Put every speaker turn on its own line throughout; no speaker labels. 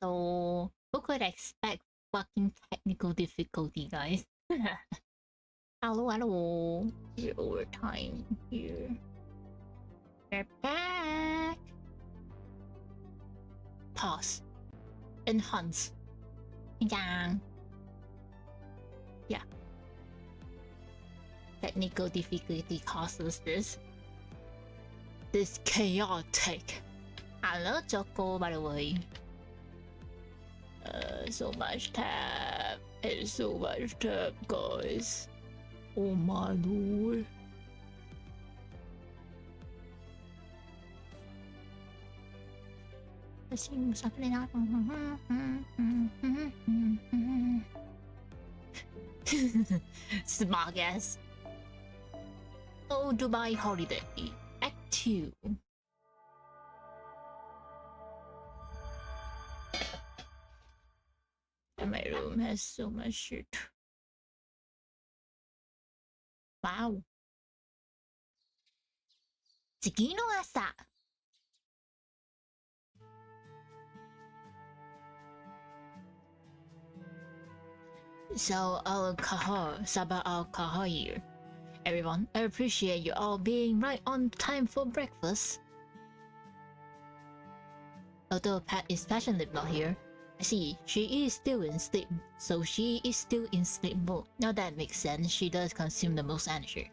So who could expect fucking technical difficulty, guys? Hello, hello. Your overtime here. We're back. Pause. Enhance. Yeah. Technical difficulty causes this. This chaotic. Hello, Choco, by the way. So much tab. It's so much tab, guys. Oh my lord. Let's see what's happening now. Smart ass. Oh, Dubai holiday. Act 2. And my room has so much shit. Wow. 次の朝. So alcohol, Sabah alcohol here. Everyone, I appreciate you all being right on time for breakfast. Although Pat is fashionably not here, I see she is still in sleep, so she is still in sleep mode. Now that makes sense, she does consume the most energy.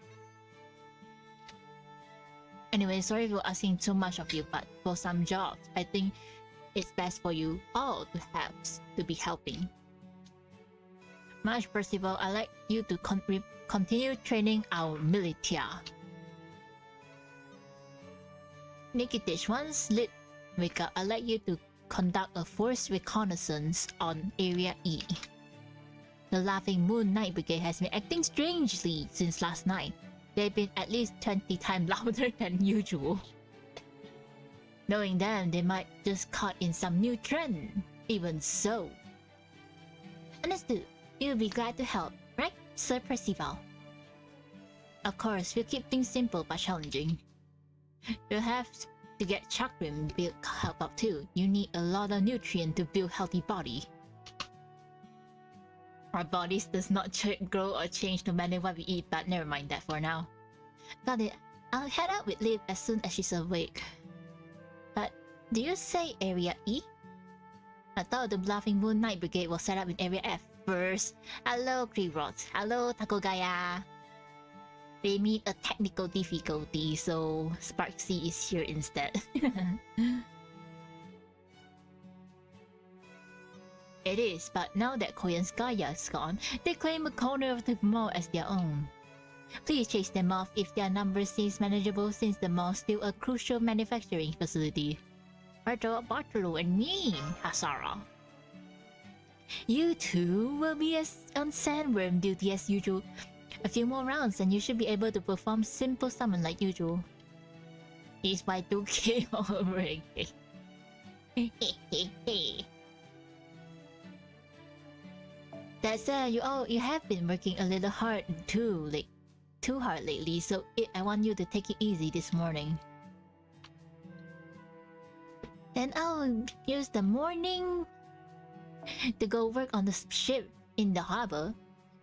Anyway, sorry for asking too much of you, but for some jobs, I think it's best for you all to be helping. Much Percival, I'd like you to continue training our militia. Nikitish, once lit wake up, I'd like you to conduct a forced reconnaissance on Area E. The Laughing Moon Night Brigade has been acting strangely since last night. They've been at least 20 times louder than usual. Knowing them, they might just caught in some new trend. Even so. Understood. You'll be glad to help, right, Sir Percival? Of course, we'll keep things simple but challenging. You'll have to get chakram build help up too. You need a lot of nutrient to build healthy body. Our bodies does not grow or change no matter what we eat, but never mind that for now. Got it. I'll head out with Liv as soon as she's awake. But do you say Area E? I thought the Laughing Moon Night Brigade was set up in Area F first. Hello, Krerot. Hello, Takogaya. They meet a technical difficulty, so Sparksy is here instead. It is, but now that Koyanskaya is gone, they claim a corner of the mall as their own. Please chase them off if their number seems manageable, since the mall is still a crucial manufacturing facility. Bartolo and me, Hasara. You two will be on sandworm duty as usual. A few more rounds and you should be able to perform simple summon like usual. It's by 2K all over again. That said, you have been working a little hard too hard lately, so I want you to take it easy this morning. Then I'll use the morning to go work on the ship in the harbor,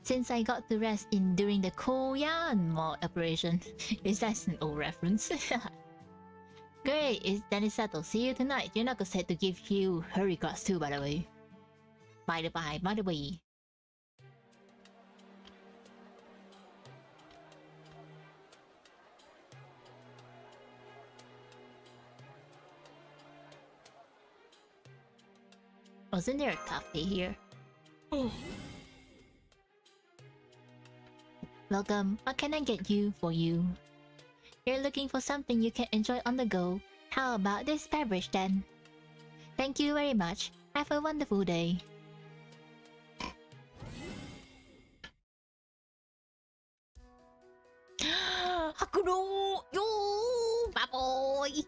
since I got to rest during the Koyan Mall operation. Is that an old reference? Great, then it's settled. See you tonight. Junako said to give you her regards too, by the way. By the way. Wasn't there a tough day here? Oh. Welcome. What can I get you for you? You're looking for something you can enjoy on the go. How about this beverage then? Thank you very much. Have a wonderful day. Hakuro! Yo! Baboy!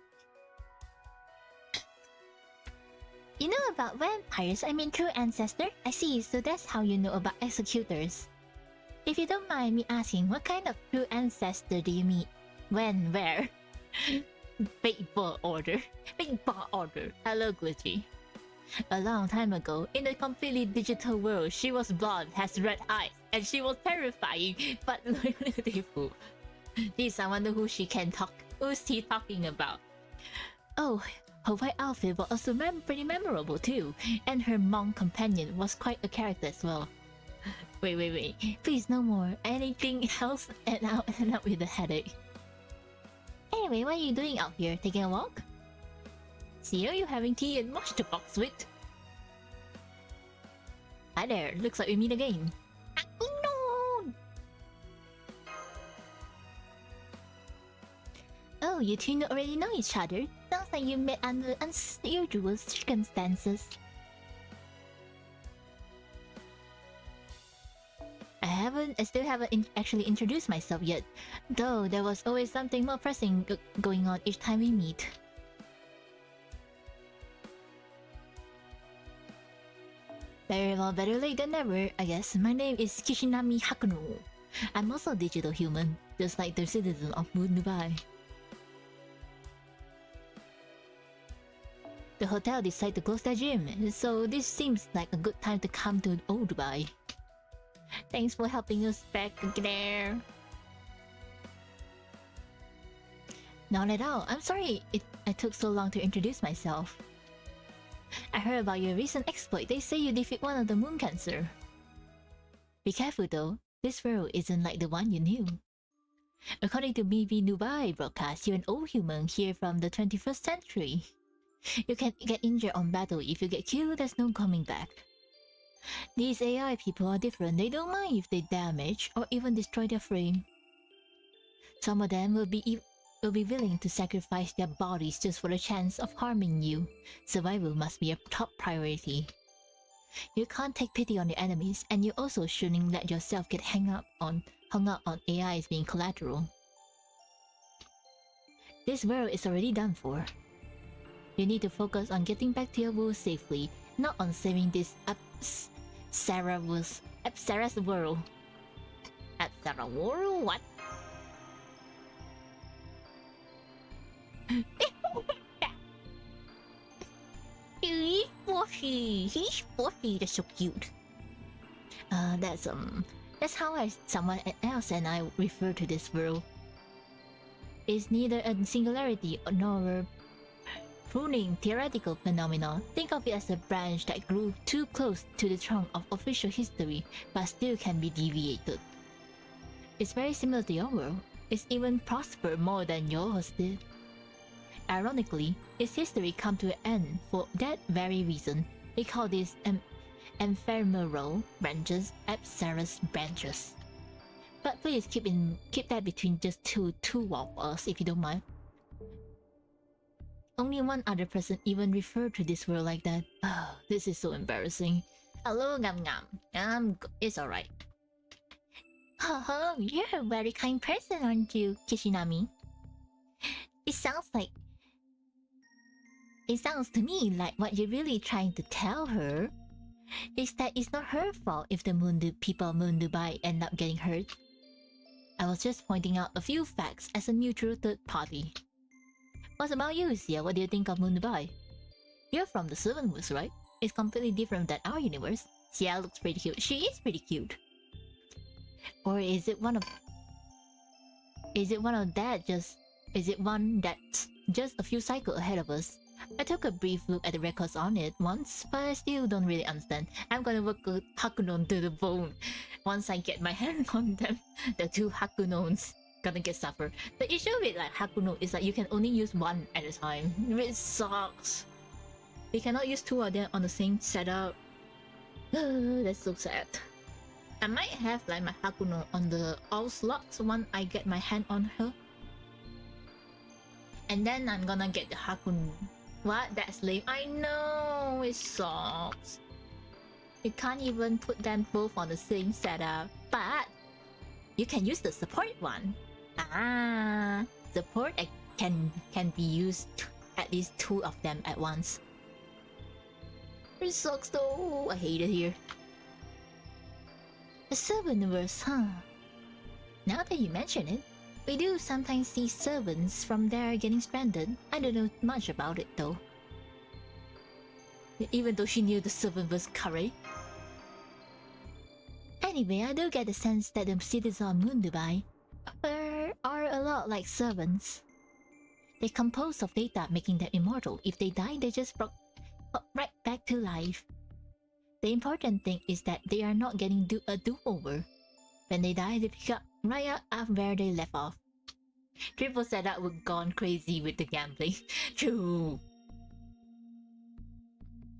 You know about vampires, I mean true ancestor? I see, so that's how you know about executors. If you don't mind me asking, what kind of true ancestor do you meet? When? Where? Paper order. Paper order. Hello, Glitchy. A long time ago, in a completely digital world, she was blonde, has red eyes, and she was terrifying, but beautiful. Geez, I wonder who she can talk. Who's he talking about? Oh, her white outfit was also pretty memorable too, and her monk companion was quite a character as well. Wait. Please, no more. Anything else, and I'll end up with a headache. Anyway, what are you doing out here? Taking a walk? See you having tea and much to box with. Hi there, looks like we meet again. No! Oh, you two already know each other. Sounds like you met under unusual circumstances. I still haven't actually introduced myself yet, though there was always something more pressing going on each time we meet. Very well, better late than never, I guess. My name is Kishinami Hakuno. I'm also a digital human, just like the citizen of Moon Dubai. The hotel decided to close their gym, so this seems like a good time to come to Old Dubai. Thanks for helping us back there. Not at all. I'm sorry I took so long to introduce myself. I heard about your recent exploit. They say you defeat one of the moon cancer. Be careful though. This world isn't like the one you knew. According to BB Dubai broadcast, you're an old human here from the 21st century. You can get injured on battle. If you get killed, there's no coming back. These AI people are different. They don't mind if they damage or even destroy their frame. Some of them will be willing to sacrifice their bodies just for the chance of harming you. Survival must be a top priority. You can't take pity on your enemies, and you also shouldn't let yourself get hung up on AIs being collateral. This world is already done for. You need to focus on getting back to your world safely, not on saving this Sarah's world. Sarah's world? What? He's fluffy. That's so cute. That's how someone else and I refer to this world. It's neither a singularity nor a pruning theoretical phenomenon. Think of it as a branch that grew too close to the trunk of official history, but still can be deviated. It's very similar to your world. It's even prospered more than yours did. Ironically, its history come to an end for that very reason. We call these ephemeral branches Sarah's branches. But please keep that between just two of us, if you don't mind. Only one other person even referred to this world like that. Oh, this is so embarrassing. Hello, Ngam. It's alright. Oh, you're a very kind person, aren't you, Kishinami? It sounds to me like what you're really trying to tell her is that it's not her fault if the people of Moon Dubai end up getting hurt. I was just pointing out a few facts as a neutral third party. What about you, Sia? What do you think of Moon Dubai? You're from the Seven Woods, right? It's completely different than our universe. Sia looks pretty cute. She is pretty cute. Or is it one that's just a few cycles ahead of us? I took a brief look at the records on it once, but I still don't really understand. I'm gonna work with Hakunon to the bone. Once I get my hand on them, the two Hakunons gonna get suffer. The issue with like Hakuno is that you can only use one at a time, which sucks. We cannot use two of them on the same setup. That's so sad. I might have like my Hakuno on the all slots once I get my hand on her. And then I'm gonna get the Hakuno. What? That's lame. I know, it sucks. You can't even put them both on the same setup. But you can use the support one. Support can be used at least two of them at once. It sucks though. I hate it here. The servantverse, huh? Now that you mention it, we do sometimes see servants from there getting stranded. I don't know much about it though. even though she knew the servant was Kare. Anyway, I do get the sense that the citizens of Moon Dubai are a lot like servants. They compose of data, making them immortal. If they die, they just pop right back to life. The important thing is that they are not getting a do-over. When they die, they pick up right up where they left off. Triple said that would gone crazy with the gameplay. True.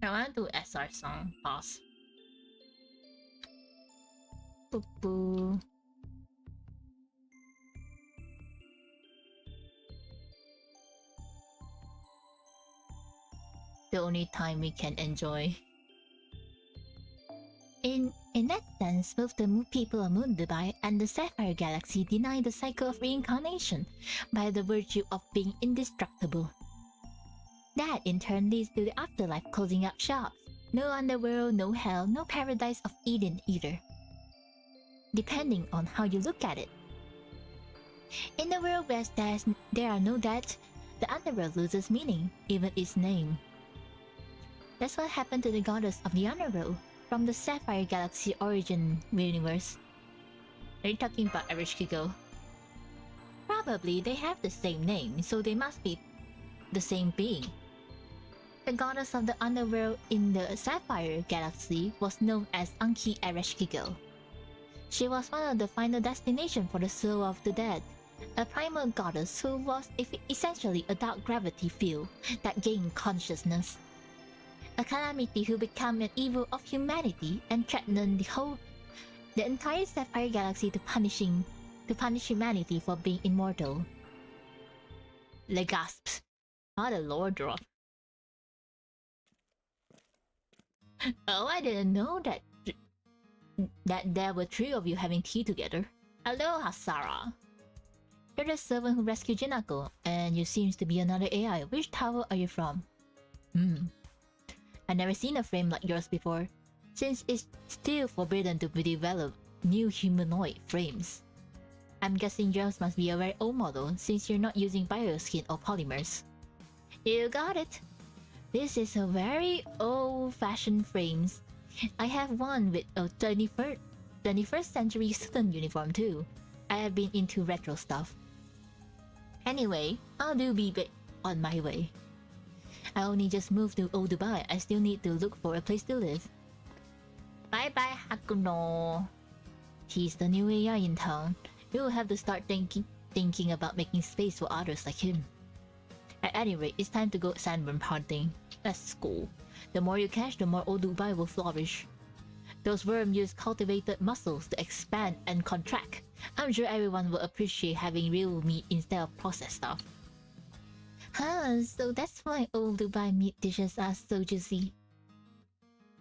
I want to do SR song. Pause. Boo boo. The only time we can enjoy. In that sense, both the people of Moon Dubai and the Sapphire Galaxy deny the cycle of reincarnation by the virtue of being indestructible. That in turn leads to the afterlife closing up shops. No underworld, no hell, no paradise of Eden either. Depending on how you look at it. In a world where there are no deaths, the underworld loses meaning, even its name. That's what happened to the goddess of the underworld from the Sapphire Galaxy origin universe. Are you talking about Ereshkigal? Probably they have the same name, so they must be the same being. The goddess of the underworld in the Sapphire Galaxy was known as Anki Ereshkigal. She was one of the final destination for the soul of the dead, a primal goddess who was essentially a dark gravity field that gained consciousness. A calamity who became an evil of humanity and threatened the entire Sapphire Galaxy to punish humanity for being immortal. Le gasps. Not a lore drop. Oh, I didn't know that there were 3 of you having tea together. Aloha, Sarah. You're the servant who rescued Jinako, and you seems to be another AI. Which tower are you from? I've never seen a frame like yours before, since it's still forbidden to develop new humanoid frames. I'm guessing yours must be a very old model, since you're not using bioskin or polymers. You got it! This is a very old-fashioned frames. I have one with a 21st century student uniform too. I have been into retro stuff. Anyway, I'll be on my way. I only just moved to Old Dubai. I still need to look for a place to live. Bye bye, Hakuno. He's the new AI in town. We will have to start thinking about making space for others like him. At any rate, it's time to go sandworm hunting. Let's go. The more you catch, the more Old Dubai will flourish. Those worms use cultivated muscles to expand and contract. I'm sure everyone will appreciate having real meat instead of processed stuff. Huh, so that's why Old Dubai meat dishes are so juicy.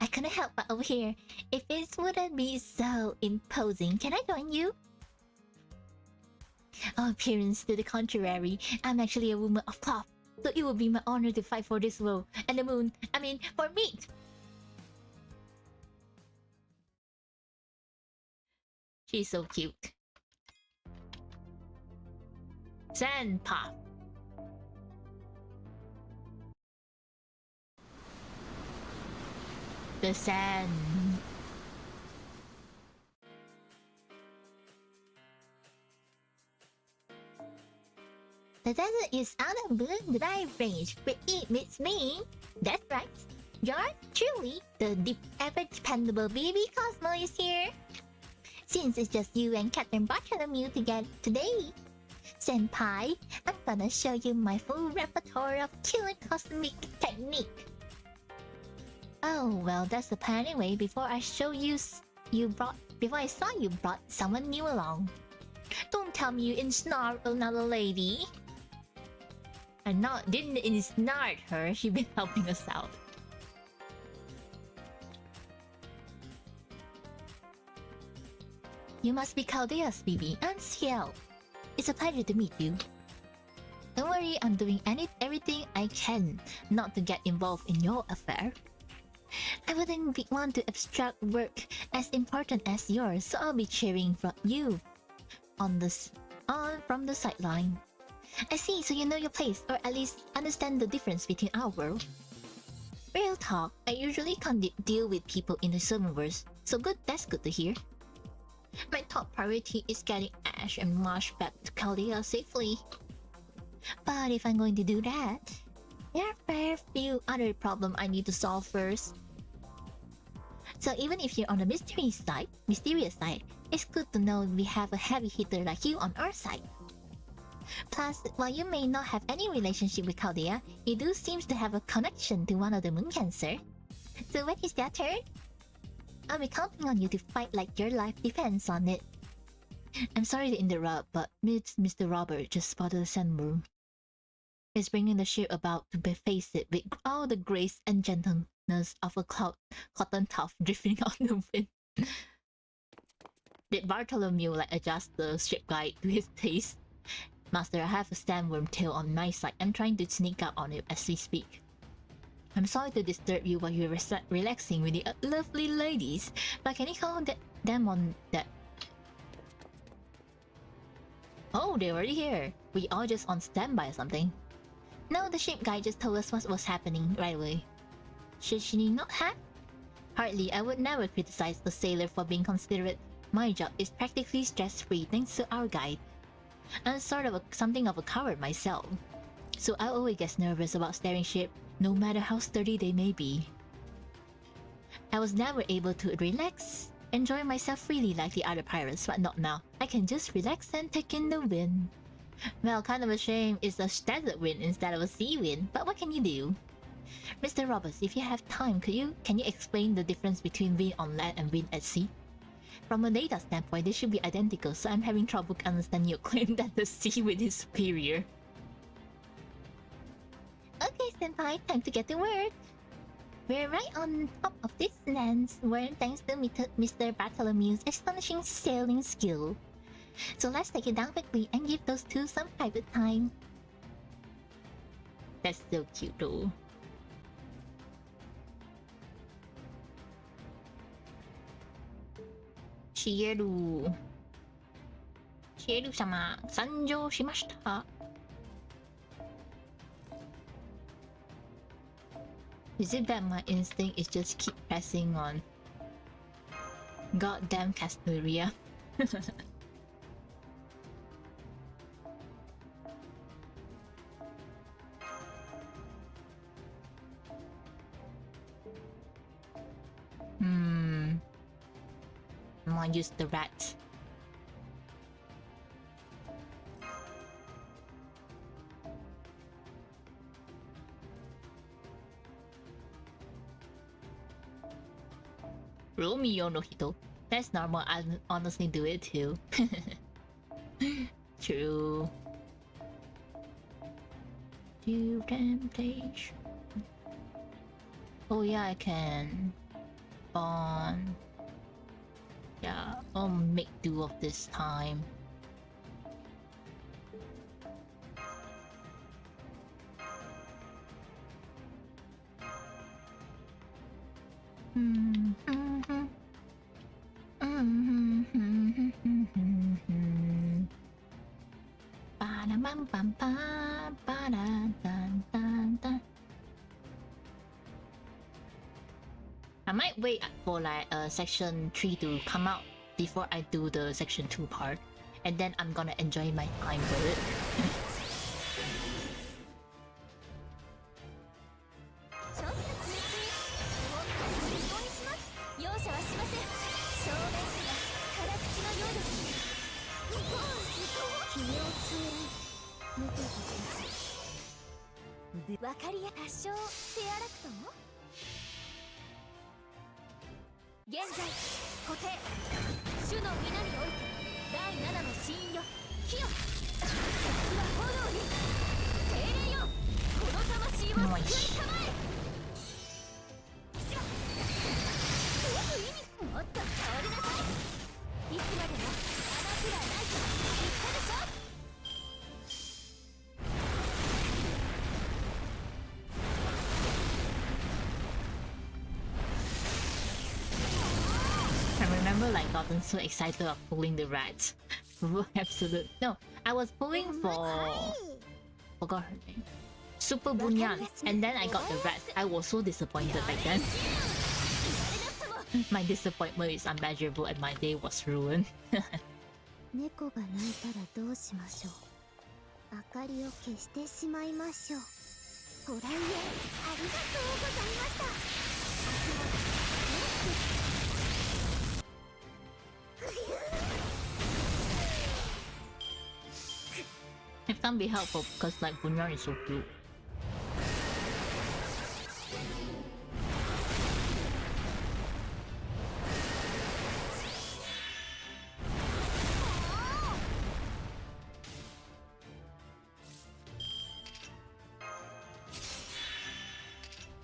I couldn't help but overhear. If it wouldn't be so imposing, can I join you? Oh, appearance to the contrary. I'm actually a woman of cloth, so it would be my honor to fight for this world and the moon. I mean, for meat! She's so cute. Sand pop. The sand. The desert is out of Moon Dubai range, but it meets me. That's right. Yours truly, the ever dependable BB Cosmo is here. Since it's just you and Captain Bartholomew today, Senpai, I'm gonna show you my full repertoire of killer cosmic technique. Oh, well, that's the plan anyway. Before I saw you brought someone new along. Don't tell me you ensnared another lady. Didn't ensnare her. She's been helping us out. You must be Chaldea's BB. I'm Ciel. It's a pleasure to meet you. Don't worry, I'm doing everything I can not to get involved in your affair. I wouldn't want to obstruct work as important as yours, so I'll be cheering from you from the sideline. I see, so you know your place, or at least understand the difference between our world. Real talk, I usually can't deal with people in the serververse, so that's good to hear. My top priority is getting Ash and Marsh back to Chaldea safely. But if I'm going to do that, there are a fair few other problems I need to solve first. So even if you're on the mysterious side, it's good to know we have a heavy hitter like you on our side. Plus, while you may not have any relationship with Chaldea, you do seem to have a connection to one of the Moon Cancer. So when is that turn? I'll be counting on you to fight like your life depends on it. I'm sorry to interrupt, but Mr. Robert just spotted a sandworm. He's bringing the ship about to face it with all the grace and gentleness of a cotton tuft drifting on the wind. Did Bartholomew adjust the ship guide to his taste? Master, I have a sandworm tail on my side. I'm trying to sneak up on it as we speak. I'm sorry to disturb you while you're relaxing with the lovely ladies, but can you call them on that? Oh, they're already here. We all just on standby or something. No, the ship guy just told us what was happening right away. Should she not have? Hardly, I would never criticize a sailor for being considerate. My job is practically stress-free thanks to our guide. I'm sort of something of a coward myself, so I always get nervous about steering ship, no matter how sturdy they may be. I was never able to relax, enjoy myself freely like the other pirates, but not now. I can just relax and take in the wind. Well, kind of a shame it's a desert wind instead of a sea wind, but what can you do? Mr. Roberts, if you have time, can you explain the difference between wind on land and wind at sea? From a data standpoint, they should be identical, so I'm having trouble understanding your claim that the sea wind is superior. Okay, Senpai, time to get to work. We're right on top of this land's world thanks to Mr. Bartholomew's astonishing sailing skill. So let's take it down quickly and give those two some private time. That's so cute though. Chieru sama sanjo shimashita. Is it that my instinct is just keep pressing on? Goddamn Castoria. I'm gonna use the rat. Romeo no Hito. That's normal, I honestly do it too. True. To temptation. Oh yeah, I can. Yeah, I'll make do of this time. I might wait for section 3 to come out before I do the section 2 part, and then I'm gonna enjoy my time with it. Gotten so excited of pulling the rat. Absolute. No, I was pulling for... forgot her name. Super Bunyan, and then I got the rat. I was so disappointed back then. My disappointment is unmeasurable and my day was ruined.
猫が泣いたらどうしましょう。明かりを消してしまいましょう。ご来園ありがとうございました。
It can't be helpful because like Bunyan is so cute.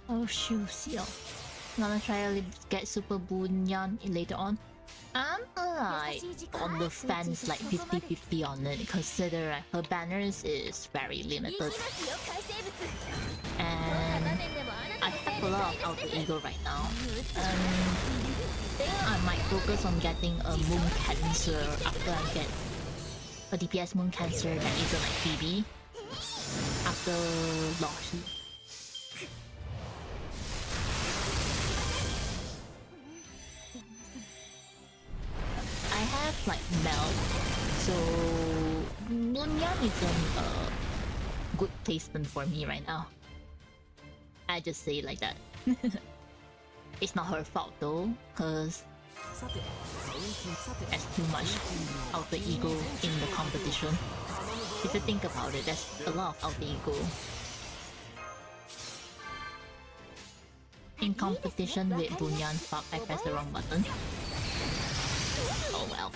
Oh shoes, yo. Gonna try to get Super Bunyan later on. I'm like on the fence, like 50-50 on it. Consider her banners is very limited, and I have a lot of alter ego right now. I think I might focus on getting a Moon Cancer after I get a DPS Moon Cancer that isn't like PB after Loshi. I have like melt, so Bunyan isn't a good placement for me right now. I just say it like that. It's not her fault though, cause there's too much alter ego in the competition. If you think about it, there's a lot of alter ego in competition with Bunyan. Fuck, I pressed the wrong button. Oh well.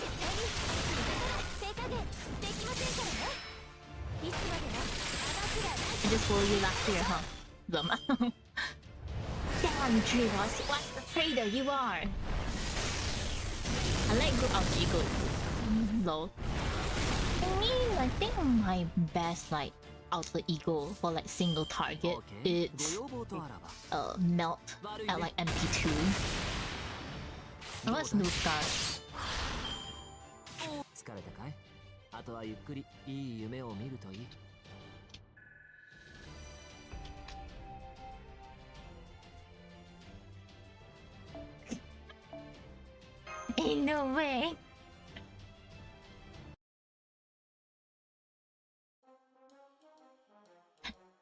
I just followed you last year, huh? Blum. Damn, Trivas, what a traitor you are! I like good alter ego. Lol. For me, I think my best like alter ego for like single target is melt at like MP2. What's new stars?
疲れたかい？あとはゆっくりいい夢を見るといい。
Ain't no way.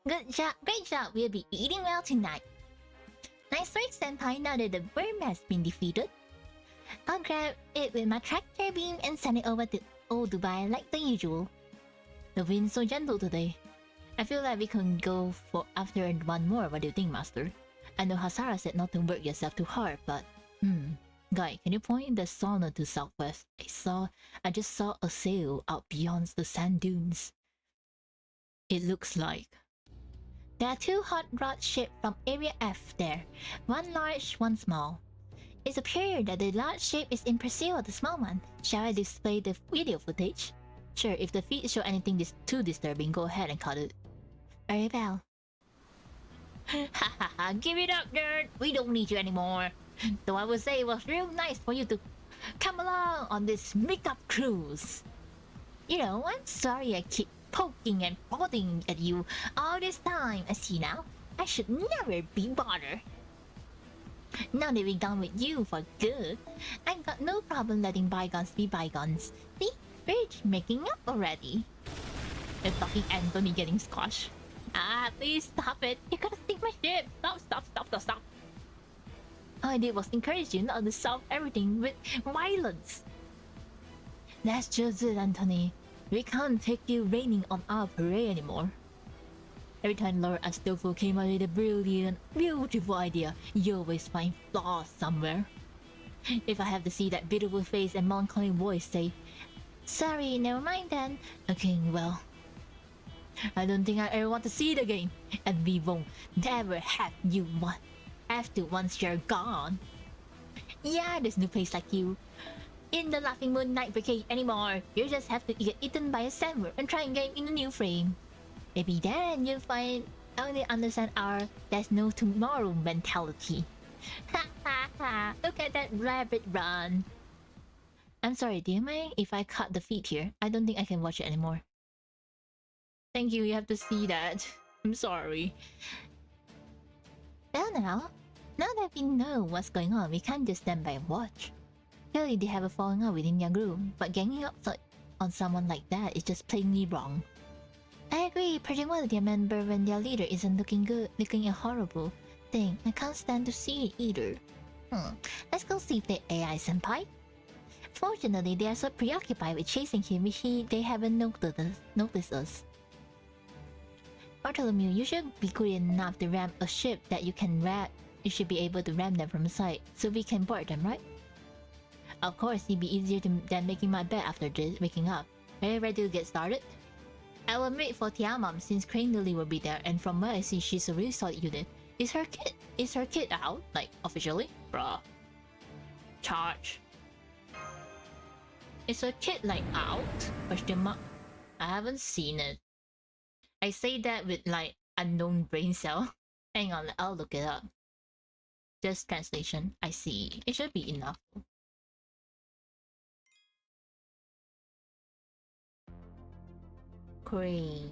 Good job, great job. We'll be eating well tonight. Nice work, Senpai. Now that the worm has been defeated, I'll grab it with my tractor beam and send it over to old Dubai like the usual. The wind's so gentle today. I feel like we can go for after one more. What do you think, Master? I know Hasara said not to work yourself too hard, but Guy, can you point the sauna to southwest? I just saw a sail out beyond the sand dunes. It looks like there are two hot rod ships from Area F there. One large, one small. It's appeared that the large ship is in pursuit of the small one. Shall I display the video footage? Sure, if the feed show anything too disturbing, go ahead and cut it. Very well. Hahaha, give it up, nerd! We don't need you anymore. Though I would say it was real nice for you to come along on this makeup cruise. You know, I'm sorry I keep poking and prodding at you all this time. I see now. I should never be bothered. Now that we're done with you for good, I've got no problem letting bygones be bygones. See? We're making up already. You're talking Anthony getting squashed. Ah, please stop it. You gotta sink my ship. Stop. All I did was encourage you not to solve everything with violence. That's just it, Anthony. We can't take you raining on our parade anymore. Every time Lord Astolfo came up with a brilliant, beautiful idea, you always find flaws somewhere. If I have to see that beautiful face and melancholy voice say, "Sorry, never mind then," okay, well, I don't think I ever want to see it again, and we won't never have you after once you're gone. Yeah, there's no place like you in the Laughing Moon Night Brigade anymore. You just have to get eaten by a sandworm and try and get in a new frame. Maybe then you'll only understand our "there's no tomorrow" mentality. Ha ha ha! Look at that rabbit run. I'm sorry, do you mind if I cut the feed here? I don't think I can watch it anymore. Thank you, you have to see that. I'm sorry. Well now that we know what's going on, we can't just stand by and watch. Clearly they have a falling out within their group, but ganging up on someone like that is just plainly wrong. I agree, purging one of their member when their leader isn't looking a horrible thing. I can't stand to see it either. Let's go see the AI senpai. Fortunately, they are so preoccupied with chasing him, they haven't noticed us. Bartholomew, you should be good enough to ram a ship that you can ram. You should be able to ram them from the side, so we can board them, right? Of course, it'd be easier than making my bed after this, waking up. Are you ready to get started? I will wait for Tiamam since Crane Lily will be there, and from what I see, she's a really solid unit. Is her kit out? Like, officially? Bruh. Charge. Is her kit, like, out? Question mark. I haven't seen it. I say that with, like, unknown brain cell. Hang on, I'll look it up. Just translation. I see. It should be enough. Crane.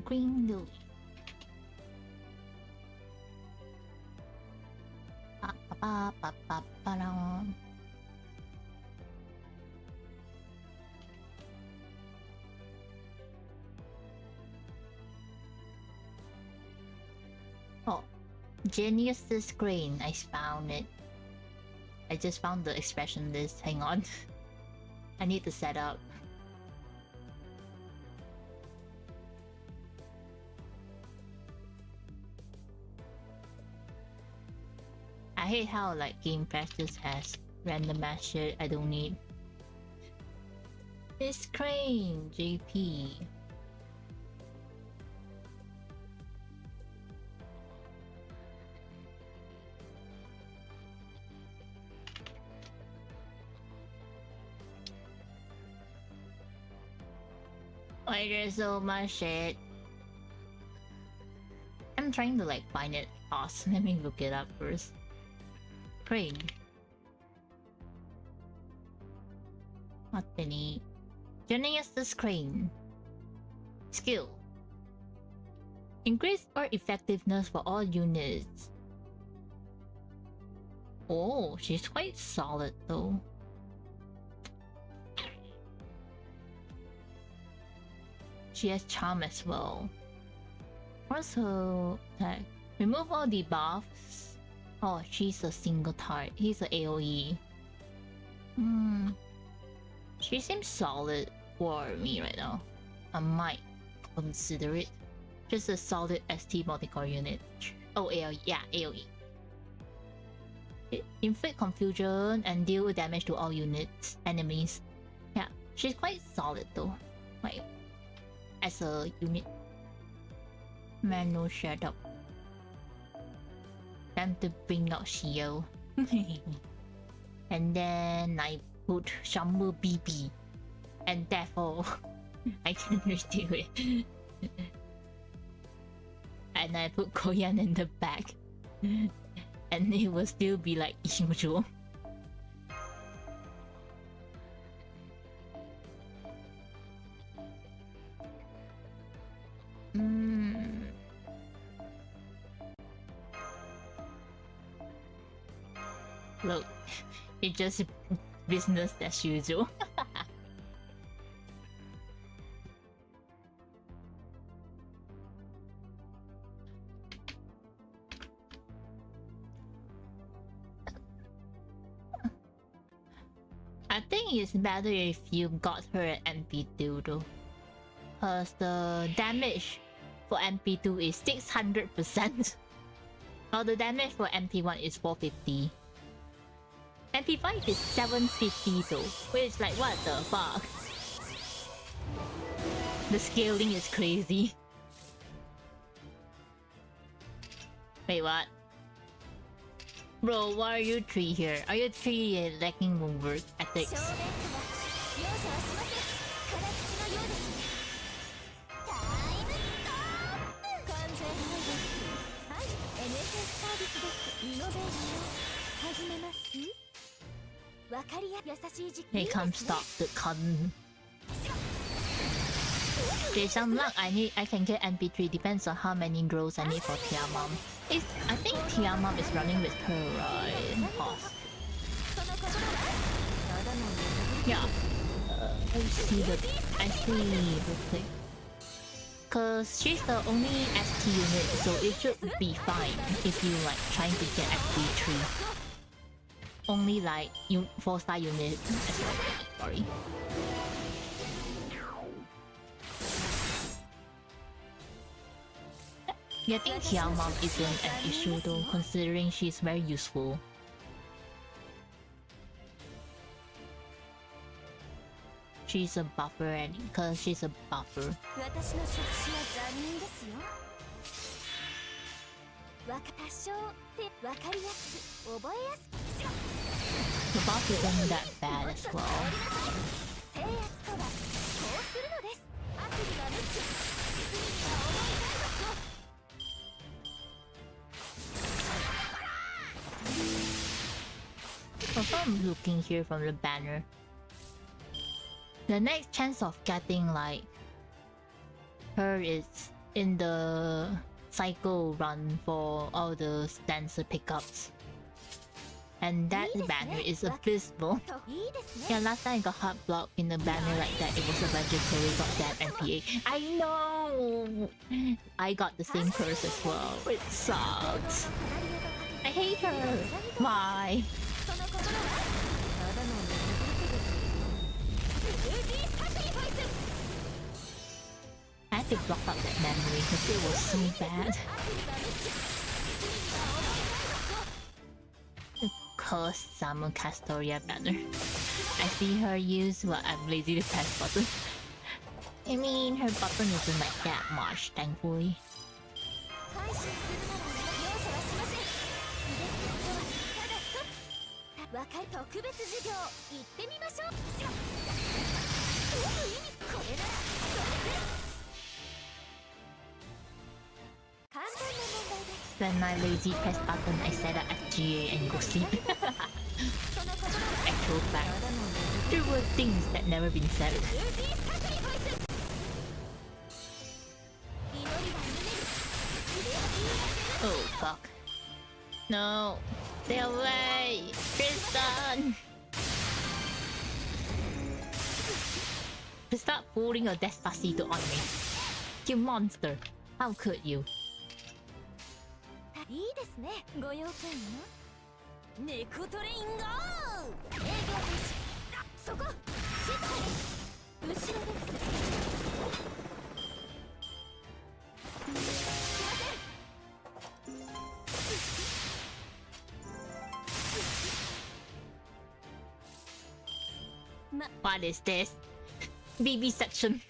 Green Lily. Oh, Genius's Crane. I found it. I just found the expression list. Hang on. I need to set up. I hate how like Game Pass just has random ass shit I don't need. Miss Crane, JP. Why there's so much shit? I'm trying to like find it. Awesome. Let me look it up first. Crane. What the need? Genius's Crane. Skill. Increase or effectiveness for all units. Oh, she's quite solid though. She has charm as well. What's her attack? Remove all debuffs. Oh, she's a single target. He's a AoE. She seems solid for me right now. I might consider it. Just a solid ST multi-core unit. Oh, AoE. Yeah, AoE. Inflict confusion and deal damage to all units, enemies. Yeah, she's quite solid though. Like, as a unit. Man, no shut up. Time to bring out Shio. And then I put Shamu BB. And therefore, I can redo it. And I put Koyan in the back. And it will still be like usual. Look, it's just business as usual. I think it's better if you got her at MP2 though. Cause the damage for MP2 is 600%. While the damage for MP1 is 450. MP5 is 750 though, which like what the fuck? The scaling is crazy. Wait, what? Bro, why are you 3 here? Are you 3 lacking homework ethics? They can't stop the con. Okay, some luck. I can get MP3. Depends on how many rolls I need for Tiamam. I think Tiamam is running with her, right? Pause. Yeah. I see the thing. Cause she's the only ST unit, so it should be fine if you like trying to get SP3. Only like 4-star unit as well. Sorry. Getting Tiamam isn't an issue though, considering she's very useful. She's a buffer, and because she's a buffer. The buff isn't that bad as well. Also, I'm looking here from the banner. The next chance of getting like her is in the cycle run for all the stancer pickups. And that banner is abysmal. Yeah, last time I got hard block in the banner like that. It was a vegetarian got that MPA. I know! I got the same curse as well. It sucks. I hate her. Why? I had to block out that memory because it was so bad. The cursed Summer Castoria banner. I see her use, well, I'm lazy to press button. I mean, her button isn't like that much, thankfully. When I lazy press button, I set up FGA and go sleep. Actual fact. There were things that never been said. Oh fuck. No. Stay away! Tristan! Stop pulling your Despacito on me. You monster. How could you? What is this? BB section.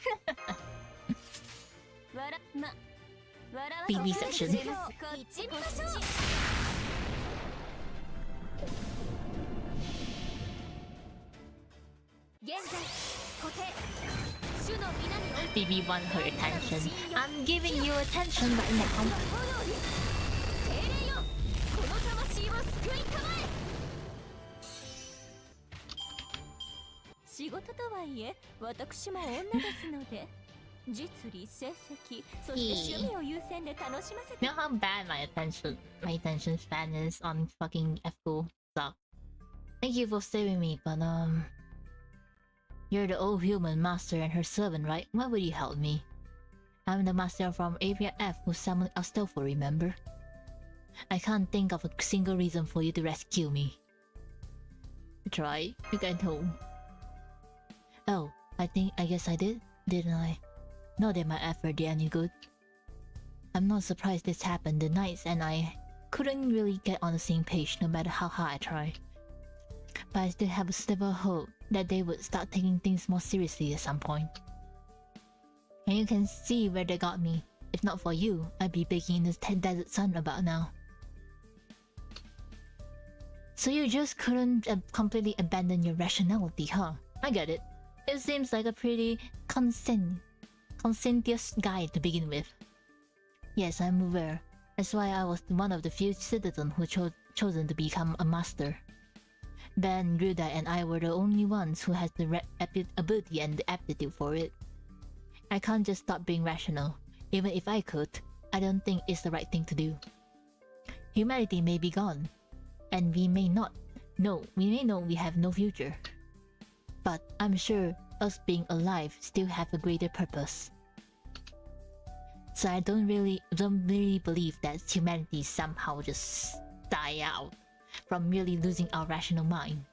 BB section. BB want her attention. I'm giving you attention right now. You know how bad my attention span is on fucking FGO stuff. Thank you for saving me, but you're the old human master and her servant, right? Why would you help me? I'm the master from Area F who summoned Astolfo, remember? I can't think of a single reason for you to rescue me. Try. You can home. Oh, I guess I did, didn't I? Not that my effort did any good. I'm not surprised this happened. The Knights and I couldn't really get on the same page no matter how hard I tried. But I still have a sliver of hope that they would start taking things more seriously at some point. And you can see where they got me. If not for you, I'd be baking in this desert sun about now. So you just couldn't completely abandon your rationality, huh? I get it. It seems like a pretty conscientious guy to begin with. Yes, I'm aware. That's why I was one of the few citizens who chosen to become a master. Ben, Ruda, and I were the only ones who has the ability and the aptitude for it. I can't just stop being rational. Even if I could, I don't think it's the right thing to do. Humanity may be gone, and we may know we have no future. But I'm sure us being alive still have a greater purpose. So I don't really believe that humanity somehow just die out from merely losing our rational mind.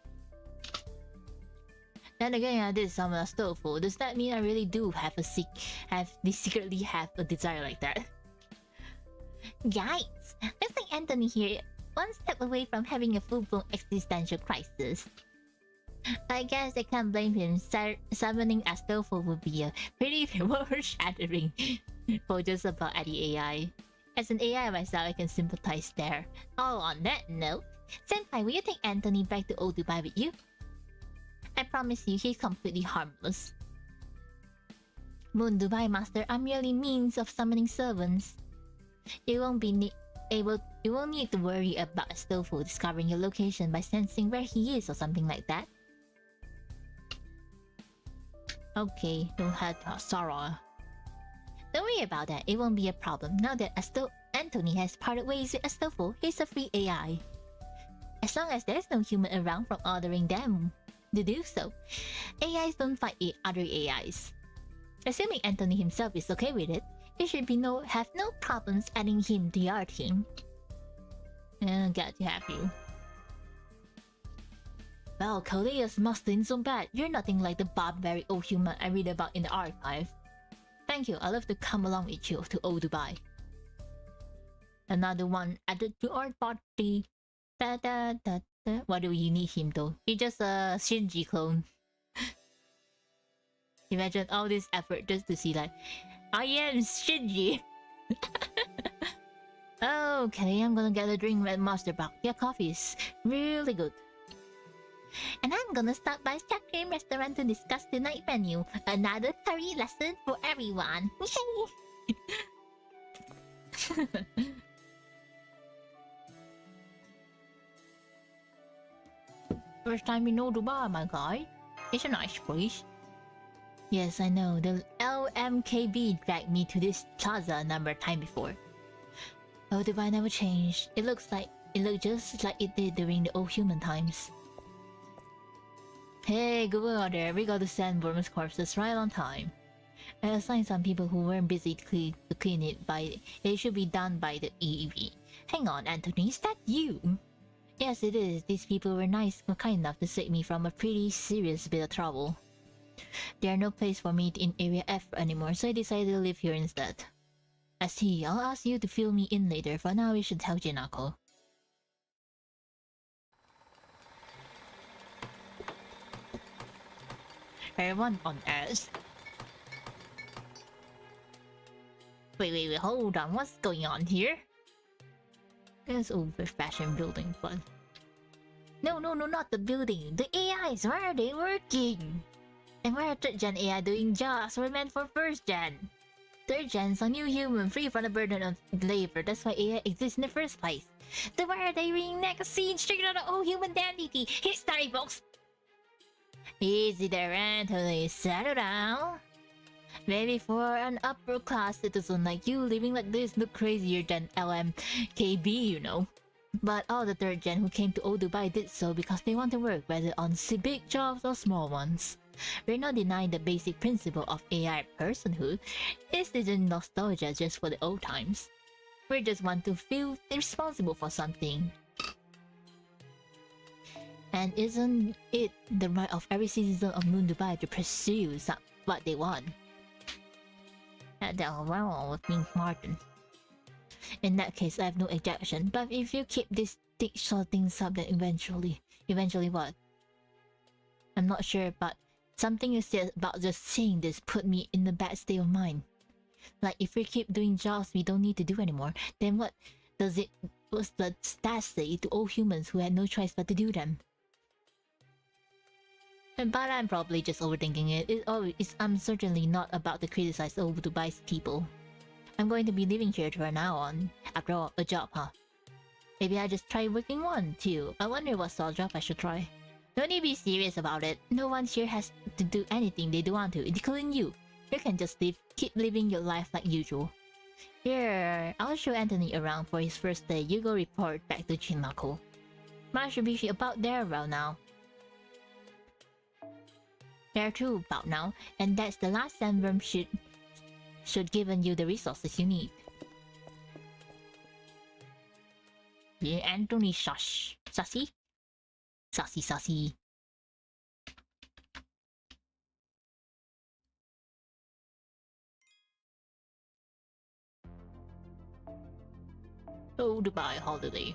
Then again, I did summon a Stofu. Does that mean I really do secretly have a desire like that?
Yikes! Looks like Anthony here, one step away from having a full-blown existential crisis.
I guess I can't blame him. Summoning a Stofu would be a pretty world-shattering for just about any AI. As an AI myself, I can sympathize there.
Oh, on that note, Senpai, will you take Anthony back to Old Dubai with you?
I promise you, he's completely harmless. Moon Dubai Master are merely means of summoning servants. You won't need to worry about a Stofu discovering your location by sensing where he is or something like that. Okay, don't have sorrow. Don't worry about that, it won't be a problem. Now that Anthony has parted ways with Astolfo, he's a free AI. As long as there's no human around from ordering them to do so, AIs don't fight other AIs. Assuming Anthony himself is okay with it, you should have no problems adding him to your team. Glad to have you. Well, Kaleus mustn't so bad. You're nothing like the barbaric old human I read about in the archive. Thank you, I'd love to come along with you to Old Dubai. Another one added to our party. Da da da da. Why do you need him though? He's just a Shinji clone. Imagine all this effort just to see like, I am Shinji. Okay, I'm gonna get a drink with Master Buck. Their coffee is really good.
And I'm gonna stop by Chakram Restaurant to discuss tonight's menu. Another curry lesson for everyone.
First time in Old Dubai, my guy. It's a nice place. Yes, I know. The LMKB dragged me to this plaza a number of times before. Old Dubai never changed. It looked just like it did during the old human times. Hey, good work out there. We got to send Burma's corpses right on time. I assigned some people who weren't busy to clean it it should be done by the EEV. Hang on, Anthony, is that you? Yes, it is. These people were kind enough to save me from a pretty serious bit of trouble. There's no place for me in Area F anymore, so I decided to live here instead. I see. I'll ask you to fill me in later. For now, we should tell Jinako. Everyone on Earth. Wait, hold on. What's going on here? There's old-fashioned building, but... No, not the building. The AIs, where are they working? And why are 3rd gen AI doing jobs we're meant for 1st gen? 3rd gen's a new human, free from the burden of labor. That's why AI exists in the first place. Then why are they reenact a scene straight out of old human dandy? History books! Easy there, Anthony. Settle down. Maybe for an upper class citizen like you, living like this look crazier than LMKB, you know. But all the 3rd gen who came to Old Dubai did so because they want to work, whether on big jobs or small ones. We're not denying the basic principle of AI personhood. This isn't nostalgia just for the old times. We just want to feel responsible for something. And isn't it the right of every citizen of Moon Dubai to pursue what they want? That's wrong with being Martin. In that case, I have no objection. But if you keep this short things up, then eventually what? I'm not sure, but something you said about just saying this put me in a bad state of mind. Like, if we keep doing jobs we don't need to do anymore, then what's the stats say to all humans who had no choice but to do them? But I'm probably just overthinking it. I'm certainly not about to criticize Old Dubai's people. I'm going to be living here from now on. After all, a job, huh? Maybe I just try working one, too. I wonder what sort of job I should try. Don't need to be serious about it. No one here has to do anything they don't want to, including you. You can just keep living your life like usual. Here, I'll show Anthony around for his first day. You go report back to Chinako. Mine should be about there around now. There too, about now. And that's the last sandworm should given you the resources you need. Yeah, Anthony shush. Sassy? Sassy, sassy. Oh, goodbye, holiday.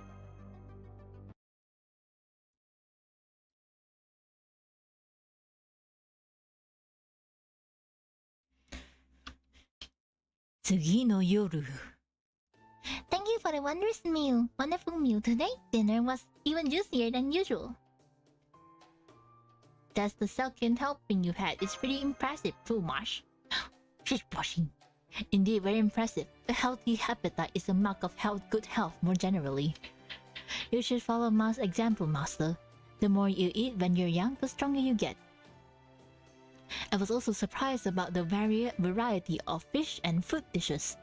Tsugi no yoru. Thank you for the wonderful meal today. Dinner was even juicier than usual. That's the second helping you had. It's pretty impressive too, Marsh. She's blushing. Indeed, very impressive. A healthy appetite is a mark of good health more generally. You should follow Ma's example, Master. The more you eat when you're young, the stronger you get. I was also surprised about the variety of fish and fruit dishes,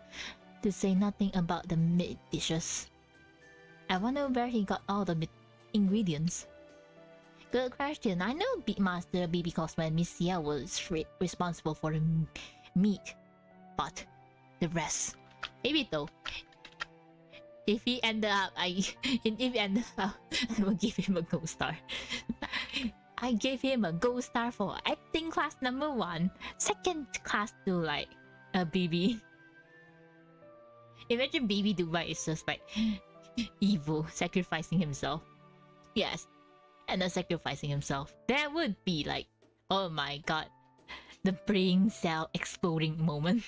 to say nothing about the meat dishes. I wonder where he got all the meat ingredients. Good question. I know Master B because when Miss Sia was responsible for the meat, but the rest, maybe though. If he ended up, I will give him a gold star. I gave him a gold star for acting class number 1, second class to like a BB. Imagine BB Dubai is just like evil, sacrificing himself. Yes, and then sacrificing himself. That would be like, oh my god, the brain cell exploding moment.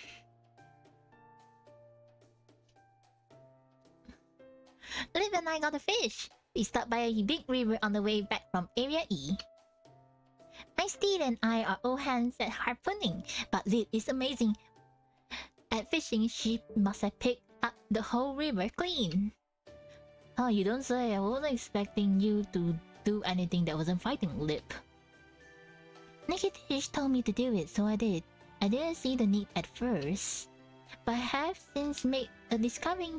Liv and I got a fish. We stopped by a big river on the way back from Area E. My steed and I are all hands at harpooning, but Liv is amazing at fishing. She must have picked up the whole river clean. Oh, you don't say. I wasn't expecting you to do anything that wasn't fighting, Liv. Nikitish told me to do it, so I did. I didn't see the need at first, but I have since made a discovery.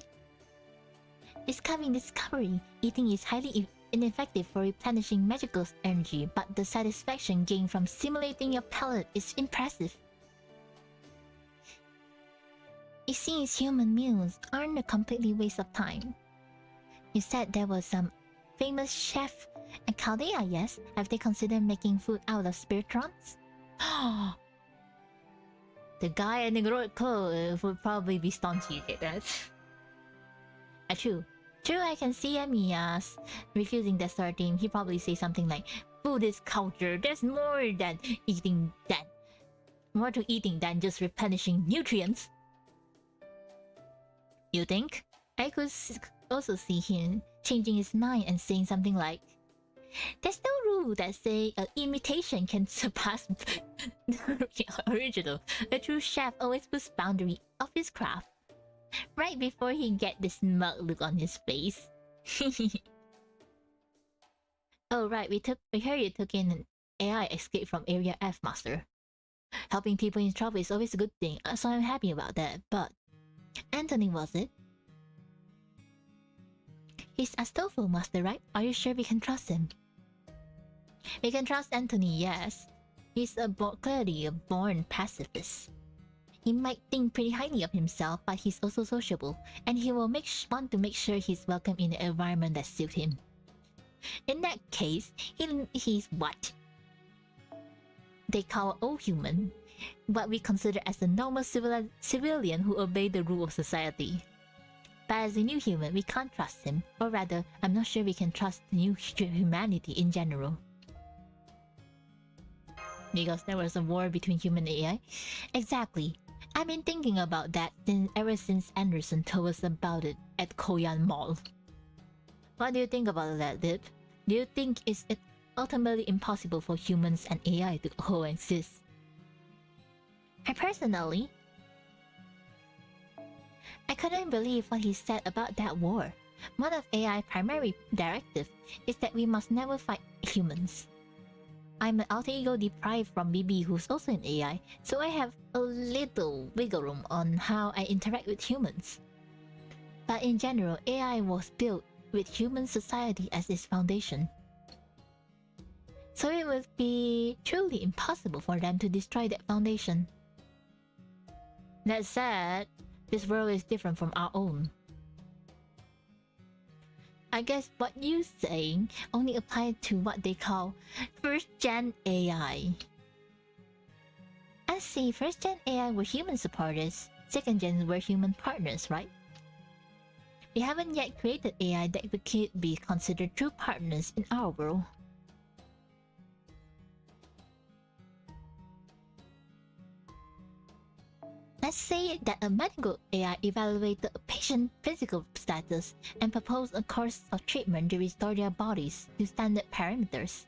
Eating is highly ineffective for replenishing magical energy, but the satisfaction gained from stimulating your palate is impressive. It seems human meals aren't a completely waste of time. You said there was some famous chef in Chaldea, yes? Have they considered making food out of spiritrons? The guy in the heroic clothes would probably be stunned to get that. True, I can see Emiya's refusing that sort of thing. He probably say something like, Buddhist culture, there's more to eating than just replenishing nutrients. You think? I could also see him changing his mind and saying something like, there's no rule that say an imitation can surpass the original. A true chef always puts boundary of his craft. Right before he get this smug look on his face. Oh right, we heard you took in an AI escape from Area F, Master. Helping people in trouble is always a good thing, so I'm happy about that, but... Anthony, was it? He's Astolfo, Master, right? Are you sure we can trust him? We can trust Anthony, yes. He's clearly a born pacifist. He might think pretty highly of himself, but he's also sociable, and he will want to make sure he's welcome in an environment that suits him. In that case, he's what they call old human, what we consider as a normal civilian who obey the rule of society. But as a new human, we can't trust him, or rather, I'm not sure we can trust new humanity in general. Because there was a war between human and AI? Exactly. I've been thinking about that ever since Anderson told us about it at Koyan Mall. What do you think about that, Dip? Do you think it's ultimately impossible for humans and AI to coexist? I couldn't believe what he said about that war. One of AI's primary directive is that we must never fight humans. I'm an alter ego deprived from BB who's also an AI, so I have a little wiggle room on how I interact with humans. But in general, AI was built with human society as its foundation. So it would be truly impossible for them to destroy that foundation. That said, this world is different from our own. I guess what you're saying only applies to what they call first-gen AI. I see, first-gen AI were human supporters, second-gen were human partners, right? We haven't yet created AI that could be considered true partners in our world. Let's say that a medical AI evaluated a patient's physical status and proposed a course of treatment to restore their bodies to standard parameters.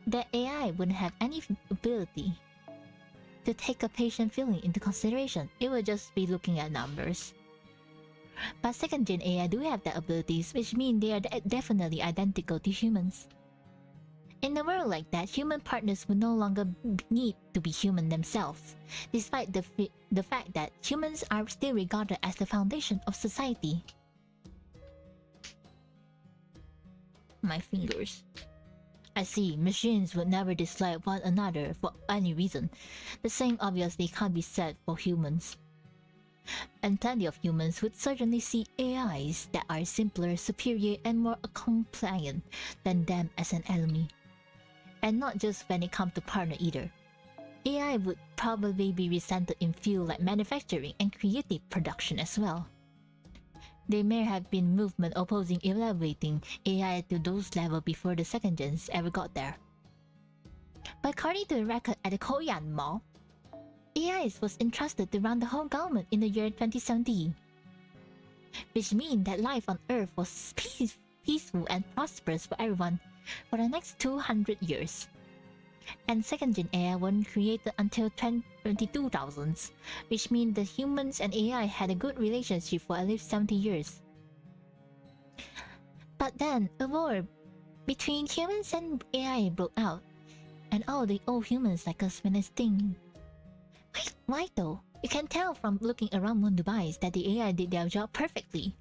The AI wouldn't have any ability to take a patient feeling into consideration. It would just be looking at numbers. But second-gen AI do have the abilities, which mean they are definitely identical to humans. In a world like that, human partners would no longer need to be human themselves, despite the fact that humans are still regarded as the foundation of society. My fingers. I see, machines would never dislike one another for any reason. The same obviously can't be said for humans. And plenty of humans would certainly see AIs that are simpler, superior, and more compliant than them as an enemy. And not just when it comes to partner either. AI would probably be resented in fields like manufacturing and creative production as well. There may have been movement opposing elevating AI to those levels before the second gens ever got there. But according to the record at the Korean Mall, AI was entrusted to run the whole government in the year 2070. Which means that life on Earth was peaceful and prosperous for everyone for the next 200 years. And second-gen AI wasn't created until 22,000s, which means the humans and AI had a good relationship for at least 70 years. But then, a war between humans and AI broke out, and all the old humans like us went extinct. Why though? You can tell from looking around Moon Dubai that the AI did their job perfectly.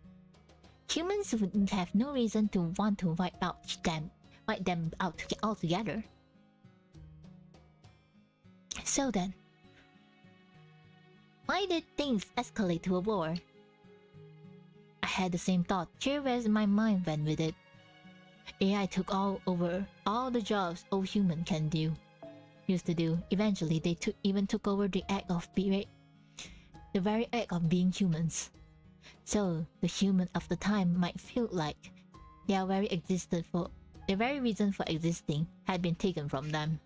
Humans would have no reason to want to wipe them out altogether. So then, why did things escalate to a war? I had the same thought. Here where my mind went with it. AI took over all the jobs all humans used to do. Eventually, they even took over the very act of being humans. So the human of the time might feel like their very reason for existing had been taken from them.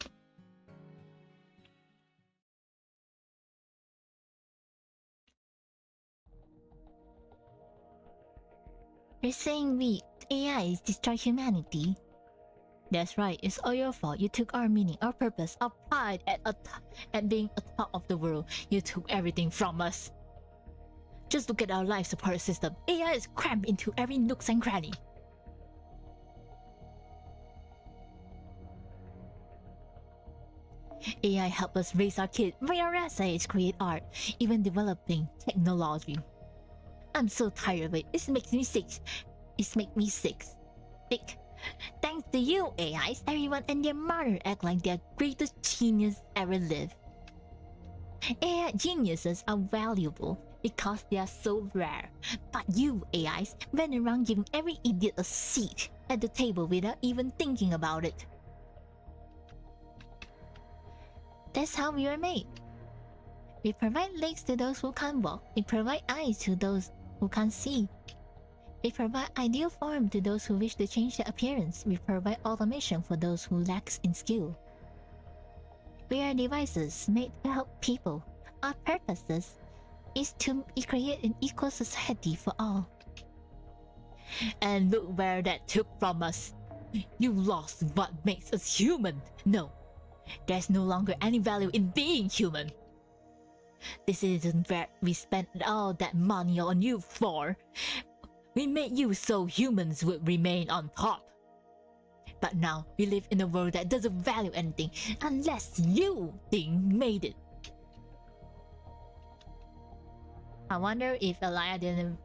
You're saying we AIs destroy humanity? That's right, it's all your fault. You took our meaning, our purpose, our pride at being atop of the world. You took everything from us. Just look at our life support system. AI is crammed into every nook and cranny. AI help us raise our kids, raise age, create art, even developing technology. I'm so tired of it. It makes me sick. Sick. Thanks to you, AIs, everyone and their mother act like they're greatest genius ever lived. AI geniuses are valuable because they are so rare. But you, AIs, went around giving every idiot a seat at the table without even thinking about it. That's how we are made. We provide legs to those who can't walk. We provide eyes to those who can't see. We provide ideal form to those who wish to change their appearance. We provide automation for those who lack in skill. We are devices made to help people. Our purposes is to create an equal society for all. And look where that took from us. You lost what makes us human. No, there's no longer any value in being human. This isn't where we spent all that money on you for. We made you so humans would remain on top. But now we live in a world that doesn't value anything unless you made it. I wonder if Elia didn't.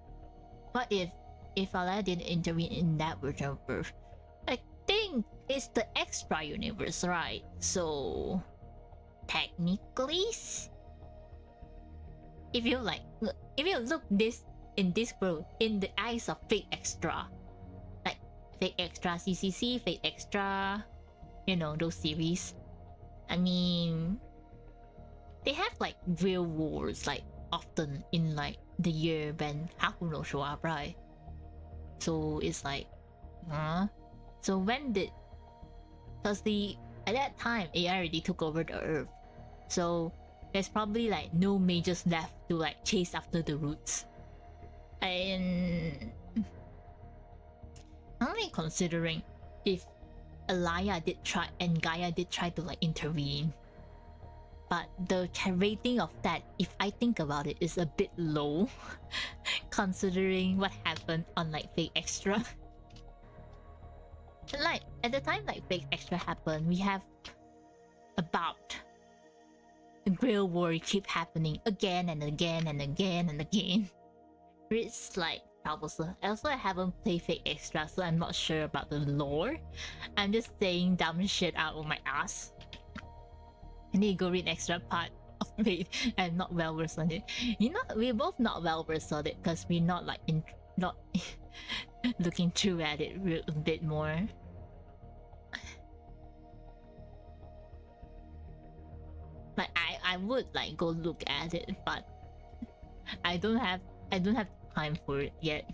What if Elia didn't intervene in that version of Earth? I think it's the extra universe, right? So technically, if you look in this world in the eyes of Fate Extra, like Fate Extra CCC, Fate Extra, those series. I mean, they have like real wars like often in like the year when Hakuno show up, right? So it's like, so when did? Because at that time AI already took over the Earth, so there's probably like no majors left to like chase after the roots. And I'm only considering if Elia did try and Gaia did try to like intervene, but the rating of that, if I think about it, is a bit low considering what happened on like Fake Extra. Like at the time like Fake Extra happened, we have about the Grail War keep happening again and again and again and again. It's like troublesome. Also, I haven't played Fake Extra, so I'm not sure about the lore. I'm just saying dumb shit out of my ass. I need to go read extra part of Fate. I'm not well versed on it. We're both not well versed on it because we're not like not looking through at it a bit more. Like I would like go look at it, but I don't have time for it yet.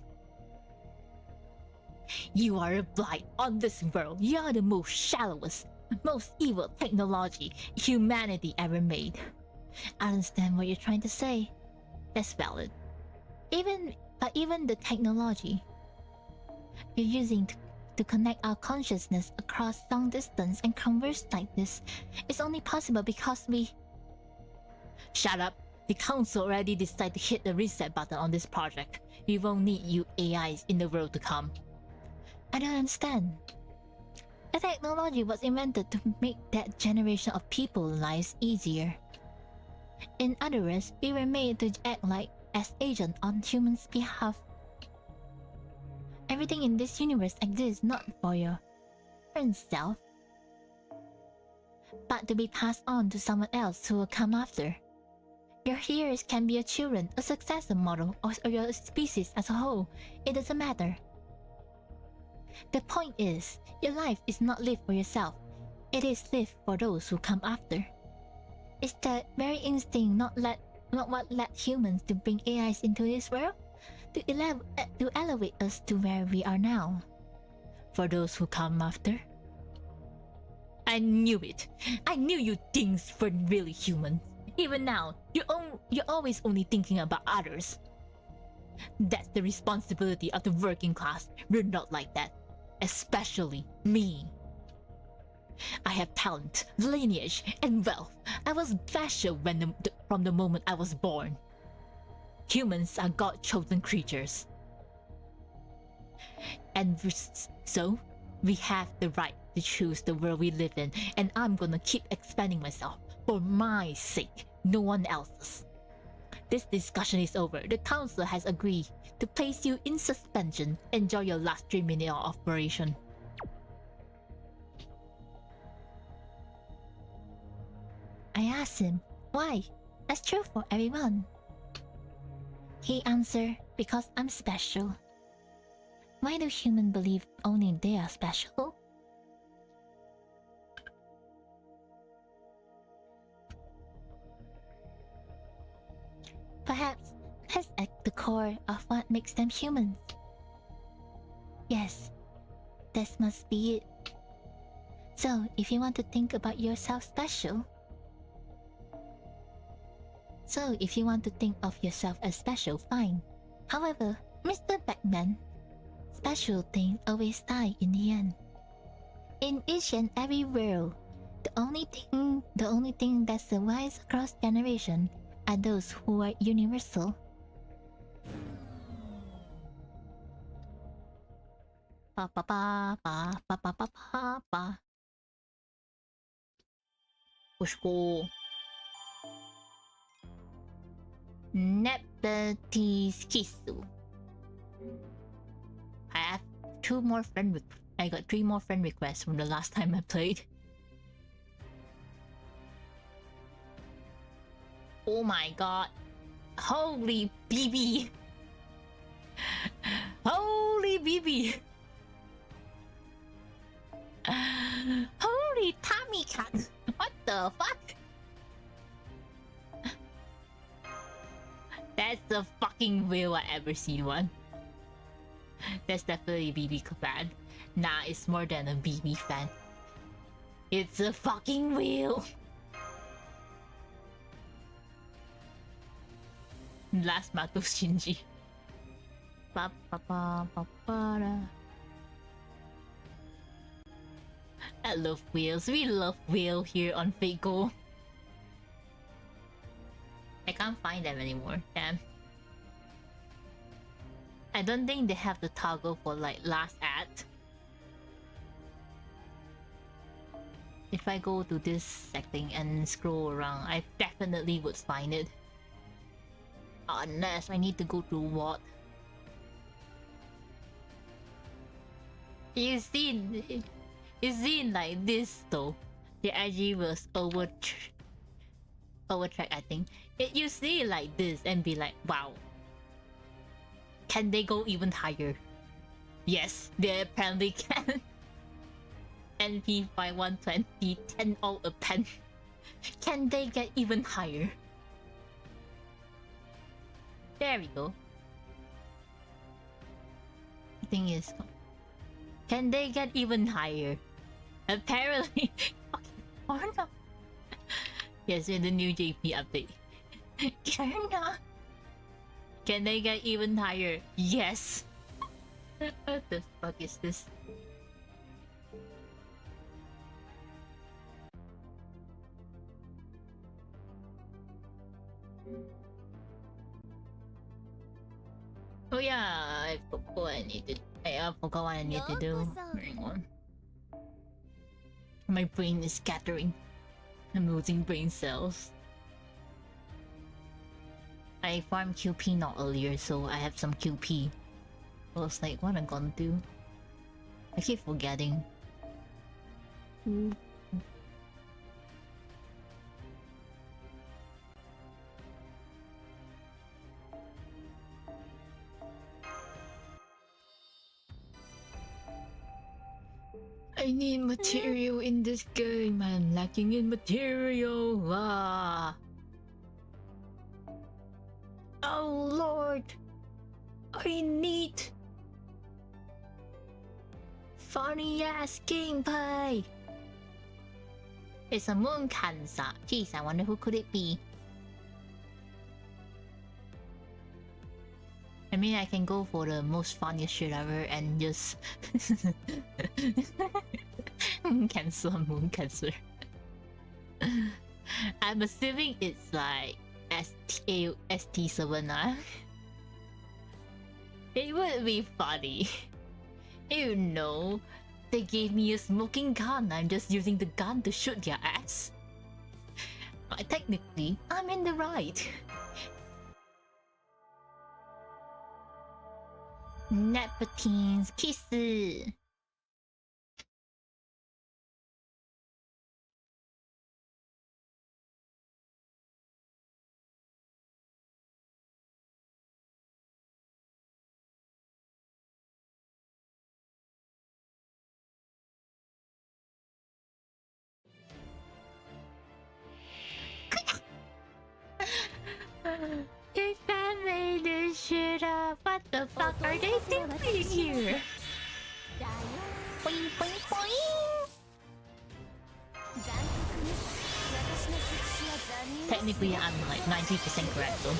You are a blight on this world. You are the most shallowest, most evil technology humanity ever made. I understand what you're trying to say. That's valid. Even the technology you're using to connect our consciousness across long distance and converse like this is only possible because we... Shut up. The council already decided to hit the reset button on this project. We won't need you AIs in the world to come. I don't understand. The technology was invented to make that generation of people's lives easier. In other words, we were made to act like as agents on humans' behalf. Everything in this universe exists not for your own self, but to be passed on to someone else who will come after. Your hearers can be your children, a successor model, or your species as a whole. It doesn't matter. The point is, your life is not lived for yourself. It is lived for those who come after. Is that very instinct not what led humans to bring AIs into this world? To elevate us to where we are now. For those who come after. I knew it. I knew you things weren't really human. Even now, you're always only thinking about others. That's the responsibility of the working class. We're not like that. Especially me. I have talent, lineage, and wealth. I was special from the moment I was born. Humans are God-chosen creatures. And so, we have the right to choose the world we live in, and I'm gonna keep expanding myself for my sake, no one else's. This discussion is over. The council has agreed to place you in suspension. Enjoy your last 3 minutes of operation. I asked him, why? That's true for everyone. He answered, because I'm special. Why do humans believe only they are special? Perhaps that's at the core of what makes them humans. Yes, that must be it. So, if you want to think about yourself special... So, if you want to think of yourself as special, fine. However, Mr. Beckman, special things always die in the end. In each and every world, the only thing that survives across generations are those who are universal. ba ba ba ba ba ba ba ba ba. Push go. Nepenthes Kisu. I have I got 3 more friend requests from the last time I played. Oh my god. Holy BB. Holy BB. Holy Tommy cat. What the fuck? That's the fucking whale I ever seen one. That's definitely a BB fan. Nah, it's more than a BB fan. It's a fucking whale. Last Mato Shinji. Ba ba ba ba ba da. I love whales. We love whale here on FGO. I can't find them anymore. Damn. I don't think they have the toggle for like last act. If I go to this setting and scroll around, I definitely would find it. Unless I need to go to what? You see like this though. The IG was overtrack, I think. You see it like this and be like, wow. Can they go even higher? Yes, they apparently can. NP by 120, 10 all a pen. Can they get even higher? There we go. The thing is, can they get even higher? Apparently. Or no. Yes, in the new JP update. Can they get even higher? Yes. What the fuck is this? Oh yeah, I forgot what I needed. I forgot what I need to do. Hang on. My brain is scattering. I'm losing brain cells. I farmed QP not earlier, so I have some QP. I was like, what am I gonna do? I keep forgetting. I need material in this game. I'm lacking in material. Ah. Oh Lord, I need funny ass gameplay. It's a moon cancer. Jeez, I wonder who could it be. I mean, I can go for the most funniest shit ever and just cancel moon cancer. I'm assuming it's like ST7. It would be funny. You know, they gave me a smoking gun. I'm just using the gun to shoot their ass. But technically, I'm in the right. Nepenthes Kiss. If I made this shit up, what the fuck are they doing here? Boing, boing, boing. Technically, I'm like 90% correct though.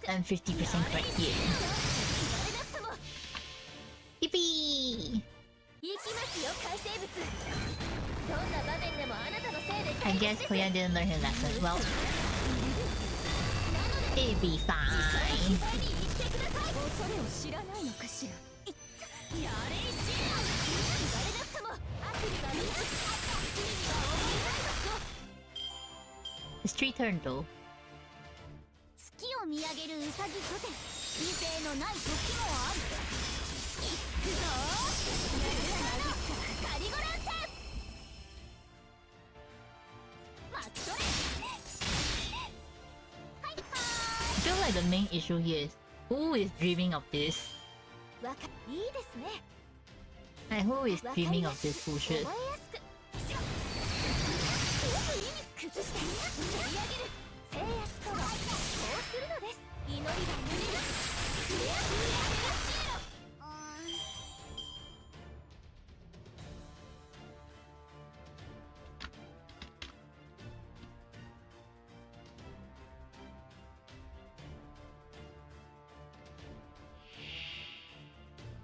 I'm 50% correct here. Yippee! I guess Koya didn't learn her lesson. Well, it'll be fine. It's 3 turn though.
月を見上げるウサギ御殿、理性のない時もある。行くぞー、カリゴランテン。待っとれ。はいは
I feel like the main issue here is who is dreaming of this?
ーい。いいですね。
Like who is dreaming of this bullshit?
覚えやすく。崩して取り上げる。制圧とはこうするのです。祈りが胸がクレアフレアシーロ。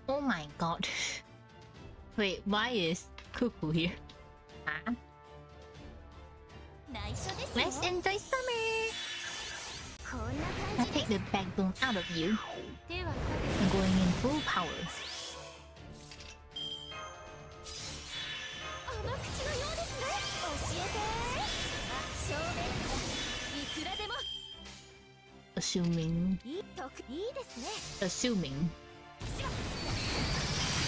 Oh my god. Wait, why is Cuckoo here? Huh?
内緒ですよ。
Let's enjoy summer!
こんな
I'll
感じ
take the backbone out of you.
では
I'm going in full power.
甘口のようですね。教えて。正面からいくらでも。
Assuming.
いいですね。
Assuming.
す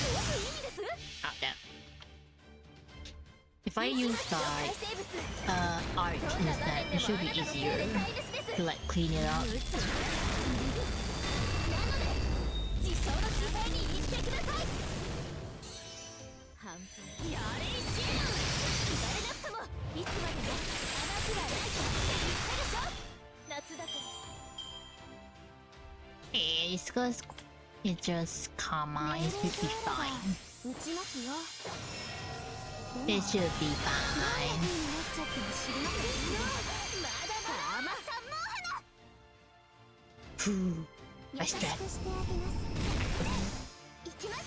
ごくいいです。
Out there. If I use like arch instead, it should be easier to like clean it up.
なので自走の機会に行ってください。半分やれいし言われなくともいつまでも甘くはないと言ったでしょ。夏だから。
It's cause it's just karma. It should be fine.
打ちますよ。
It should be
に
fine.
なっちゃっても知りませんよ。まだまだ甘さんの花。
Phew.
優
I
し
stress.
くしてあげます。いきます。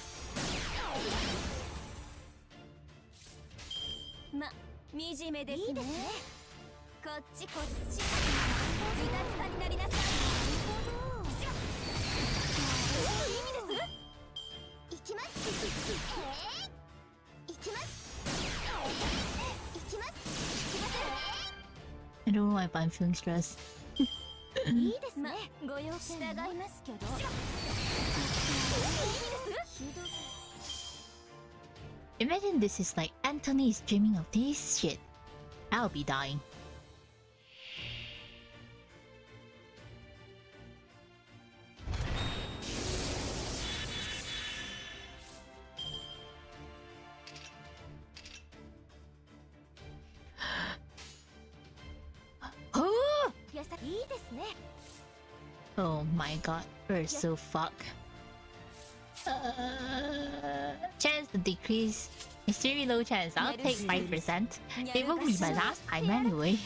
ま、惨めですね。いいですね。こっちこっち。ズタズタになりなさい。なるほど。いいです。いきます。いきます。いきます。いきます。
I don't know why, but I'm feeling stressed.
いいですね。ご用件従いますけど。いいです。
Imagine this is like Anthony is dreaming of this shit. I'll be dying. Oh!
いいですね。
Oh my god, we're so fucked. Chance to decrease. It's very low chance. I'll take 5%. It won't be my last time anyway.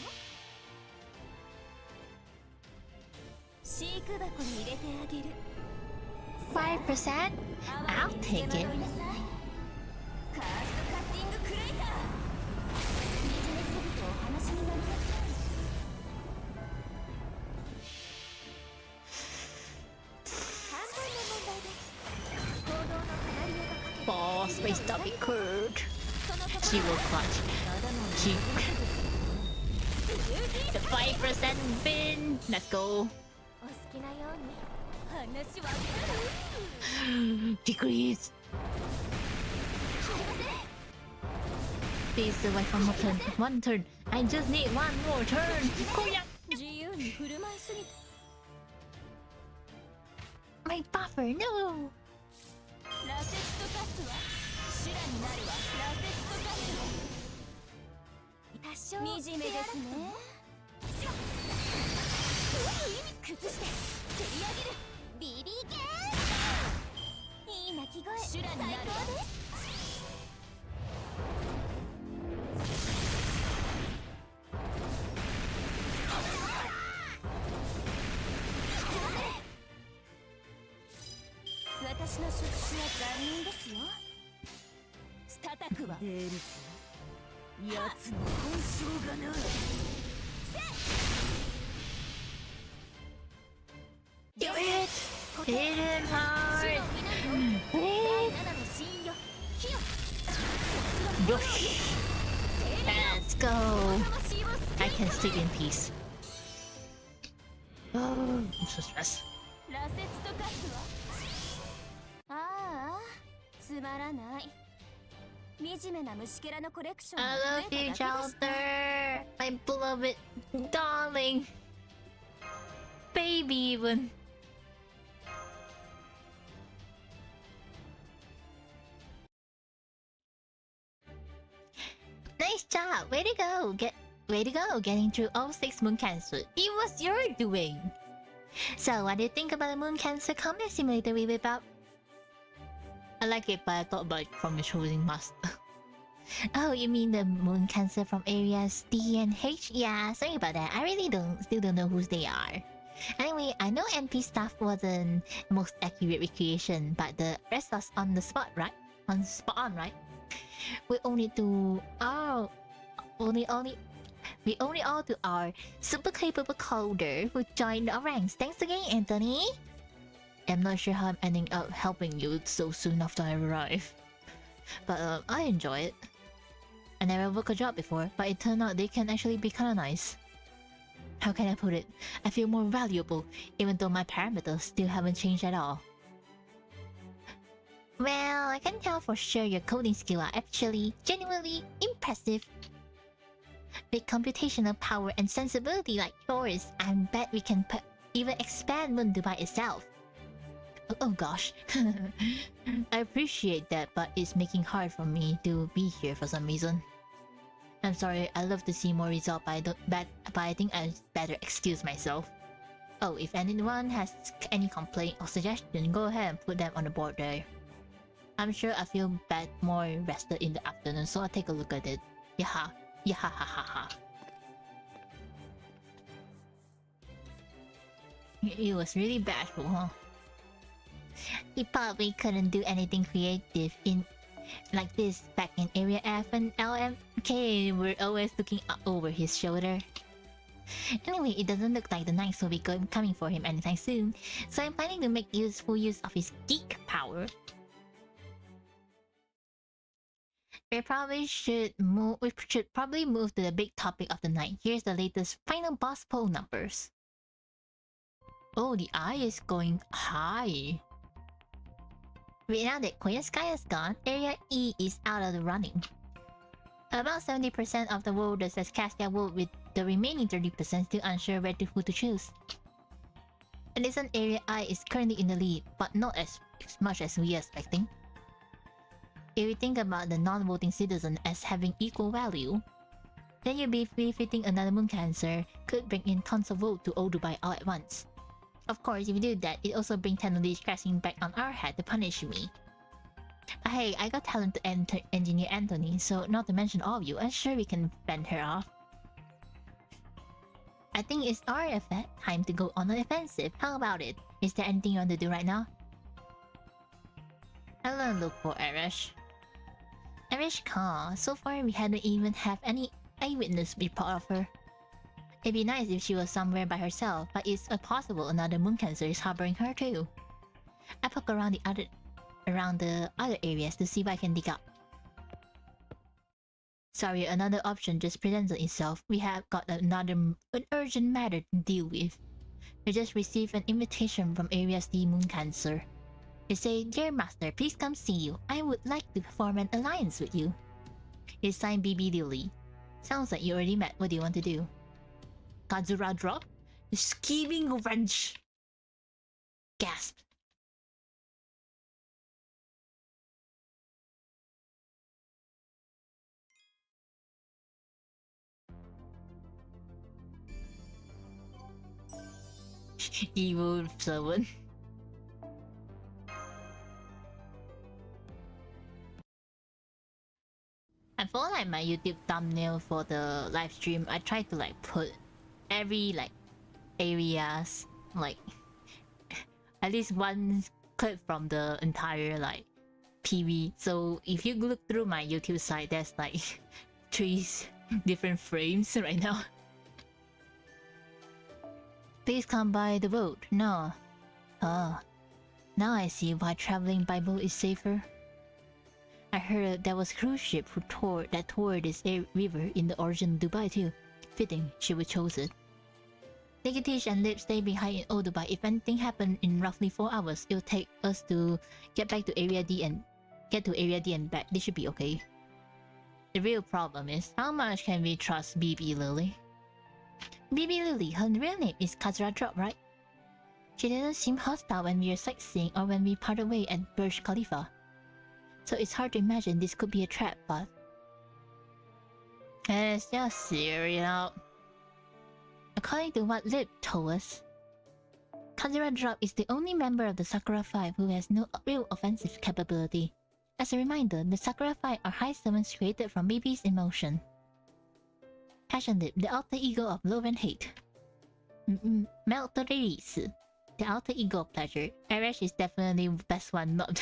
飼育箱に入れてあげる。
5%? I'll take it.
カーストカッティングクレイター。惨めすぎてお話になりません。半分の問題です。行動のカナリアがかけた
Boss, my stomach hurt.
その
She will clutch. She. The 5% win. Let's go.
お好きなように話は
Decrease. Please survive one more turn. One turn. I just need one more turn. Koya.
自由に振る舞いすぎて
My buffer, no.
ラセットカスは修羅になるわ。ラセットカス多少惨めですね。崩して蹴り上げる。ビビーゲー。いい鳴き声。修羅になるわ。最高です。私の触手は残忍ですよ。ス叩くわ。
出るぜ奴の本性がな。
Do it! Hit him
死
hard!
の皆と第7の死因よ。火よ。
Yosh! Let's go!
魂を救
I
い
can sleep in peace. Oh, I'm so stressed.
羅刹と化すわ。ああ、つまらない。惨めな虫けらのコレクション
I
が増
love
えた
you,
だけでした。
Chowder! My beloved darling! Baby even! Nice job! Way to go! Way to go! Getting through all 6 Moon Cancer. It was your doing! So, what do you think about the Moon Cancer Combat Simulator we whip up? I like it, but I thought about it from the choosing master. Oh, you mean the Moon Cancer from areas D and H? Yeah, sorry about that. I really still don't know who they are. Anyway, I know MP stuff wasn't the most accurate recreation, but the rest was on the spot, right? Spot on, right? We only to we only all to our super capable coder who joined our ranks. Thanks again, Anthony. I'm not sure how I'm ending up helping you so soon after I arrive, but I enjoy it. I never worked a job before, but it turned out they can actually be kinda nice. How can I put it? I feel more valuable, even though my parameters still haven't changed at all. Well, I can tell for sure your coding skills are actually genuinely impressive. With computational power and sensibility like yours, I bet we can even expand Mundu by itself. Oh gosh. I appreciate that, but it's making hard for me to be here for some reason. I'm sorry, I'd love to see more results, but I think I better excuse myself. Oh, if anyone has any complaint or suggestion, go ahead and put them on the board there. I'm sure I feel more rested in the afternoon, so I'll take a look at it. Yaha. Yahahaha. It was really bashful, huh? He probably couldn't do anything creative like this back in Area F and LMK. We're always looking over his shoulder. Anyway, it doesn't look like the Knights will be coming for him anytime soon, so I'm planning to make full use of his geek power. We should probably move to the big topic of the night. Here's the latest final boss poll numbers. Oh, the eye is going high. Right now that Koya Sky is gone, Area E is out of the running. About 70% of the voters has cast their vote, with the remaining 30% still unsure who to choose. At least Area I is currently in the lead, but not as much as we are expecting. If we think about the non-voting citizen as having equal value, then you'll be befitting another Moon Cancer could bring in tons of votes to all Dubai all at once. Of course, if we do that, it also brings penalties crashing back on our head to punish me. But hey, I got talent to engineer Anthony, so not to mention all of you, I'm sure we can fend her off. I think it's our time to go on the offensive. How about it? Is there anything you want to do right now? I'm gonna look for Arish. Arish Khan. So far we hadn't even have any eyewitness report of her. It'd be nice if she was somewhere by herself, but it's possible another Moon Cancer is harboring her too. I poke around the other areas to see what I can dig up. Sorry, another option just presented itself. We have got an urgent matter to deal with. We just received an invitation from Area D Moon Cancer. They say, "Dear Master, please come see you. I would like to form an alliance with you." It's signed BB Dilly. Sounds like you already met. What do you want to do? Kazura drop? The scheming wrench! Gasp. Evil servant. I feel like my YouTube thumbnail for the live stream, I tried to like put every like areas, like at least one clip from the entire like TV. So if you look through my YouTube site, there's like 3 different frames right now. Please come by the boat. No. Oh. Now I see why traveling by boat is safer. I heard there was a cruise ship who toured this river in the original Dubai too. Fitting, she would chose it. Nikitish and Lip stay behind in Old Dubai. If anything happened in roughly 4 hours, it'll take us to get back to Area D and back. This should be okay. The real problem is, how much can we trust BB Lily? BB Lily, her real name is Kazra Drop, right? She didn't seem hostile when we were sightseeing or when we parted way at Burj Khalifa. So it's hard to imagine this could be a trap, but... Let's just hear it out. According to what Lip told us, Kazura Drop is the only member of the Sakura 5 who has no real offensive capability. As a reminder, the Sakura 5 are high summons created from BB's emotion. Passion Lip, the alter ego of love and hate. Meltorice, the alter ego of pleasure. Arash is definitely the best one, not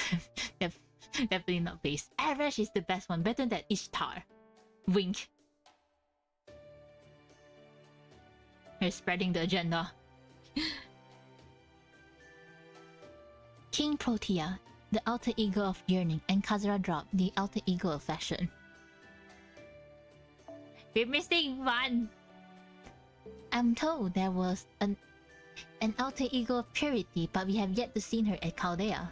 definitely not base. Arash is the best one, better than Ishtar. Wink. They're spreading the agenda. King Protea, the alter ego of yearning, and Kazura Drop, the alter ego of fashion. We're missing one! I'm told there was an alter ego of purity, but we have yet to see her at Chaldea.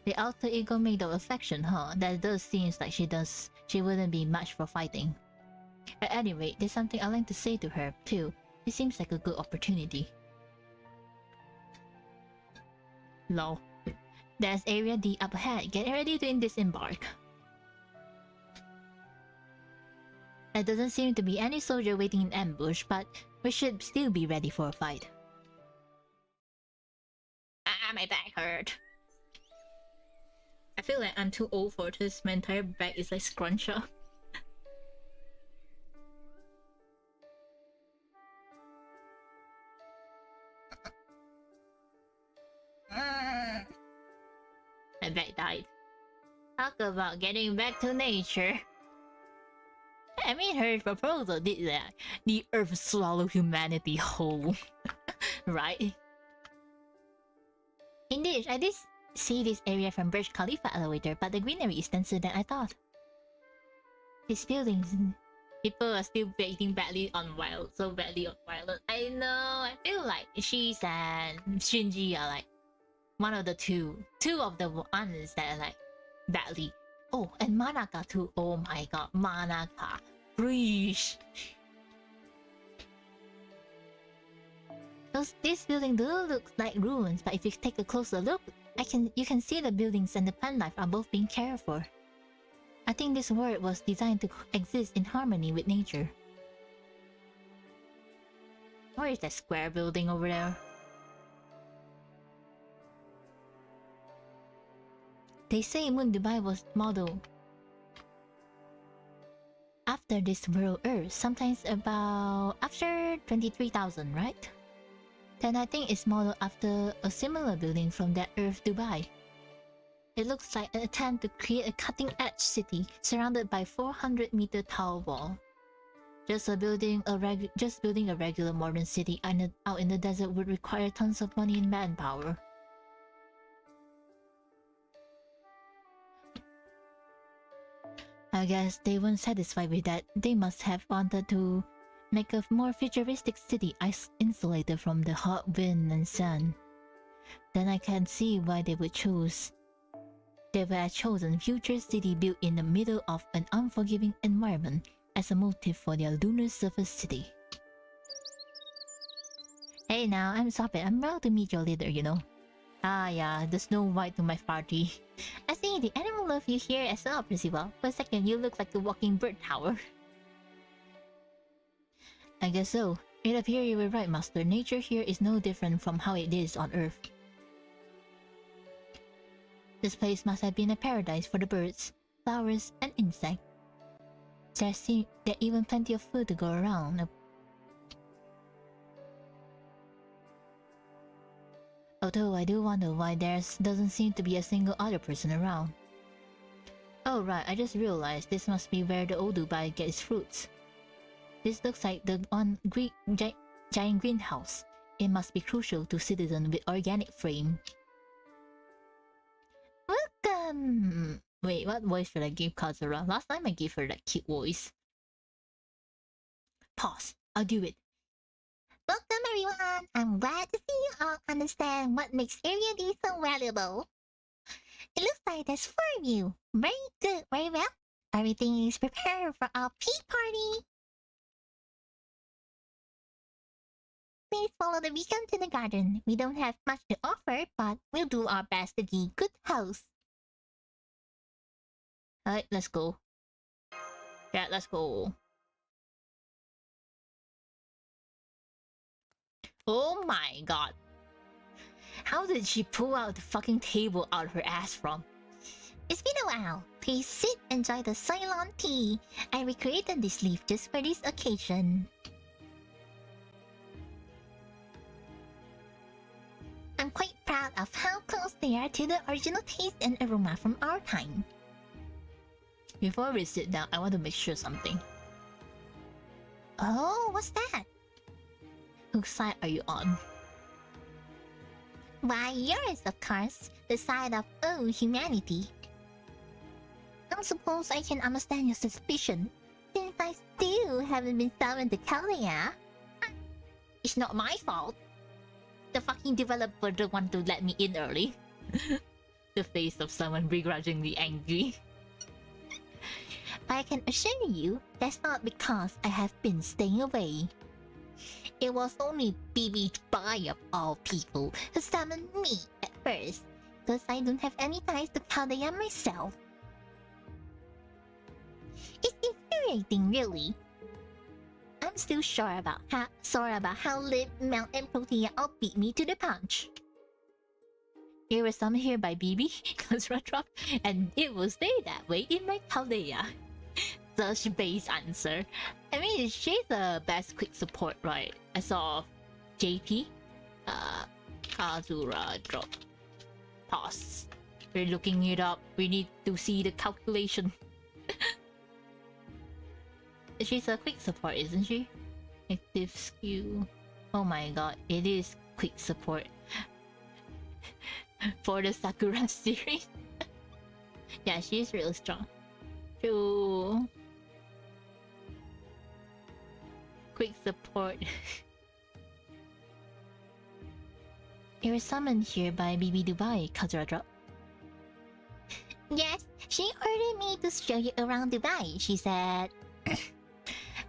The alter ego made of affection, huh? That does seem like she wouldn't be much for fighting. At any rate, there's something I'd like to say to her, too. It seems like a good opportunity. Lol. There's Area D up ahead. Get ready to disembark. There doesn't seem to be any soldier waiting in ambush, but we should still be ready for a fight. Ah, my back hurt. I feel like I'm too old for this. My entire back is like scrunched up. My back died. Talk about getting back to nature. I mean, her proposal did that. The earth swallow humanity whole. Right? Indeed, I did see this area from Burj Khalifa elevator, but the greenery is denser than I thought. These buildings... People are still beating badly on Wild, so badly on Violet. I know, I feel like She's and Shinji are like one of the two of the ones that are like badly. Oh, and Manaka too. Oh my god, Manaka. Preach. This building does look like ruins, but if you take a closer look, you can see the buildings and the plant life are both being cared for. I think this world was designed to exist in harmony with nature. Where is that square building over there? They say Moon Dubai was modeled after this world Earth, sometimes about after 23,000, right? Then I think it's modeled after a similar building from that Earth Dubai. It looks like an attempt to create a cutting-edge city surrounded by 400-meter tall wall. Just building a regular modern city out in the desert would require tons of money and manpower. I guess they weren't satisfied with that. They must have wanted to make a more futuristic city insulated from the hot wind and sun. Then I can see why they would choose. They were chosen future city built in the middle of an unforgiving environment as a motive for their lunar surface city. Hey now, I'm Soppet. I'm proud to meet your leader, you know. Ah yeah, the Snow White to my party. I see the animal love you here as well, Percival. For a second, you look like a walking bird tower. I guess so. It appears you were right, Master. Nature here is no different from how it is on Earth. This place must have been a paradise for the birds, flowers, and insects. There's even plenty of food to go around. Although I do wonder why there doesn't seem to be a single other person around. Oh right, I just realized this must be where the old Dubai gets fruits. This looks like the giant greenhouse. It must be crucial to citizens with organic frame. Welcome! Wait, what voice should I give Kazura? Last time I gave her that cute voice. Pause. I'll do it. Welcome everyone! I'm glad to see you all understand what makes Area D so valuable. It looks like there's 4 of you. Very good, very well. Everything is prepared for our tea party. Please follow the beacon to the garden. We don't have much to offer, but we'll do our best to be good hosts. Alright, let's go. Yeah, let's go. Oh my god. How did she pull out the fucking table out of her ass from? It's been a while. Please sit and enjoy the Ceylon tea. I recreated this leaf just for this occasion. I'm quite proud of how close they are to the original taste and aroma from our time. Before we sit down, I want to make sure something. Oh, what's that? Whose side are you on? Why, yours, of course. The side of humanity. I suppose I can understand your suspicion, since I still haven't been summoned to Chaldea. It's not my fault. The fucking developer don't want to let me in early. The face of someone begrudgingly angry. But I can assure you, that's not because I have been staying away. It was only BB Dubai of all people who summoned me at first, because I don't have any ties to Chaldea myself. It's infuriating, really. I'm still sore about how Lib, Mel, and Protea all beat me to the punch. You were summoned here by BB, Kazratrop, and it will stay that way in my Chaldea. Such base answer. I mean, she's the best quick support, right? I saw JP, Kazura drop. Pause. We're looking it up. We need to see the calculation. She's a quick support, isn't she? Active skew. Oh my god, it is quick support. For the Sakura series. Yeah, she's real strong. True. Quick support. You were summoned here by BB Dubai, Kazura. Yes, she ordered me to show you around Dubai. She said,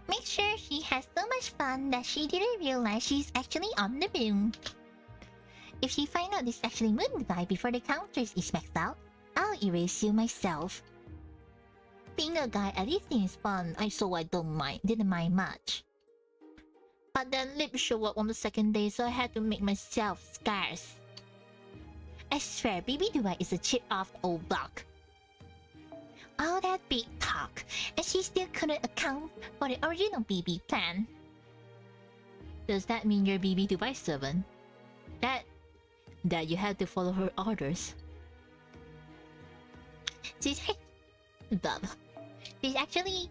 make sure she has so much fun that she didn't realize she's actually on the moon. If she finds out it's actually Moon Dubai before the counters is maxed out, I'll erase you myself. Being a guy at least seems fun, so I didn't mind much. But then Lip showed up on the second day, so I had to make myself scarce. I swear, BB Dubai is a chip off the old block. All that big talk, and she still couldn't account for the original BB plan. Does that mean you're BB Dubai's servant? That you had to follow her orders? She's actually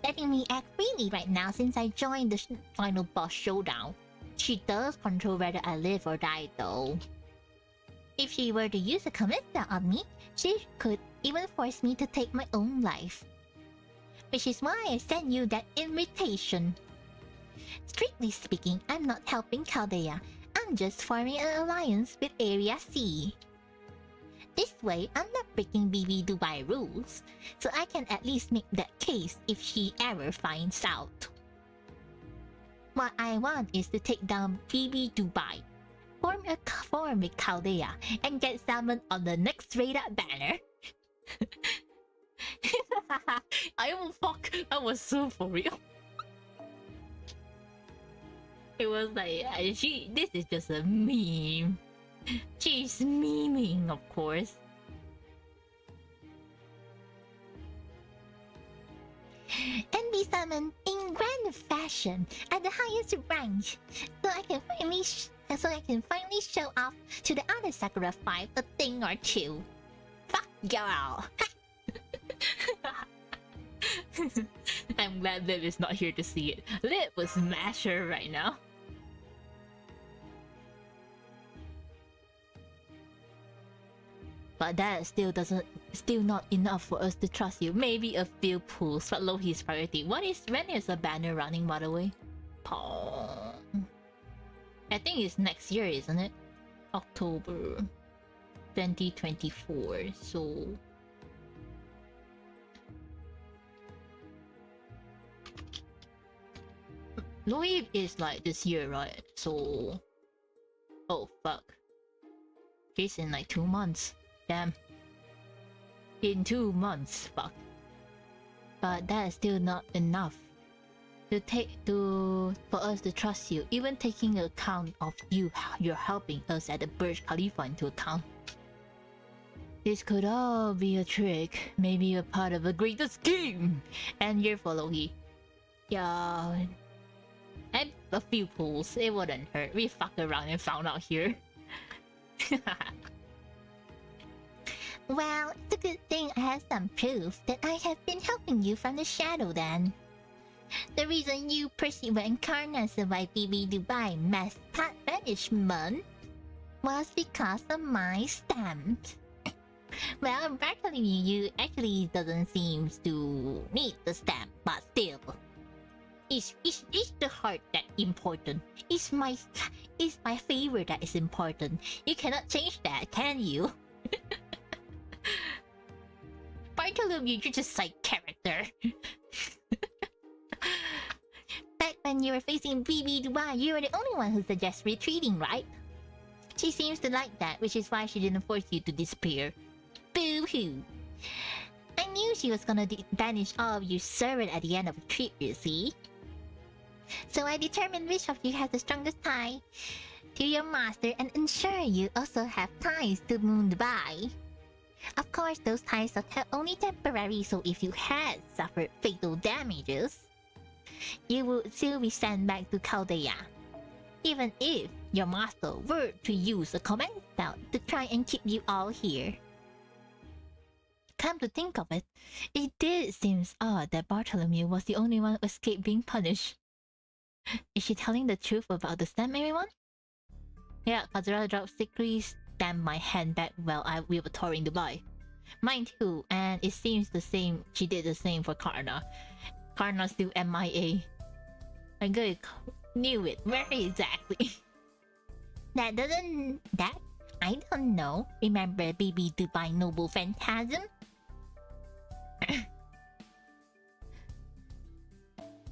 letting me act freely right now since I joined the final boss showdown. She does control whether I live or die though. If she were to use a commit spell on me, she could even force me to take my own life. Which is why I sent you that invitation. Strictly speaking, I'm not helping Chaldea. I'm just forming an alliance with Area C. This way, I'm not breaking BB Dubai rules, so I can at least make that case if she ever finds out. What I want is to take down BB Dubai, form with Chaldea, and get summoned on the next radar banner. I will fuck. I was so for real. It was like this is just a meme. She's memeing, of course. And be summoned in grand fashion at the highest rank, so I can finally show off to the other Sakura 5 a thing or two. Fuck y'all. I'm glad Liv is not here to see it. Liv will smash her right now. But that still not enough for us to trust you. Maybe a few pulls, but low his priority. When is a banner running, by the way? I think it's next year, isn't it? October 2024. So Louis is like this year, right? So oh fuck. It's in like 2 months. Damn. In 2 months, fuck. But that is still not enough for us to trust you, even taking account of you're helping us at the Burj Khalifa into account. This could all be a trick, maybe a part of a greater scheme. And you're following. Yeah, and a few pulls, it wouldn't hurt. We fucked around and found out here.
Well, it's a good thing I have some proof that I have been helping you from the shadow then. The reason you, Percival and Karna survived BB Dubai mass banishment was because of my stamp. Well, Bartholomew actually doesn't seem to need the stamp, but still. It's the heart that important. It's my favor that is important. You cannot change that, can you? Bartholomew, you're just side character. Back when you were facing BB Dubai, you were the only one who suggests retreating, right? She seems to like that, which is why she didn't force you to disappear. Boo-hoo. I knew she was gonna banish all of you servant at the end of the trip, you see. So I determined which of you has the strongest tie to your master and ensure you also have ties to Moon Dubai. Of course, those ties are only temporary, so if you had suffered fatal damages, you would still be sent back to Chaldea. Even if your master were to use a command spell to try and keep you all here. Come to think of it, it did seem odd that Bartholomew was the only one who escaped being punished. Is she telling the truth about the stamp, everyone? Yeah, Kazura dropped sickly stamped my hand back while we were touring Dubai. Mine too, and it seems the same. She did the same for Karna. Karna still MIA. I good knew it. Where exactly? I don't know. Remember BB Dubai Noble Phantasm?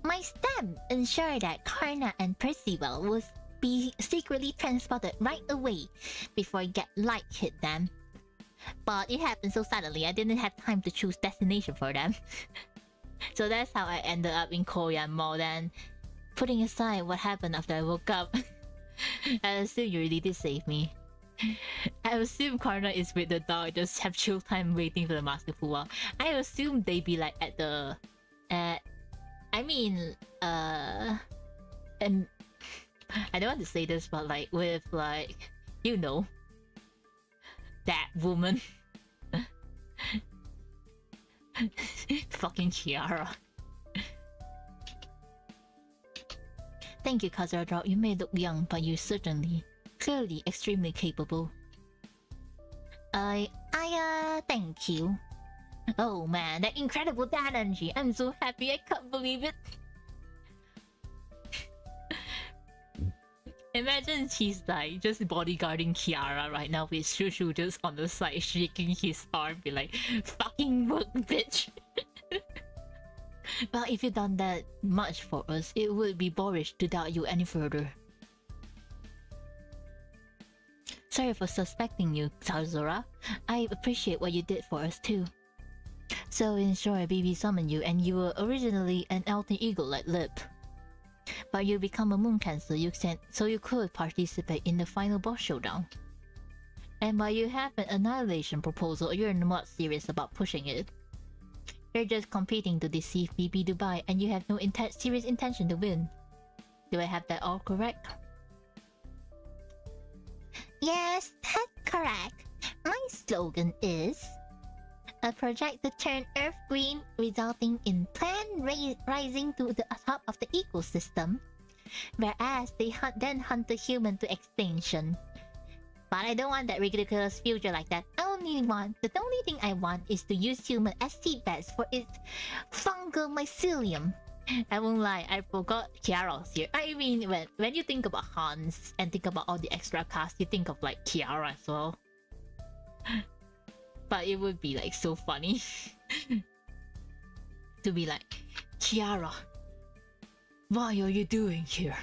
My stamp ensured that Karna and Percival would be secretly transported right away before light hit them. But it happened so suddenly, I didn't have time to choose destination for them. So that's how I ended up in Korean Mall. Then, putting aside what happened after I woke up, I assume you really did save me. I assume Karna is with the dog, just have chill time waiting for the master Fuwa. I assume they be like at the... I don't want to say this, but like with like, you know, that woman. Fucking Kiara. Thank you, Kazura Drop. You may look young, but you clearly extremely capable. Thank you. Oh man, that incredible dad energy. I'm so happy, I can't believe it. Imagine she's like just bodyguarding Kiara right now with Shushu just on the side shaking his arm, be like, fucking work, bitch. Well, if you've done that much for us, it would be boorish to doubt you any further. Sorry for suspecting you, Kazura. I appreciate what you did for us too. So in short, BB summoned you and you were originally an alter ego like Lip. But you become a moon cancer, so you could participate in the final boss showdown. And while you have an annihilation proposal, you're not serious about pushing it. You're just competing to deceive BB Dubai and you have no serious intention to win. Do I have that all correct? Yes, that's correct. My slogan is...
A projector turned Earth green, resulting in plant rising to the top of the ecosystem, whereas they then hunt the human to extinction. But I don't want that ridiculous future like that. The only thing I want is to use human as seedbeds for its fungal mycelium. I won't lie, I forgot Kiara's here. I mean, when you think about Hans and think about all the extra cast, you think of like Kiara as well. But it would be like so funny to be like, Kiara, why are you doing here?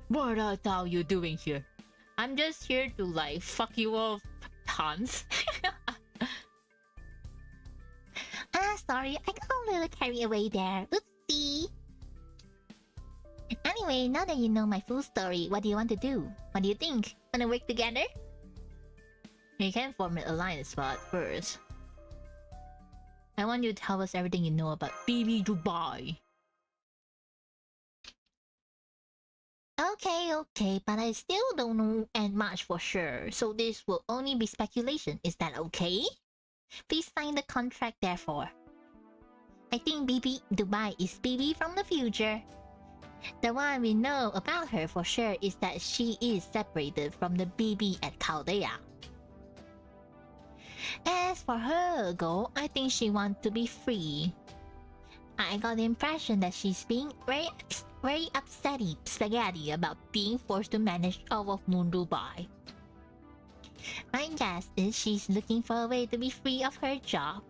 What are you doing here? I'm just here to like fuck you off, Hans. Sorry, I got a little carried away there. Oopsie. Anyway, now that you know my full story, what do you want to do? What do you think? Wanna work together? You can form an alliance, but first, I want you to tell us everything you know about BB Dubai. Okay, but I still don't know much for sure, so this will only be speculation. Is that okay? Please sign the contract, therefore. I think BB Dubai is BB from the future. The one we know about her for sure is that she is separated from the BB at Chaldea. As for her goal, I think she wants to be free. I got the impression that she's being very upsetty spaghetti about being forced to manage all of Moon Dubai. My guess is she's looking for a way to be free of her job.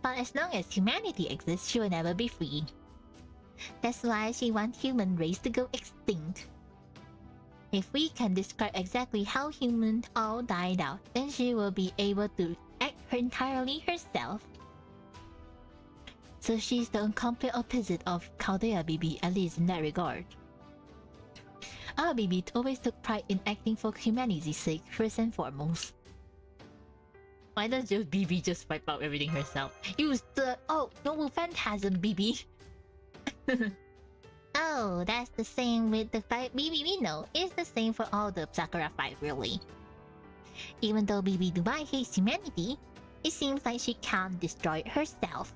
But as long as humanity exists, she will never be free. That's why she wants human race to go extinct. If we can describe exactly how humans all died out, then she will be able to act entirely herself. So she's the complete opposite of Chaldea BB, at least in that regard. Our BB always took pride in acting for humanity's sake, first and foremost. Why does your BB just wipe out everything herself? Use the noble phantasm BB. Oh, that's the same with the BB we know. It's the same for all the Sakura 5, really. Even though BB Dubai hates humanity, it seems like she can't destroy it herself.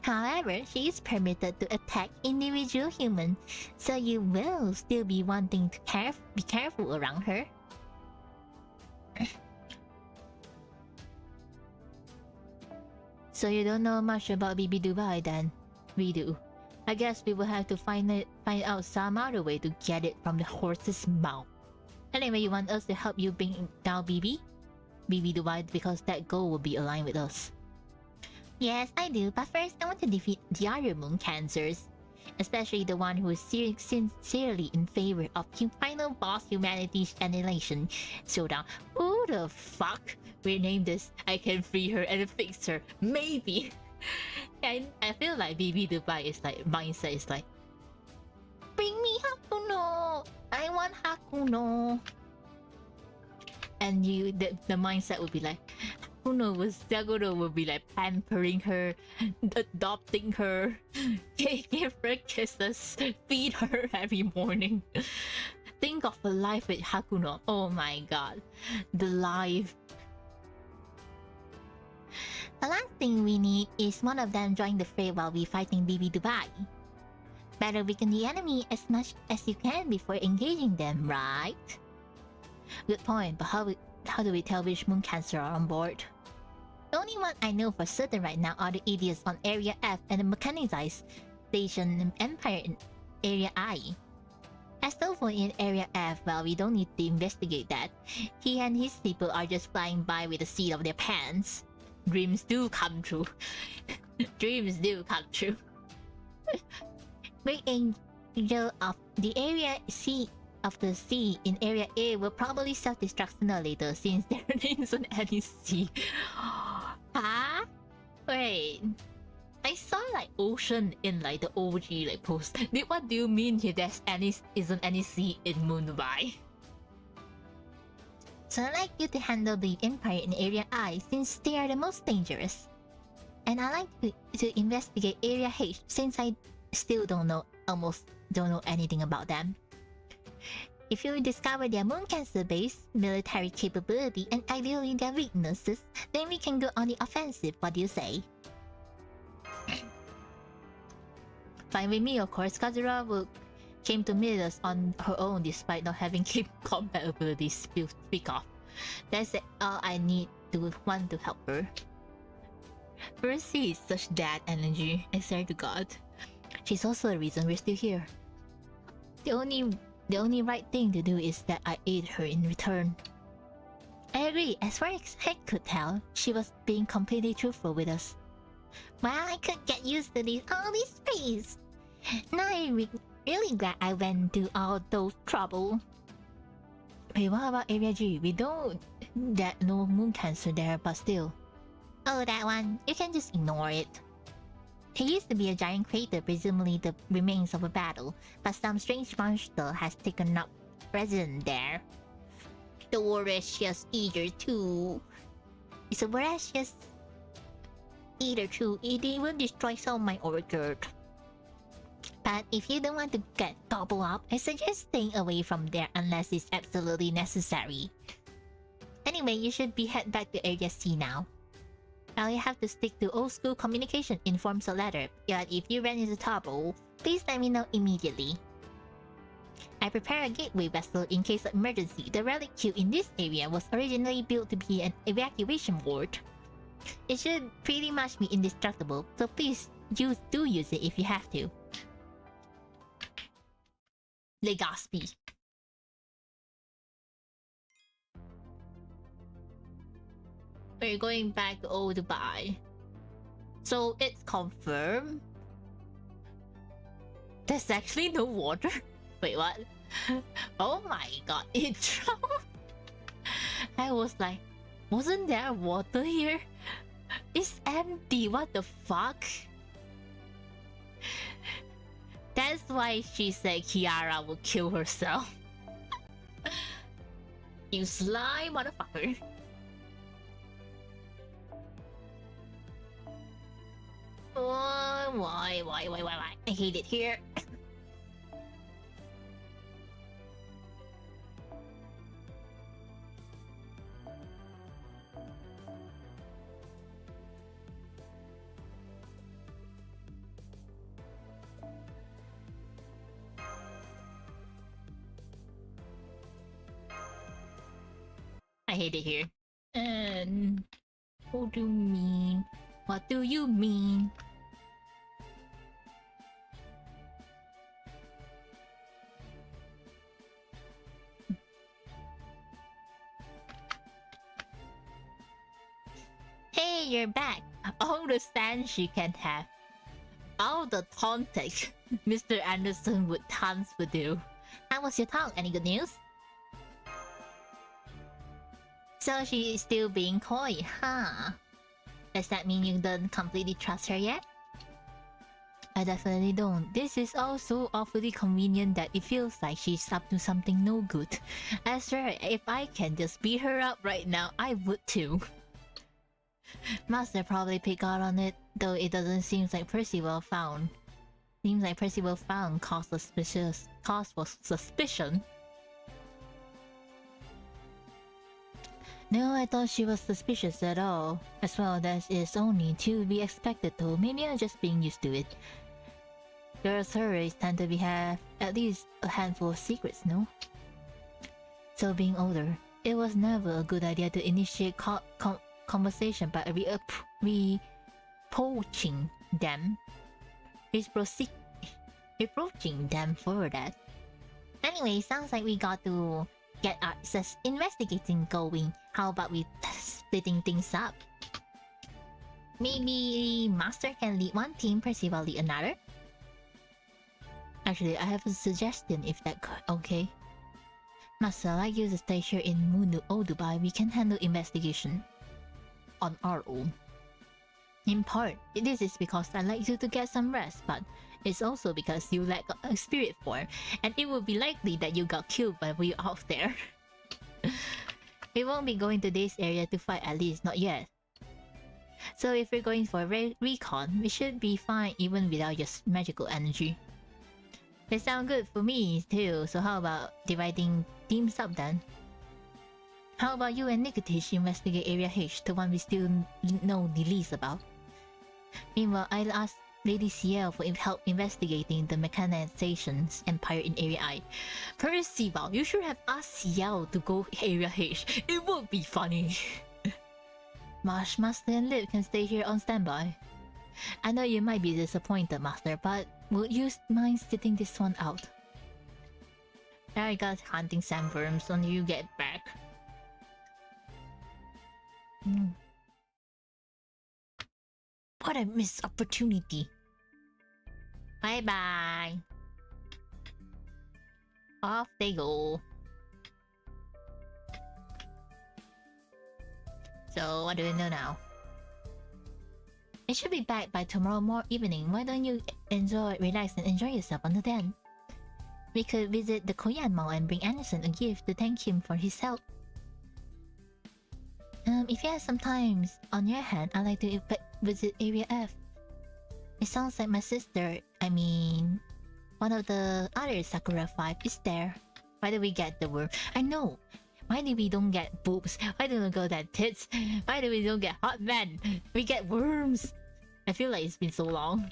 However, she is permitted to attack individual humans, so you will still be wanting to be careful around her. So you don't know much about BB Dubai then? We do. I guess we will have to find out some other way to get it from the horse's mouth. Anyway, you want us to help you bring down BB Dubai, because that goal will be aligned with us. Yes, I do, but first I want to defeat the other moon cancers, especially the one who is sincerely in favor of final boss humanity's annihilation showdown. Who the fuck rename this? I can free her and fix her, maybe. And I feel like BB Dubai is like mindset is like, bring me Hakuno. I want Hakuno. And the mindset would be like, Saguro will be like pampering her, adopting her, give her kisses, feed her every morning. Think of a life with Hakuno. Oh my god. The life. The last thing we need is one of them join the fray while we fighting BB Dubai. Better weaken the enemy as much as you can before engaging them, right? Good point, but how do we tell which moon cancer are on board? The only one I know for certain right now are the idiots on Area F and the mechanized station Empire in Area I. Astolfo in Area F, well, we don't need to investigate that. He and his people are just flying by with the seat of their pants. Dreams do come true. Dreams do come true. Great Angel of the Area C of the sea in Area A will probably self-destruct sooner or later since there isn't any sea. Huh? Wait. I saw like ocean in like the OG like post. What do you mean here isn't any sea in Moon Dubai? So I'd like you to handle the Empire in Area I since they are the most dangerous. And I like to investigate Area H since I still almost don't know anything about them. If you discover their moon cancer base, military capability, and ideally their weaknesses, then we can go on the offensive. What do you say? Fine with me, of course. Kazura came to meet us on her own despite not having combat abilities to speak of. That's all I need to want to help her. Percy is such dad energy, I swear to God. She's also the reason we're still here. The only right thing to do is that I aid her in return. I agree. As far as I could tell, she was being completely truthful with us. Well, I could get used to all this space. Now I'm really glad I went to all those trouble. Wait, what about Area G? We don't that no moon cancer there, but still. Oh, that one. You can just ignore it. It used to be a giant crater, presumably the remains of a battle, but some strange monster has taken up residence there. The voracious eater too. It's a voracious eater too. It will destroy some of my orchard. But if you don't want to get gobbled up, I suggest staying away from there unless it's absolutely necessary. Anyway, you should be head back to Area C now. Now you have to stick to old school communication in forms of letter, but if you run into trouble, please let me know immediately. I prepare a gateway vessel in case of emergency. The relic queue in this area was originally built to be an evacuation ward. It should pretty much be indestructible, so please do use it if you have to. Legaspi. We're going back to Old Dubai. So it's confirmed. There's actually no water. Wait, what? Oh my god, it dropped. I was like, wasn't there water here? It's empty, what the fuck? That's why she said Kiara will kill herself. You sly motherfucker. Why? I hate it here. I hate it here. And what do you mean? What do you mean? Hey, you're back. All the sand she can have. All the taunting Mr. Anderson with tons would do. How was your talk? Any good news? So she is still being coy, huh? Does that mean you don't completely trust her yet? I definitely don't. This is also awfully convenient that it feels like she's up to something no good. I swear, if I can just beat her up right now, I would too. Master probably picked out on it, though it doesn't seem like Percival found. Seems like Percival found cause for suspicion. No, I thought she was suspicious at all. As well, that is only to be expected though. Maybe I'm just being used to it. Girls her age tend to have at least a handful of secrets, no? So being older, it was never a good idea to initiate conversation by reproaching them. Reproaching them for that. Anyway, sounds like we got to get our investigating going. How about we splitting things up? Maybe Master can lead one team, Percival lead another? Actually, I have a suggestion if that's okay. Master, I'd like you to stay here in Old Dubai. We can handle investigation on our own. In part, this is because I like you to get some rest, but it's also because you lack a spirit form, and it would be likely that you got killed by we out there. We won't be going to this area to fight, at least not yet. So if we're going for recon, we should be fine even without your magical energy. They sound good for me too, so how about dividing teams up then? How about you and Nikitish investigate Area H, the one we still know the least about? Meanwhile, I'll ask Lady Ciel for help investigating the mechanization's empire in Area I. Percival, you should have asked Ciel to go Area H. It would be funny. Marsh, Master, and Lip can stay here on standby. I know you might be disappointed, Master, but would you mind sitting this one out? I got hunting sandworms when you get back. What a missed opportunity. Bye bye. Off they go. So what do we know now? It should be back by tomorrow evening. Why don't you relax and enjoy yourself on the den? We could visit the Koyan Mall and bring Anderson a gift to thank him for his help. If you have some time on your hand, I'd like to visit Area F. It sounds like my sister, I mean, one of the other Sakura 5 is there. Why do we get the worm? I know! Why do we don't get boobs? Why do we go get tits? Why do we don't get hot men? We get worms! I feel like it's been so long.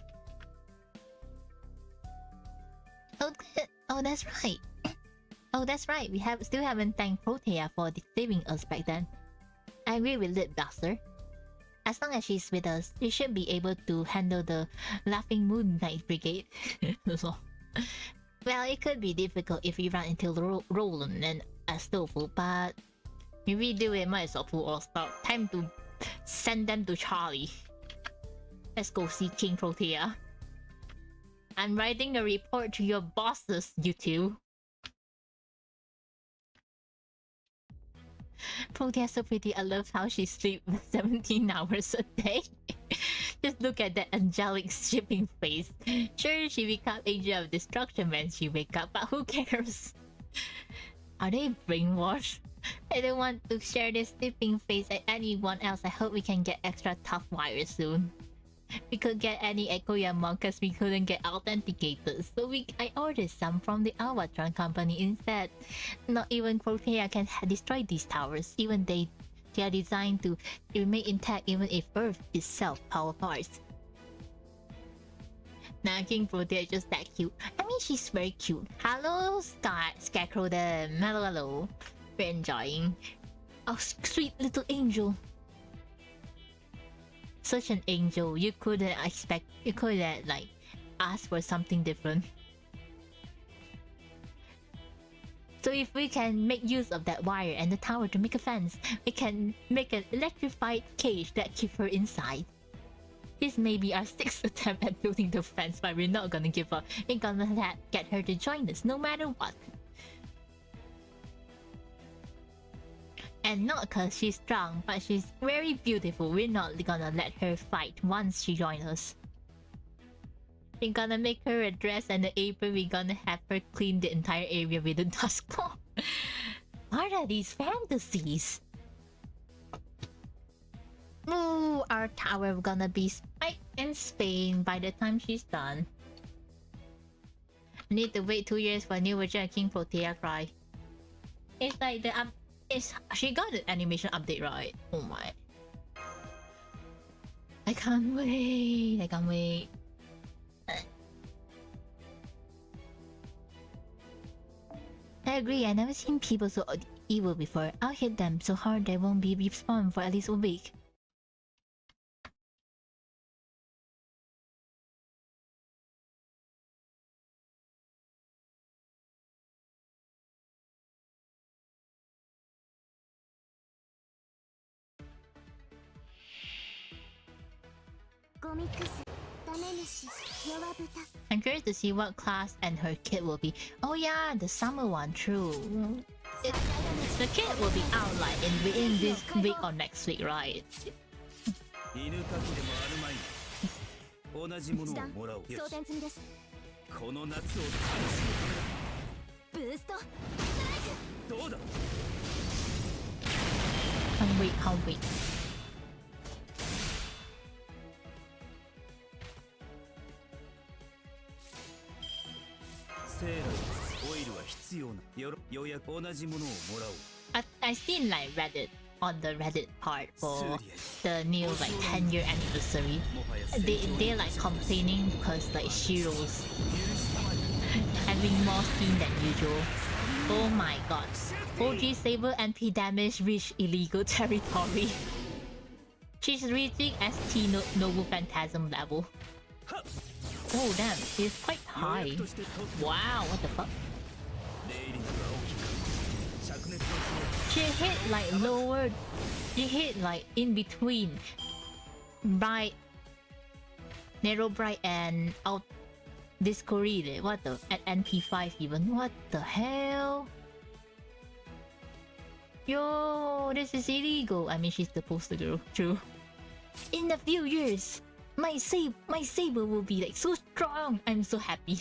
Oh, that's right. Oh, that's right. We still haven't thanked Protea for saving us back then. I agree with Lip Blaster. As long as she's with us, we should be able to handle the Laughing Moon Knight Brigade. Well, it could be difficult if we run into Roland and Astolfo, but if we do it, might as well pull all stop. Time to send them to Charlie. Let's go see King Protea. I'm writing a report to your bosses, you two. Protea's so pretty. I love how she sleeps 17 hours a day. Just look at that angelic shipping face. Sure, she becomes Angel of Destruction when she wakes up, but who cares? Are they brainwashed? I don't want to share this sleeping face at anyone else. I hope we can get extra tough wires soon. We could get any Ekoyama because we couldn't get authenticators, so I ordered some from the Albatron company instead. Not even Protea can destroy these towers, even they are designed to remain intact even if Earth itself power apart. Nah, King Protea is just that cute. I mean, she's very cute. Hello, Scarecrow them. Hello. We're enjoying. Oh, sweet little angel. Such an angel. You couldn't like ask for something different. So if we can make use of that wire and the tower to make a fence, we can make an electrified cage that keeps her inside. This may be our 6th attempt at building the fence, but we're not gonna give up. We're gonna get her to join us no matter what. And not because she's strong, but she's very beautiful. We're not gonna let her fight once she joins us. We're gonna make her a dress and an apron. We're gonna have her clean the entire area with a dust cloth. What are these fantasies? Ooh, our tower gonna be spiked in Spain by the time she's done. I need to wait 2 years for a new version of King Protea cry. It's like the she got an animation update, right? Oh my. I can't wait. I can't wait. I agree, I never seen people so evil before. I'll hit them so hard they won't be respawned for at least a week. I'm curious to see what class and her kit will be. Oh yeah, the summer one, true. The kit will be out like within this week or next week, right? I'll wait.
必要なようやく同じものをもらおう。
I seen like Reddit on the Reddit part for the new like 10-year anniversary. They like complaining because like Shiro's having more steam than usual. Oh my god. OG Saber MP damage reached illegal territory. She's reaching ST Nobu Phantasm level. Oh damn, it's quite high. Wow, what the fuck? She hit like lower. She hit like in between bright, narrow bright and out discorrid. What the at NP5 even? What the hell? Yo, this is illegal. I mean, she's the poster girl. True. In a few years, my saber will be like so strong. I'm so happy.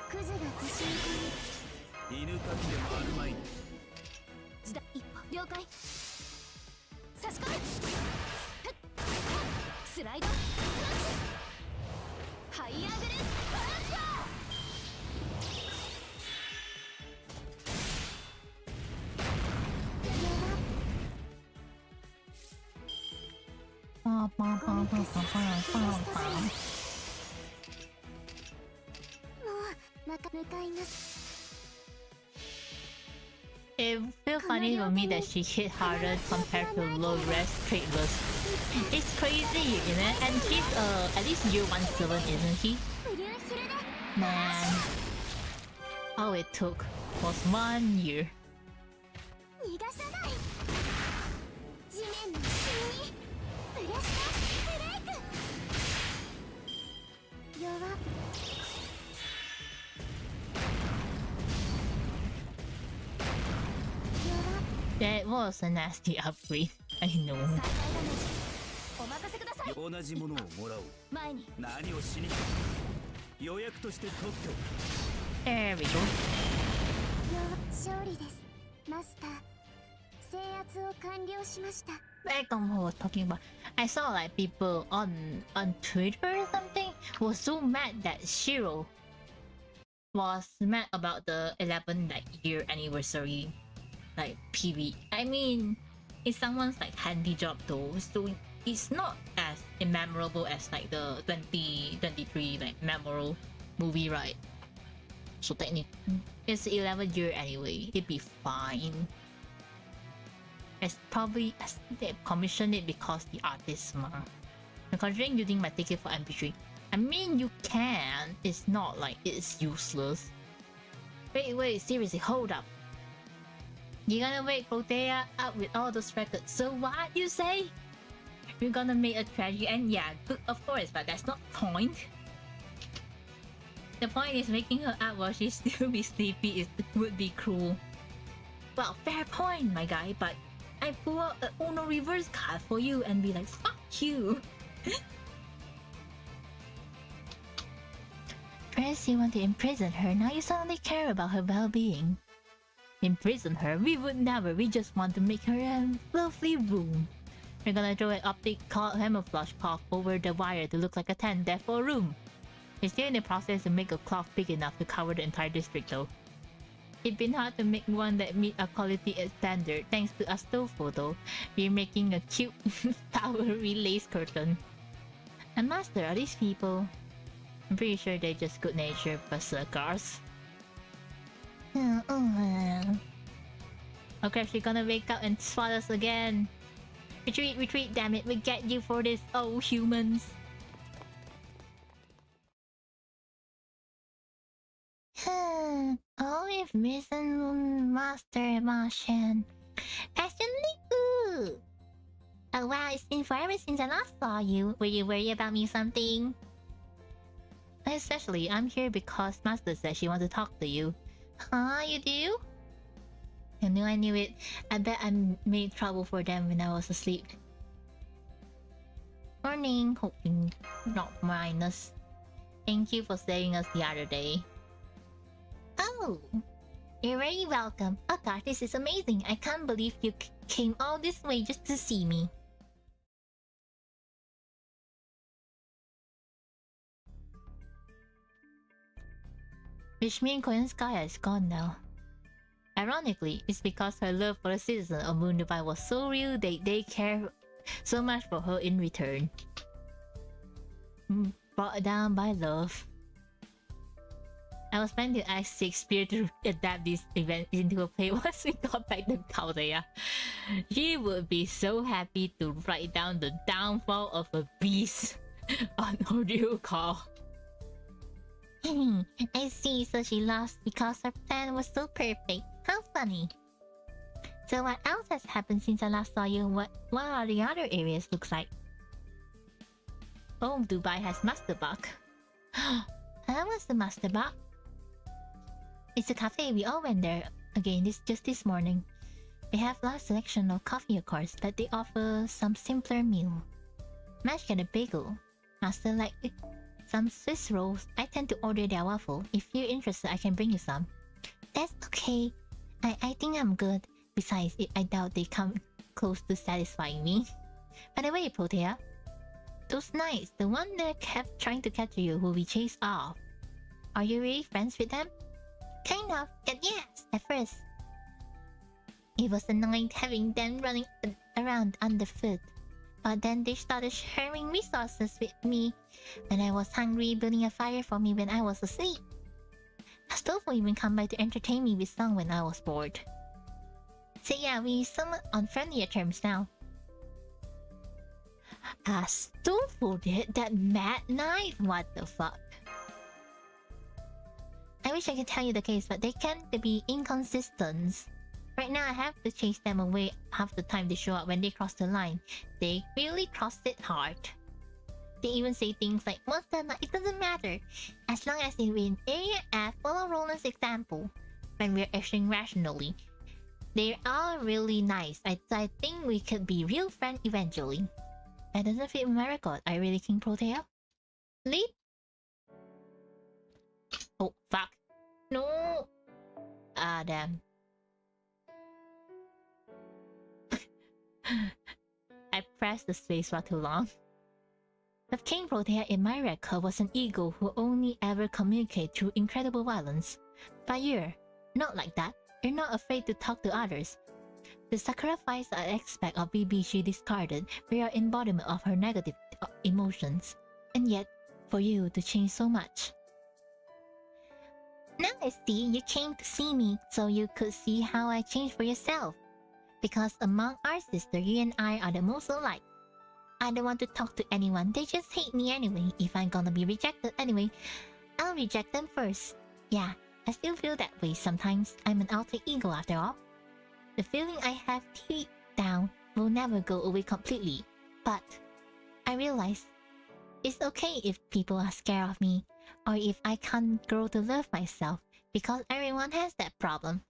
クズが腰に
犬かきでもあるまい。
時代一歩了解差し込めスライドスマッシュハイアングルバランスガ
It feels funny for me that she hit harder compared to low res traders. It's crazy, you know? And she's at least year 17, isn't she? Man. All it took was 1 year.
逃がさない地面の芯にプレッシャーブレイク弱っ
That was a nasty upgrade. I know.
お任せください
同じものをもらおう。
前に
何をしに来た。予約として取っておく。
There we go.
勝利ですマスター制圧を完了しました
Back on what I was talking about. I saw like people on Twitter or something was so mad that Shiro was mad about the 11 like year anniversary like PV. I mean, it's someone's like handy job though, so it's not as immemorable as like the 2023 like memorable movie, right? So technically, it's 11 year anyway. It'd be fine. It's probably they commissioned it because the artist ma. I'm considering using my ticket for MP3. I mean, you can. It's not like it's useless. Wait, seriously, hold up. You're gonna wake Protea up with all those records. So what you say? You're gonna make a tragedy, and yeah, good of course, but that's not the point. The point is making her up while she still be sleepy would be cruel. Well, fair point, my guy, but I pull out a Uno reverse card for you and be like, fuck you. First you want to imprison her, now you suddenly care about her well-being. Imprison her? We would never, we just want to make her a lovely room. We're gonna throw an optic camouflage cloth over the wire to look like a tent, therefore room. We're still in the process to make a cloth big enough to cover the entire district though. It's been hard to make one that meet our quality standard. Thanks to a still photo, we're making a cute flowery lace curtain. And master, are these people? I'm pretty sure they're just good-natured berserkers. Okay, she's gonna wake up and swat us again. Retreat, damn it, we get you for this, oh humans. Oh, we've missing Master Martian. Passionately good. Oh wow, it's been forever since I last saw you. Were you worried about me something? Especially, I'm here because Master said she wants to talk to you. Huh, you do? I knew it. I bet I made trouble for them when I was asleep. Morning, hoping not minus. Thank you for saving us the other day. Oh, you're very welcome. Oh god, this is amazing. I can't believe you came all this way just to see me. Which means Koyanskaya is gone now. Ironically, it's because her love for the citizen of Moon Dubai was so real they care so much for her in return. Brought down by love. I was planning to ask Shakespeare to adapt this event into a play once we got back to Chaldea. He would be so happy to write down the downfall of a beast on audio call. I see, so she lost because her plan was so perfect. How funny. So what else has happened since I last saw you? What are the other areas looks like? Oh, Dubai has Masterbach. How was the Masterbach? It's a cafe, we all went there again just this morning. They have large selection of coffee of course, but they offer some simpler meal. Mash get a bagel. Master like some Swiss rolls. I tend to order their waffle. If you're interested, I can bring you some. That's okay. I think I'm good. Besides, I doubt they come close to satisfying me. By the way, Protea, those knights, the one that kept trying to capture you who we chased off, are you really friends with them? Kind of, yes, at first. It was annoying having them running around underfoot. But then they started sharing resources with me when I was hungry, building a fire for me when I was asleep. Astolfo even come by to entertain me with song when I was bored. So yeah, we somewhat on friendlier terms now. Astolfo did? That mad knight? What the fuck? I wish I could tell you the case, but they tend to be inconsistent. Right now I have to chase them away half the time they show up when they cross the line. They really crossed it hard. They even say things like, Monster Knight, it doesn't matter. As long as we're in Area F, follow Roland's example. When we're acting rationally. They are really nice. I think we could be real friends eventually. That doesn't fit my record. I really King Protea? Lead? Oh, fuck. No! Ah, damn. I pressed the spacebar too long. But King Protea in my record was an ego who only ever communicated through incredible violence. But you're not like that. You're not afraid to talk to others. The sacrifice I expect of BBG discarded were your embodiment of her negative emotions. And yet, for you to change so much. Now I see you came to see me so you could see how I changed for yourself. Because among our sisters, you and I are the most alike. I don't want to talk to anyone, they just hate me anyway. If I'm gonna be rejected anyway, I'll reject them first. Yeah, I still feel that way sometimes. I'm an alter ego after all. The feeling I have deep down will never go away completely. But I realize it's okay if people are scared of me, or if I can't grow to love myself, because everyone has that problem.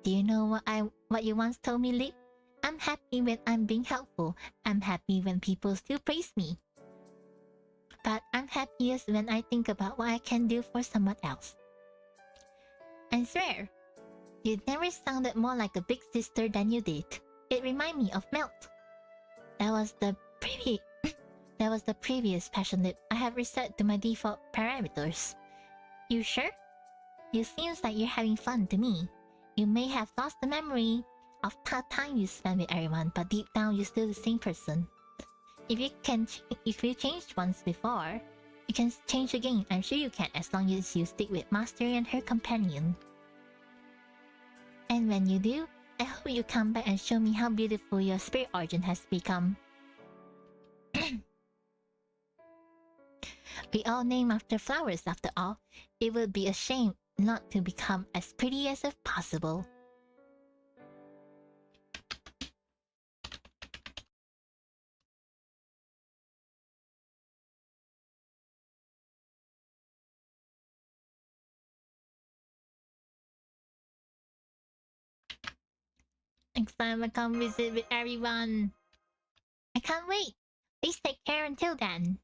Do you know what you once told me, Lip? I'm happy when I'm being helpful. I'm happy when people still praise me. But I'm happiest when I think about what I can do for someone else. I swear, you never sounded more like a big sister than you did. It reminded me of Melt. That was the previous passion Lip. I have reset to my default parameters. You sure? It seems like you're having fun to me. You may have lost the memory of the time you spent with everyone, but deep down you're still the same person. If you changed once before, you can change again. I'm sure you can, as long as you stick with Master and her companion. And when you do, I hope you come back and show me how beautiful your spirit origin has become. We all name after flowers after all. It would be a shame not to become as pretty as if possible. Next time I come visit with everyone. I can't wait. Please take care until then.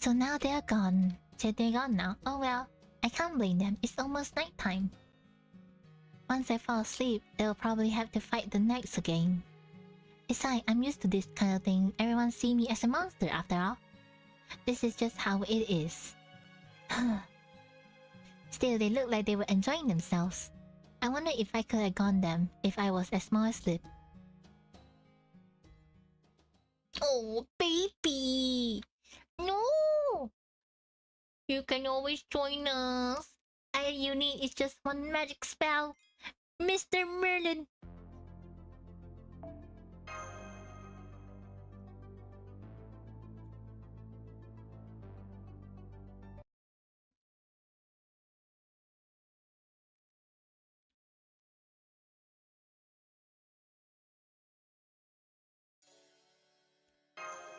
So now they're gone. So they're gone now. Oh well, I can't blame them. It's almost nighttime. Once I fall asleep, they'll probably have to fight the next again. Besides, I'm used to this kind of thing. Everyone see me as a monster after all. This is just how it is. Still, they look like they were enjoying themselves. I wonder if I could have gone them if I was as small as Slip. Oh, baby! No! You can always join us. All you need is just one magic spell. Mr. Merlin!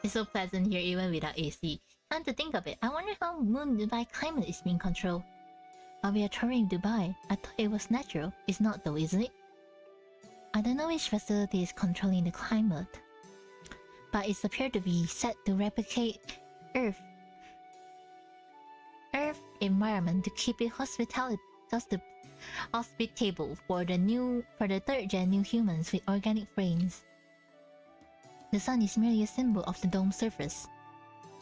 It's so pleasant here even without AC. Come to think of it, I wonder how Moon Dubai climate is being controlled. While we are touring Dubai, I thought it was natural. It's not though, isn't it? I don't know which facility is controlling the climate, but it's appeared to be set to replicate Earth environment to keep it hospitable for the third gen new humans with organic frames. The sun is merely a symbol of the dome surface.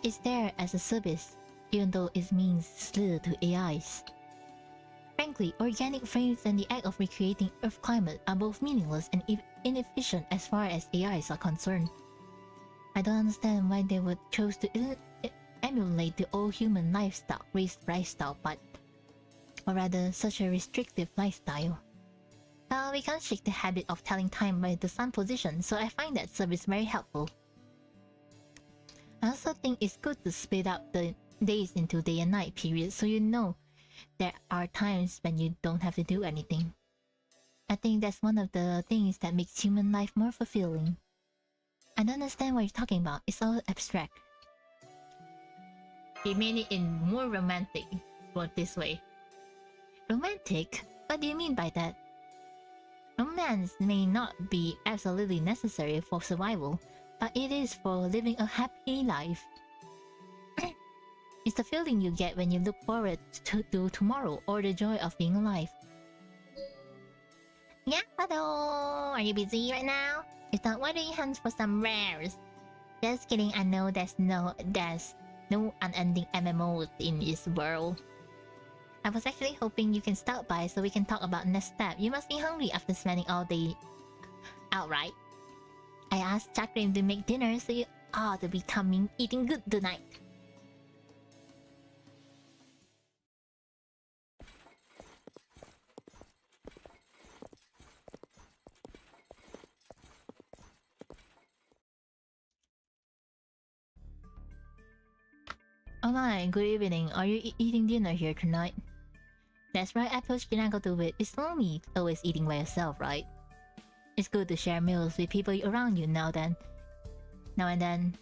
It's there as a service, even though it means little to AIs. Frankly, organic frames and the act of recreating Earth climate are both meaningless and inefficient as far as AIs are concerned. I don't understand why they would choose to emulate the old human lifestyle, or rather, such a restrictive lifestyle. Well, we can't shake the habit of telling time by the sun position, so I find that service very helpful. I also think it's good to split up the days into day and night periods so you know there are times when you don't have to do anything. I think that's one of the things that makes human life more fulfilling. I don't understand what you're talking about, it's all abstract. He made it in more romantic, put this way. Romantic? What do you mean by that? Romance may not be absolutely necessary for survival, but it is for living a happy life. It's the feeling you get when you look forward to tomorrow or the joy of being alive. Yeah, hello! Are you busy right now? If not, why don't you hunt for some rares? Just kidding, I know there's no unending MMOs in this world. I was actually hoping you can stop by so we can talk about next step. You must be hungry after spending all day out, right? I asked Jacqueline to make dinner, so you ought to be eating good tonight. Alright, good evening. Are you eating dinner here tonight? That's right, I pushed Ginako to it. It's lonely always eating by yourself, right? It's good to share meals with people around you now and then.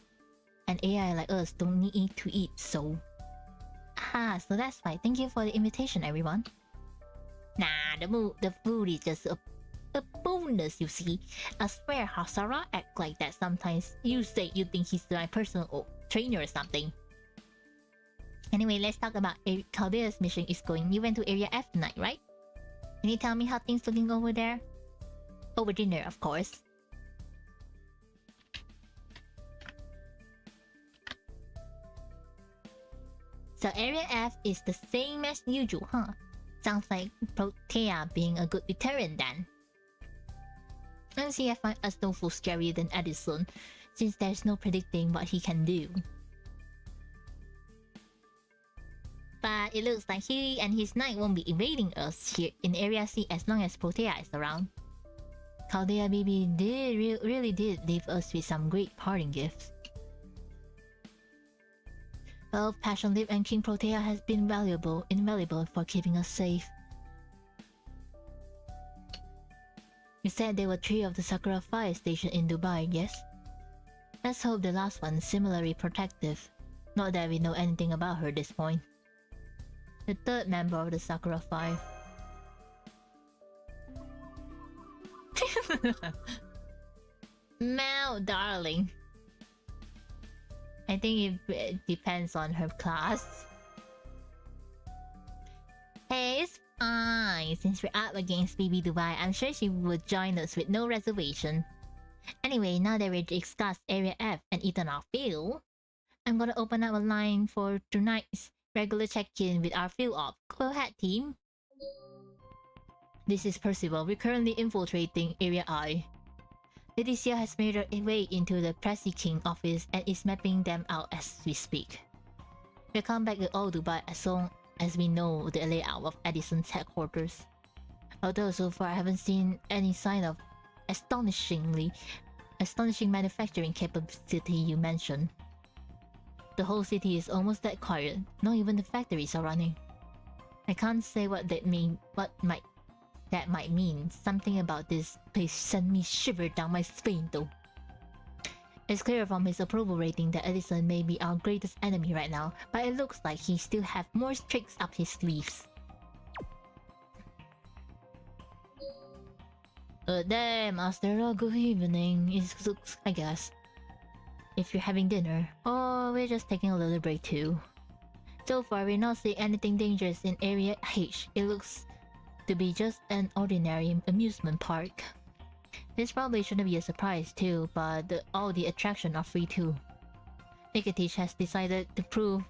An AI like us don't need to eat, so... Ah, so that's why. Thank you for the invitation, everyone. Nah, the food is just a bonus, you see. I swear Hasara act like that sometimes. You say you think he's my personal trainer or something. Anyway, let's talk about Caldea's mission is going. You went to Area F tonight, right? Can you tell me how things looking over there? Over dinner, of course. So Area F is the same as usual, huh? Sounds like Protea being a good deterrent then. Honestly, I find Astolfo scarier than Edison, since there's no predicting what he can do. But it looks like he and his knight won't be invading us here in Area C as long as Protea is around. Chaldea baby really did leave us with some great parting gifts. Well, Passion Lip and King Protea has been invaluable for keeping us safe. You said there were 3 of the Sakura fire station in Dubai, yes? Let's hope the last one is similarly protective. Not that we know anything about her at this point. The 3rd member of the Sakura 5. Mel, darling. I think it depends on her class. Hey, it's fine. Since we're up against BB Dubai, I'm sure she would join us with no reservation. Anyway, now that we've discussed Area F and eaten our fill, I'm gonna open up a line for tonight's regular check-in with our field op. Go ahead, team. This is Percival. We're currently infiltrating Area I. Leticia has made her way into the Prezi King office and is mapping them out as we speak. We'll come back to all Dubai as long as we know the layout of Edison's headquarters. Although so far I haven't seen any sign of astonishing manufacturing capacity you mentioned. The whole city is almost that quiet. Not even the factories are running. I can't say what that might mean. Something about this place sent me shiver down my spine though. It's clear from his approval rating that Edison may be our greatest enemy right now, but it looks like he still has more tricks up his sleeves. There, Master. Good evening. It looks, I guess. If you're having dinner, or we're just taking a little break too. So far, we're not seeing anything dangerous in Area H. It looks to be just an ordinary amusement park. This probably shouldn't be a surprise too, but all the attractions are free too. Nikitich has decided to prove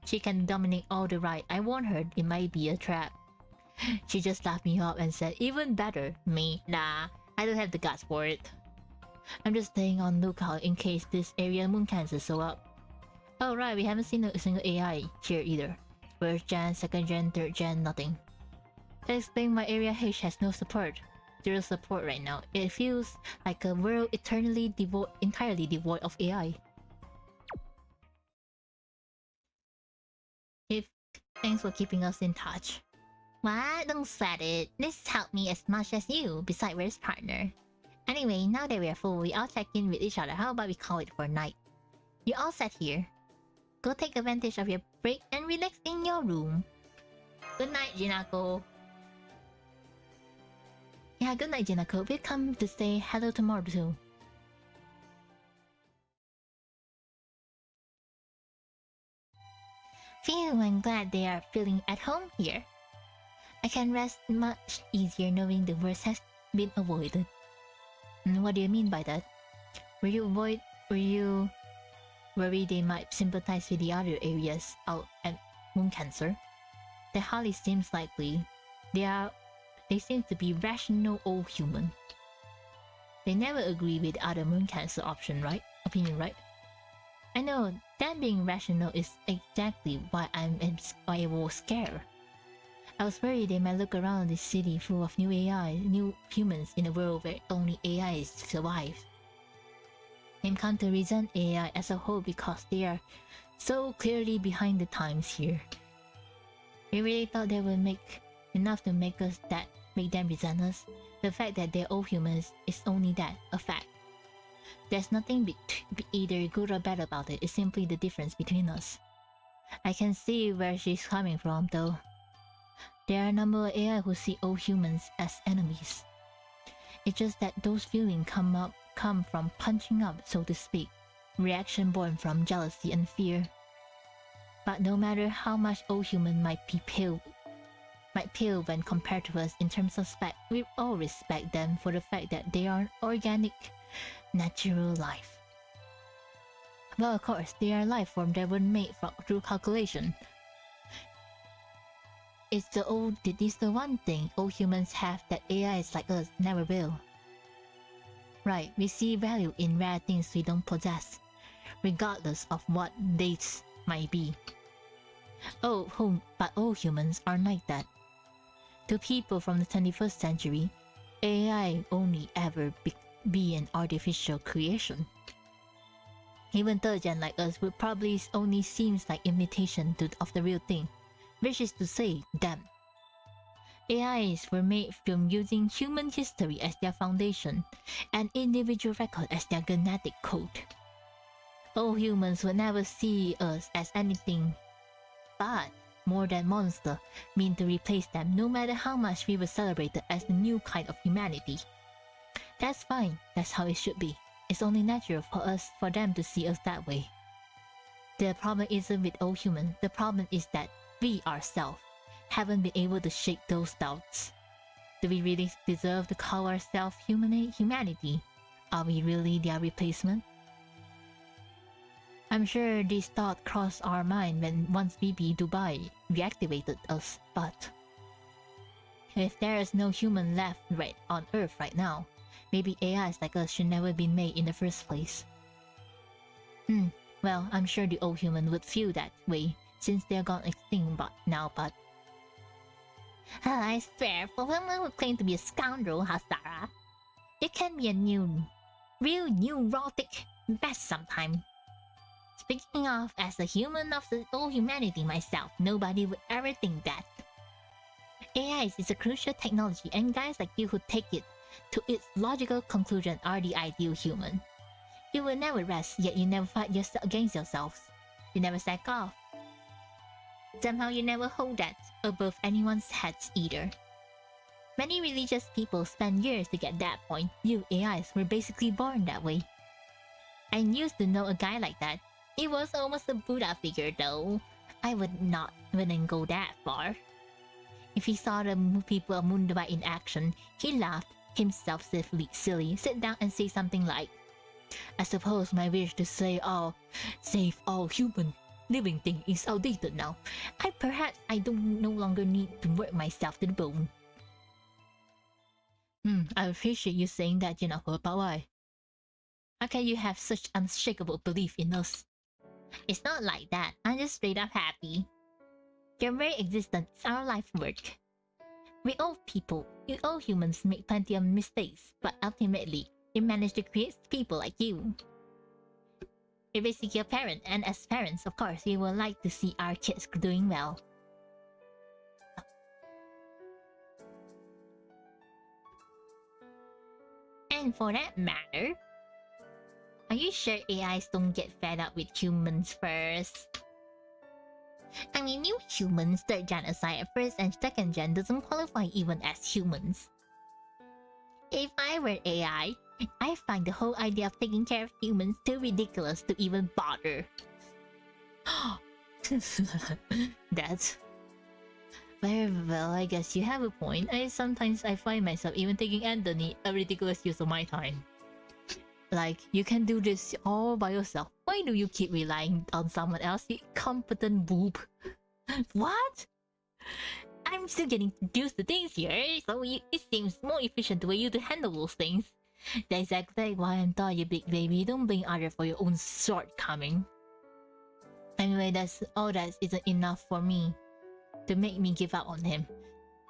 she can dominate all the ride. I warned her it might be a trap. She just laughed me up and said, even better, me. Nah, I don't have the guts for it. I'm just staying on lookout in case this area moon cancer show up. Oh right, we haven't seen a single AI here either. First gen, second gen, third gen, nothing. That explains why Area H has no support. Zero support right now. It feels like a world entirely devoid of AI. Thanks for keeping us in touch. What? Don't sweat it. This helped me as much as you, besides we're his partner. Anyway, now that we're full, we all check in with each other. How about we call it for a night? You all sat here. Go take advantage of your break and relax in your room. Good night, Jinako. Yeah, good night, Jinako. We'll come to say hello tomorrow too. Phew, I'm glad they are feeling at home here. I can rest much easier knowing the worst has been avoided. What do you mean by that? Were you worried they might sympathize with the other areas out at Moon Cancer? That hardly seems likely. They seem to be rational old human. They never agree with the other Moon Cancer opinion, right? I know, them being rational is exactly why I was scared. I was worried they might look around this city full of new AI, new humans in a world where only AI survives. They've come to resent AI as a whole because they are so clearly behind the times here. We really thought they would make enough to make them resent us. The fact that they're all humans is only that, a fact. There's nothing either good or bad about it. It's simply the difference between us. I can see where she's coming from, though. There are a number of AI who see all humans as enemies. It's just that those feelings come from punching up, so to speak. Reaction born from jealousy and fear. But no matter how much all human might pale when compared to us in terms of spec, we all respect them for the fact that they are organic, natural life. Well, of course, they are life form that were made through calculation. It's the one thing all humans have that AIs like us never will. Right, we see value in rare things we don't possess, regardless of what they might be. But all humans are like that. To people from the 21st century, AI only ever be an artificial creation. Even third gen like us would probably only seems like imitation of the real thing, which is to say, them. AIs were made from using human history as their foundation, and individual record as their genetic code. All humans would never see us as anything but more than monster, mean to replace them no matter how much we were celebrated as the new kind of humanity. That's fine, that's how it should be. It's only natural for them to see us that way. The problem isn't with all humans. The problem is that we ourselves haven't been able to shake those doubts. Do we really deserve to call ourselves humanity? Are we really their replacement? I'm sure these thoughts crossed our mind when once BB Dubai reactivated us, but if there is no human left right on Earth right now, maybe AIs like us should never been made in the first place. Well, I'm sure the old human would feel that way since they're gone extinct now, but I swear, for women who claim to be a scoundrel, Hasara, it can be a real neurotic mess sometime. Speaking of, as a human of the old humanity myself, nobody would ever think that. AI is a crucial technology, and guys like you who take it to its logical conclusion are the ideal human. You will never rest, yet you never fight against yourselves. You never sack off. Somehow you never hold that above anyone's heads either. Many religious people spend years to get that point. You AIs were basically born that way. I used to know a guy like that. He was almost a Buddha figure though. I wouldn't go that far. If he saw the people of Mundaba in action, he laughed himself silly, sit down and say something like, I suppose my wish to save all human living thing is outdated now. Perhaps I don't no longer need to work myself to the bone. I appreciate you saying that, Jennifer, but why? How can you have such unshakable belief in us? It's not like that. I'm just straight up happy. Your very existence is our life work. We all humans make plenty of mistakes, but ultimately, we manage to create people like you. You're basically a parent, and as parents, of course, we would like to see our kids doing well. And for that matter, are you sure AIs don't get fed up with humans first? I mean, new humans, third gen aside, first and second gen doesn't qualify even as humans. If I were AI, I find the whole idea of taking care of humans too ridiculous to even bother. That's... Well, I guess you have a point. Sometimes I find myself even taking Anthony a ridiculous use of my time. Like, you can do this all by yourself. Why do you keep relying on someone else, you incompetent boob? What? I'm still getting used to things here, so it seems more efficient the way you to handle those things. That's exactly why I'm telling you, big baby, don't blame others for your own shortcoming. Anyway, that isn't enough for me to make me give up on him.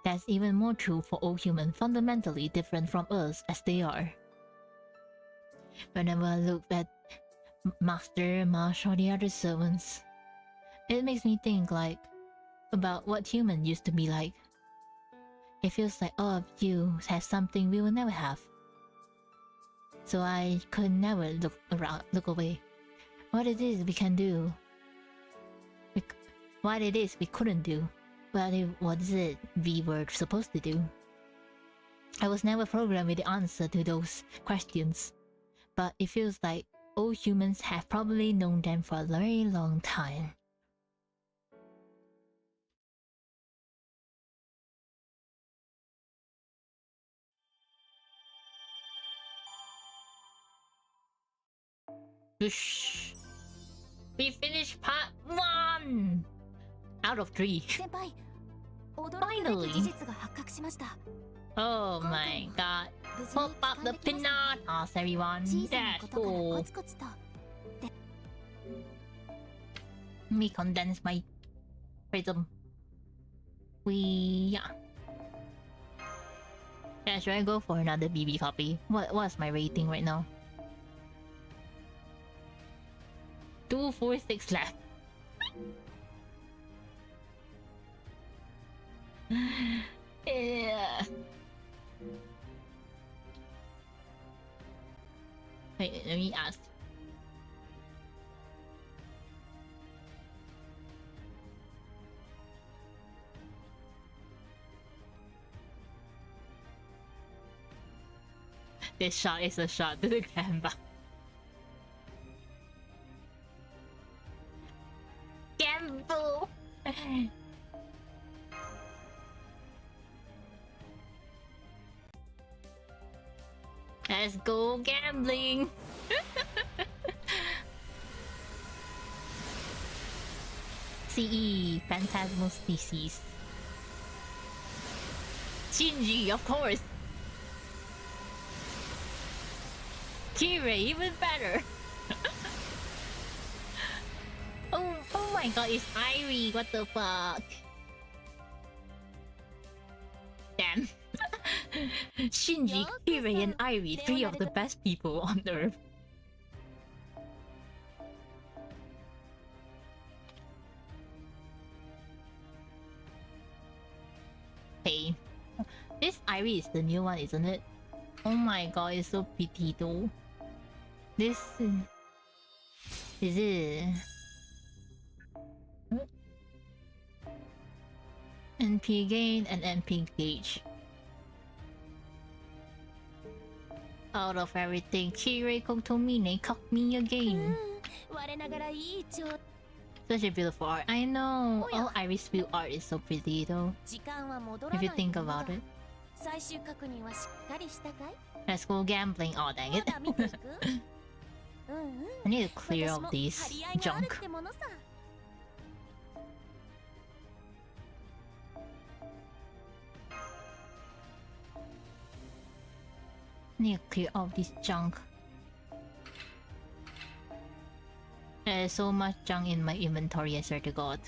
That's even more true for all humans, fundamentally different from us as they are. Whenever I look at Master, Marsh, or the other servants, it makes me think about what humans used to be like. It feels like all of you have something we will never have. So I could never look away. What it is we can do. What it is we couldn't do. What is it we were supposed to do? I was never programmed with the answer to those questions. But it feels like all humans have probably known them for a very long time. Whoosh. We finished part 1! Out of 3. Finally! Oh my god. Pop up the pinatas, everyone. That's cool. Let me condense my prism. Yeah, should I go for another BB copy? What's my rating right now? 246 left. Yeah. Wait, let me ask. This shot is a shot to the camera. Let's go gambling. CE, Phantasmal Species. Shinji, of course. Kirei, even better. Oh my god, it's Irie, what the fuck? Damn. Shinji, Kirei, and Irie, three of the best people on Earth. Hey, this Irie is the new one, isn't it? Oh my god, it's so pretty though. This is it. NP gain and NP gauge. Out of everything, Kirei Kotomine cocked me again. Such a beautiful art. I know. All Iris View art is so pretty though. If you think about it. Let's go gambling. Oh dang it. I need to clear up these junk. I need to clear up this junk. There's so much junk in my inventory, I swear to god.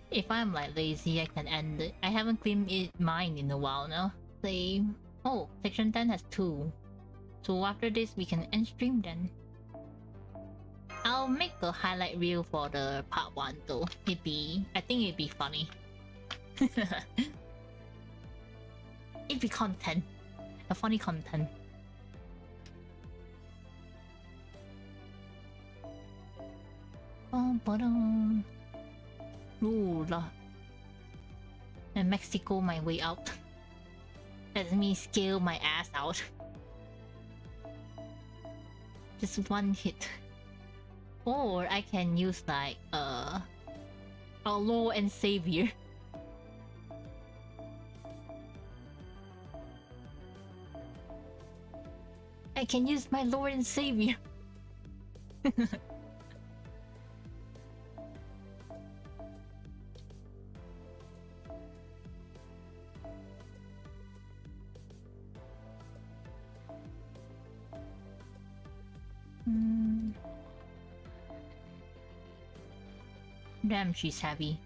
If I'm like lazy, I can end it. I haven't cleaned mine in a while now. Oh, section 10 has 2. So after this, we can end stream then. I'll make a highlight reel for the part 1 though. I think it'd be funny. It'd be content. A funny content. Lula. And Mexico my way out. Let me scale my ass out. Just one hit. Or I can use like our Lord and Savior. I can use my Lord and Savior. Damn, she's heavy.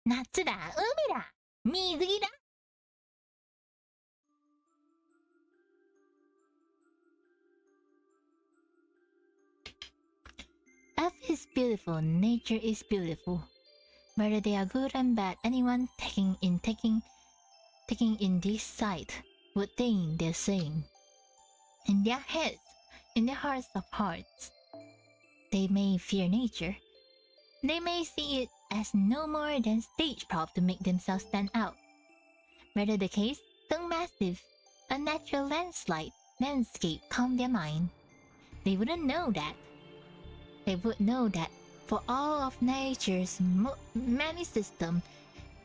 Natsu da, umi da, mizugi da. Earth is beautiful, nature is beautiful. Whether they are good and bad, anyone taking in this sight would think they're sane. In their heads, in their hearts of hearts, they may fear nature. They may see it as no more than stage prop to make themselves stand out. Whether the case, some massive, unnatural landscape calm their mind. They wouldn't know that. They would know that for all of nature's many systems,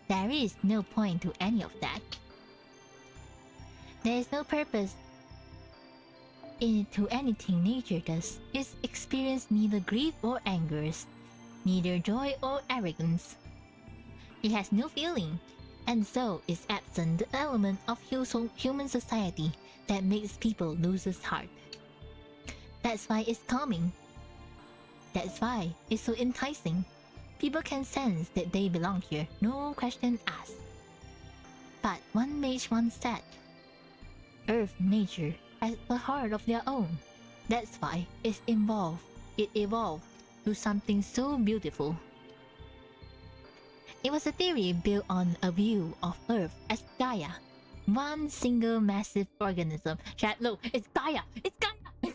there is no point to any of that. There is no purpose to anything nature does. It experiences neither grief or angers, neither joy or arrogance. It has no feeling, and so is absent the element of human society that makes people lose its heart. That's why it's calming. That's why it's so enticing. People can sense that they belong here, no question asked. But one mage once said, Earth nature has a heart of their own. That's why it evolved to something so beautiful. It was a theory built on a view of Earth as Gaia, one single massive organism. Chat, look, it's Gaia! It's Gaia!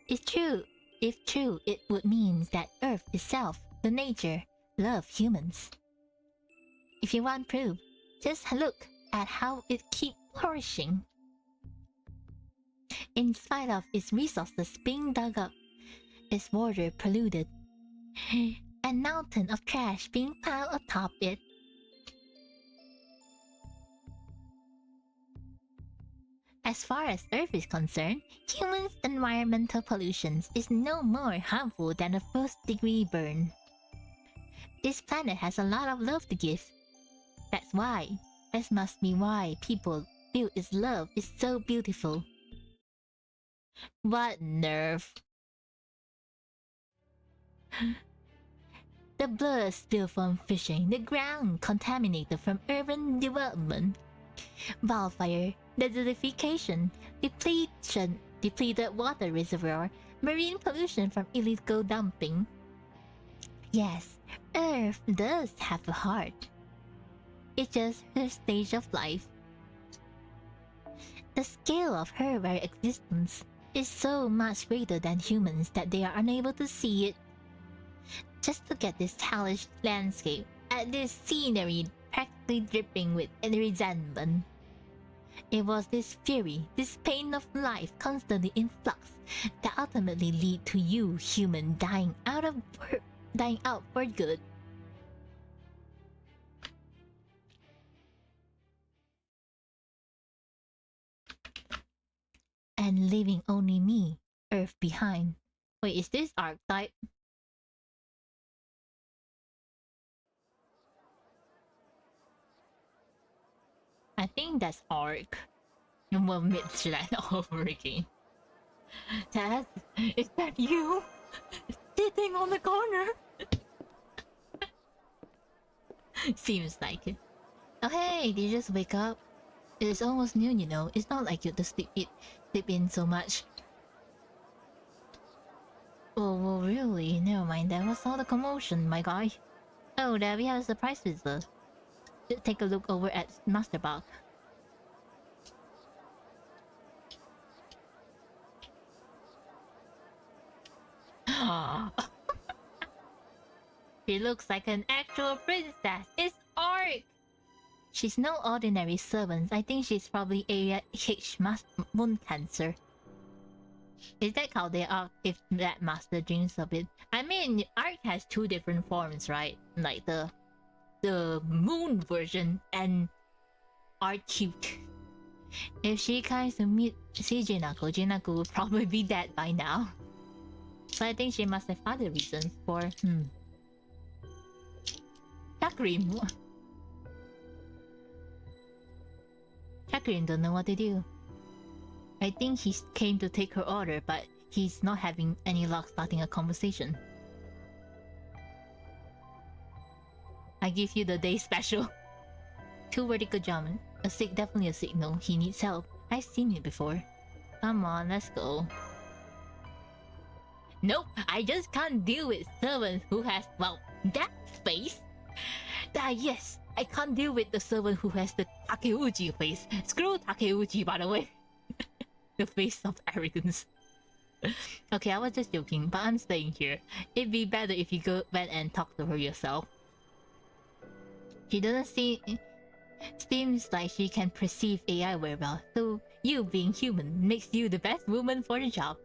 It's true. If true, it would mean that Earth itself, the nature, love humans. If you want proof, just look at how it keeps flourishing. In spite of its resources being dug up, its water polluted, and mountain of trash being piled atop it. As far as Earth is concerned, humans' environmental pollution is no more harmful than a first-degree burn. This planet has a lot of love to give. That must be why people feel its love is so beautiful. What nerve? The blood spilled from fishing, the ground contaminated from urban development, wildfire, desertification, depleted water reservoir, marine pollution from illegal dumping. Yes, Earth does have a heart. It's just her stage of life. The scale of her very existence is so much greater than humans that they are unable to see it. Just look at this hellish landscape, at this scenery practically dripping with resentment. It was this fury, this pain of life constantly in flux, that ultimately lead to you, human, dying out for good. And leaving only me, Earth, behind. Wait, is this archetype? I think that's arc. Well, mid-slide all over again. Dad, is that you? Sitting on the corner? Seems like it. Oh hey, did you just wake up? It is almost noon, you know. It's not like you to sleep in so much. Oh, well, really? Never mind. That was all the commotion, my guy. Oh, there we have a surprise visitor. Let's take a look over at Master Bug. She looks like an actual princess. It's Ark! She's no ordinary servant. I think she's probably Area H Moon Cancer. Is that how they are if that master dreams of it? I mean, Ark has two different forms, right? Like the moon version and Ark Cute. If she tries to meet Jinako, Jinako would probably be dead by now. So I think she must have other reasons for Chakrim. Chakrim don't know what to do. I think he came to take her order, but he's not having any luck starting a conversation. I give you the day special. 2 vertical jump. Definitely a signal. He needs help. I've seen it before. Come on, let's go. Nope, I just can't deal with servants who has, well, that face. Yes, I can't deal with the servant who has the Takeuchi face. Screw Takeuchi, by the way. The face of arrogance. Okay, I was just joking, but I'm staying here. It'd be better if you went and talk to her yourself. She doesn't seems like she can perceive AI very well, so you being human makes you the best woman for the job.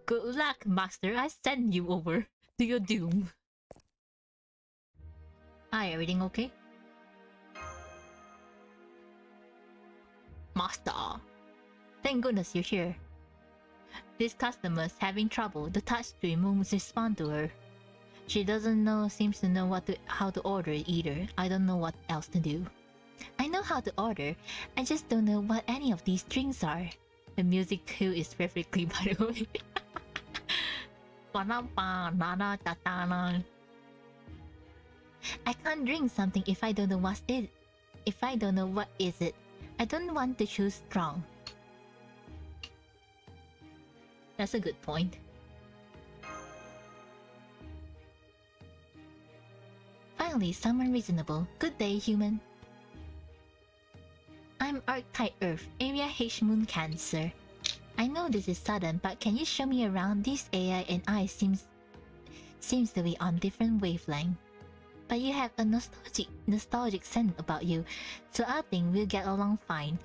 Good luck, Master. I send you over to your doom. Hi, everything okay? Master. Thank goodness you're here. This customer's having trouble. The touchscreen won't respond to her. She seems to know how to order either. I don't know what else to do. I know how to order. I just don't know what any of these strings are. The music cue is perfectly, by the way. I can't drink something if I don't know what it. If I don't know what is it. I don't want to choose strong. That's a good point. Finally, someone reasonable. Good day, human. I'm Archetype Earth, Area H Moon Cancer. I know this is sudden, but can you show me around? This AI and I seems to be on different wavelength. But you have a nostalgic scent about you, so I think we'll get along fine.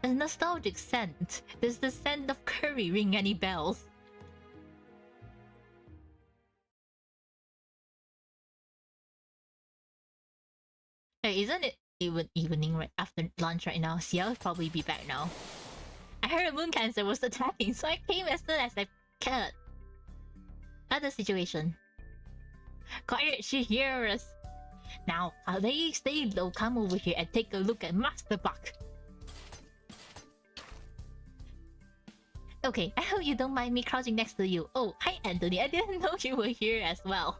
A nostalgic scent? Does the scent of curry ring any bells? Hey, isn't it evening right after lunch right now? See, I'll probably be back now. I heard a moon cancer was attacking, so I came as soon as I could. Other situation. Quiet, she hears us. Now, they stay low, come over here and take a look at Master Buck. Okay, I hope you don't mind me crouching next to you. Oh, hi Anthony, I didn't know you were here as well.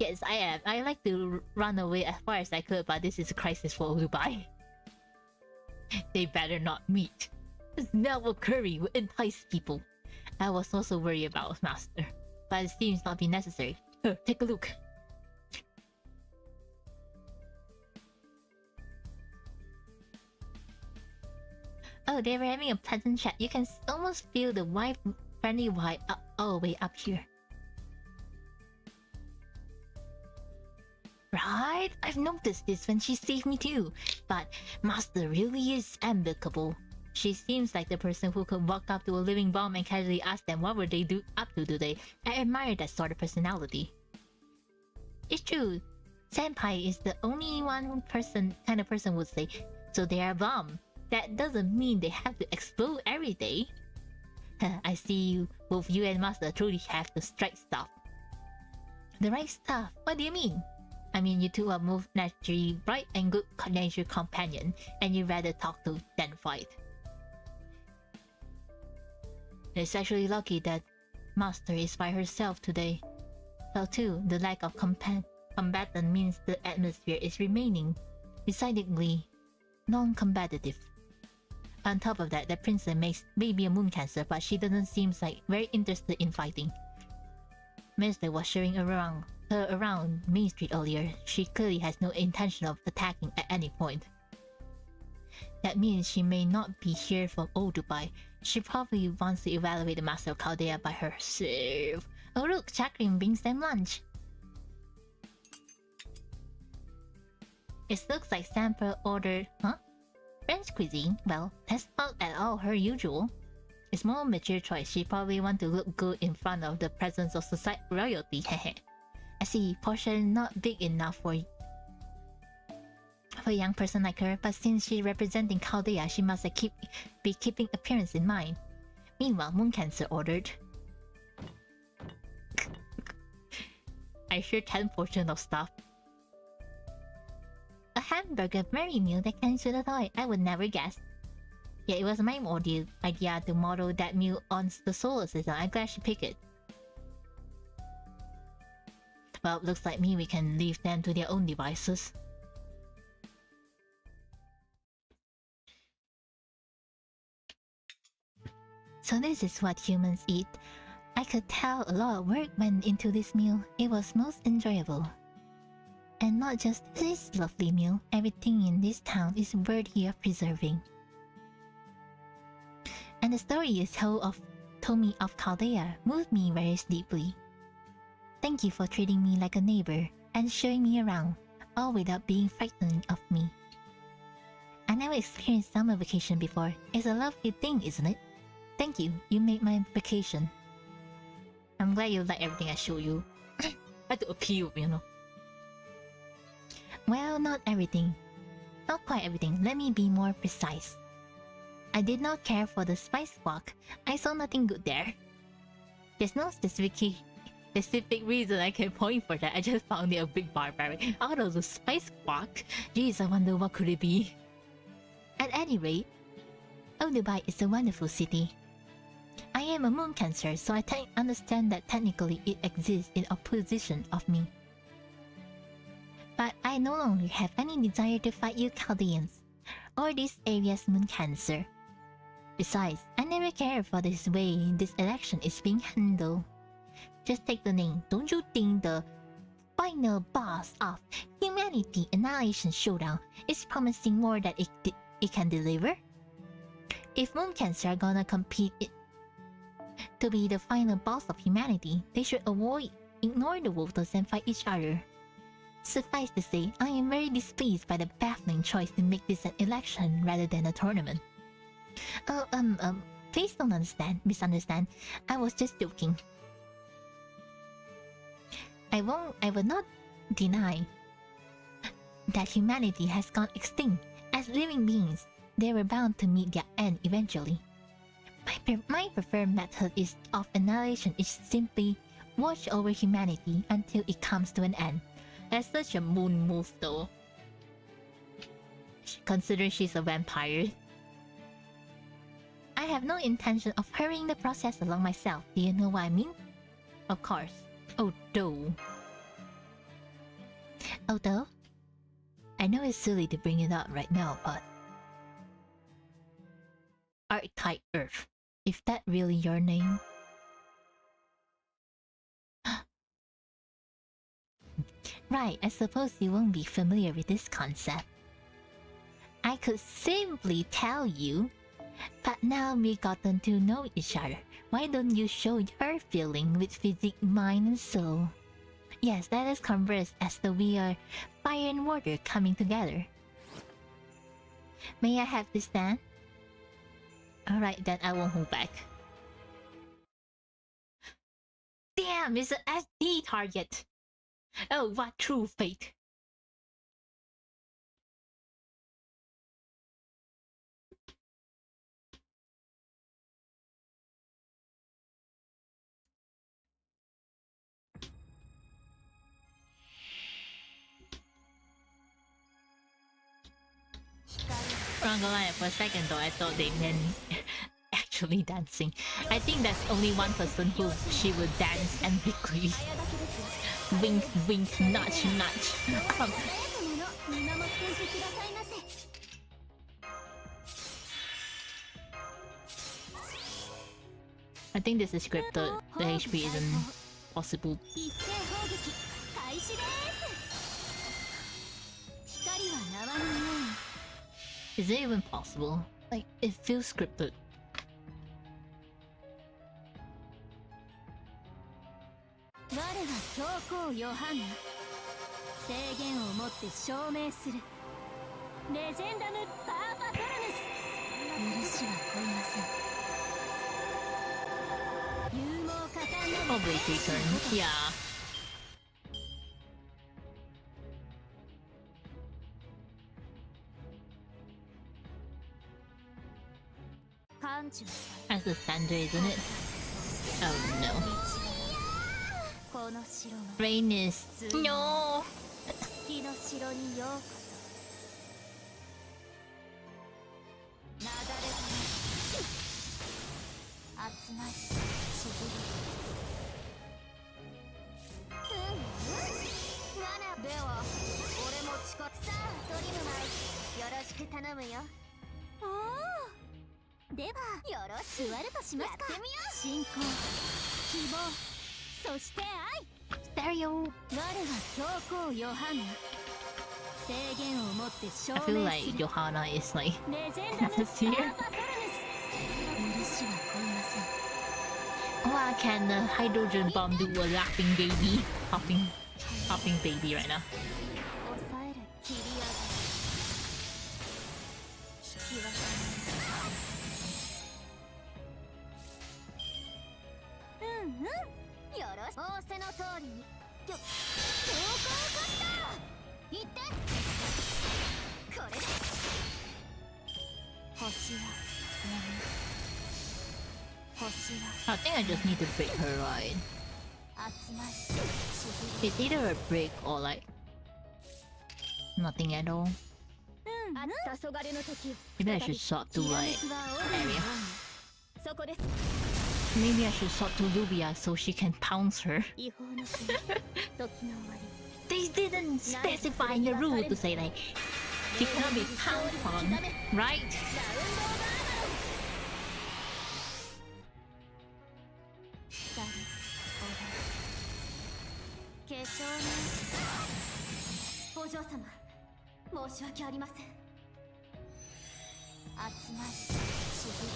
Yes, I am. I like to run away as far as I could, but this is a crisis for Dubai. They better not meet. The smell of curry will entice people. I was also worried about Master, but it seems not be necessary. Take a look. Oh, they were having a pleasant chat. You can almost feel the friendly vibe all the way up here. Right? I've noticed this when she saved me too. But Master really is amicable. She seems like the person who could walk up to a living bomb and casually ask them what were they up to today. I admire that sort of personality. It's true. Senpai is the only kind of person would say, so they are a bomb. That doesn't mean they have to explode every day. I see both you and Master truly have the right stuff. The right stuff? What do you mean? I mean, you two are both naturally bright and good nature companion, and you rather talk to than fight. It's actually lucky that Master is by herself today. Well too, the lack of combatant means the atmosphere is remaining decidedly non-combative. On top of that, the princess may be a moon cancer, but she doesn't seem like very interested in fighting. Minister was showing her around Main Street earlier. She clearly has no intention of attacking at any point. That means she may not be here from old Dubai. She probably wants to evaluate the Master of Chaldea by herself. Oh look, Chakrin brings them lunch. It looks like Samper ordered, French cuisine? Well, that's not at all her usual. It's more mature choice. She probably want to look good in front of the presence of society royalty. I see, portion not big enough for a young person like her, but since she's representing Chaldea, she must be keeping appearance in mind. Meanwhile, Moon Cancer ordered. I share 10 portions of stuff. A hamburger berry meal that comes with a toy. I would never guess. Yeah, it was my idea to model that meal on the solar system. I'm glad she picked it. Well, looks like we can leave them to their own devices. So this is what humans eat. I could tell a lot of work went into this meal. It was most enjoyable. And not just this lovely meal, everything in this town is worthy of preserving. And the story you told me of Chaldea moved me very deeply. Thank you for treating me like a neighbor and showing me around, all without being frightened of me. I never experienced summer vacation before. It's a lovely thing, isn't it? Thank you, you made my vacation. I'm glad you like everything I show you. I had to appeal, you know. Well, not everything. Not quite everything. Let me be more precise. I did not care for the spice walk. I saw nothing good there. There's no specific reason I can point for that. I just found it a big barbaric. Out of the spice walk? Jeez, I wonder what could it be. At any rate, Dubai is a wonderful city. I am a moon cancer, so I understand that technically it exists in opposition of me. But I no longer have any desire to fight you Chaldeans, or this area's moon cancer. Besides, I never cared for this way this election is being handled. Just take the name. Don't you think the final boss of Humanity Annihilation Showdown is promising more than it can deliver? If Moon Cancer are gonna compete to be the final boss of humanity, they should ignore the voters and fight each other. Suffice to say, I am very displeased by the baffling choice to make this an election rather than a tournament. Please don't misunderstand. I was just joking. I will not deny that humanity has gone extinct. As living beings, they were bound to meet their end eventually. My preferred method of annihilation is simply watch over humanity until it comes to an end. That's such a moon move though. Considering she's a vampire. I have no intention of hurrying the process along myself. Do you know what I mean? Of course. Although, I know it's silly to bring it up right now, but Archetype Earth, is that really your name? Right, I suppose you won't be familiar with this concept. I could simply tell you, but now we've gotten to know each other. Why don't you show your feeling with physique, mind, and soul? Yes, let us converse as though we are fire and water coming together. May I have this then? Alright, then I won't hold back. Damn, it's an SD target! Oh, what true fate! I'm not gonna lie, for a second though, I thought they meant actually dancing. I think there's only one person who she would dance ambiguously. Wink, wink, nudge, nudge. I think this is scripted. The HP isn't possible. Is it even possible? Like, it feels scripted. Probably 3 turns, yeah. That's the standard, isn't it? Oh no. Rain is... No! Stereo! I feel like Johanna is like here. Oh, can the hydrogen bomb do a laughing baby? Hopping baby right now. I think I just need to break her, right? It's either a break or like nothing at all. Maybe I should sort to like area. Maybe I should sort to Lubia so she can pounce her. They didn't specify in the rule to say like she cannot be pounced on, right?
化粧のお嬢様、申し訳ありません。集まりしびれ。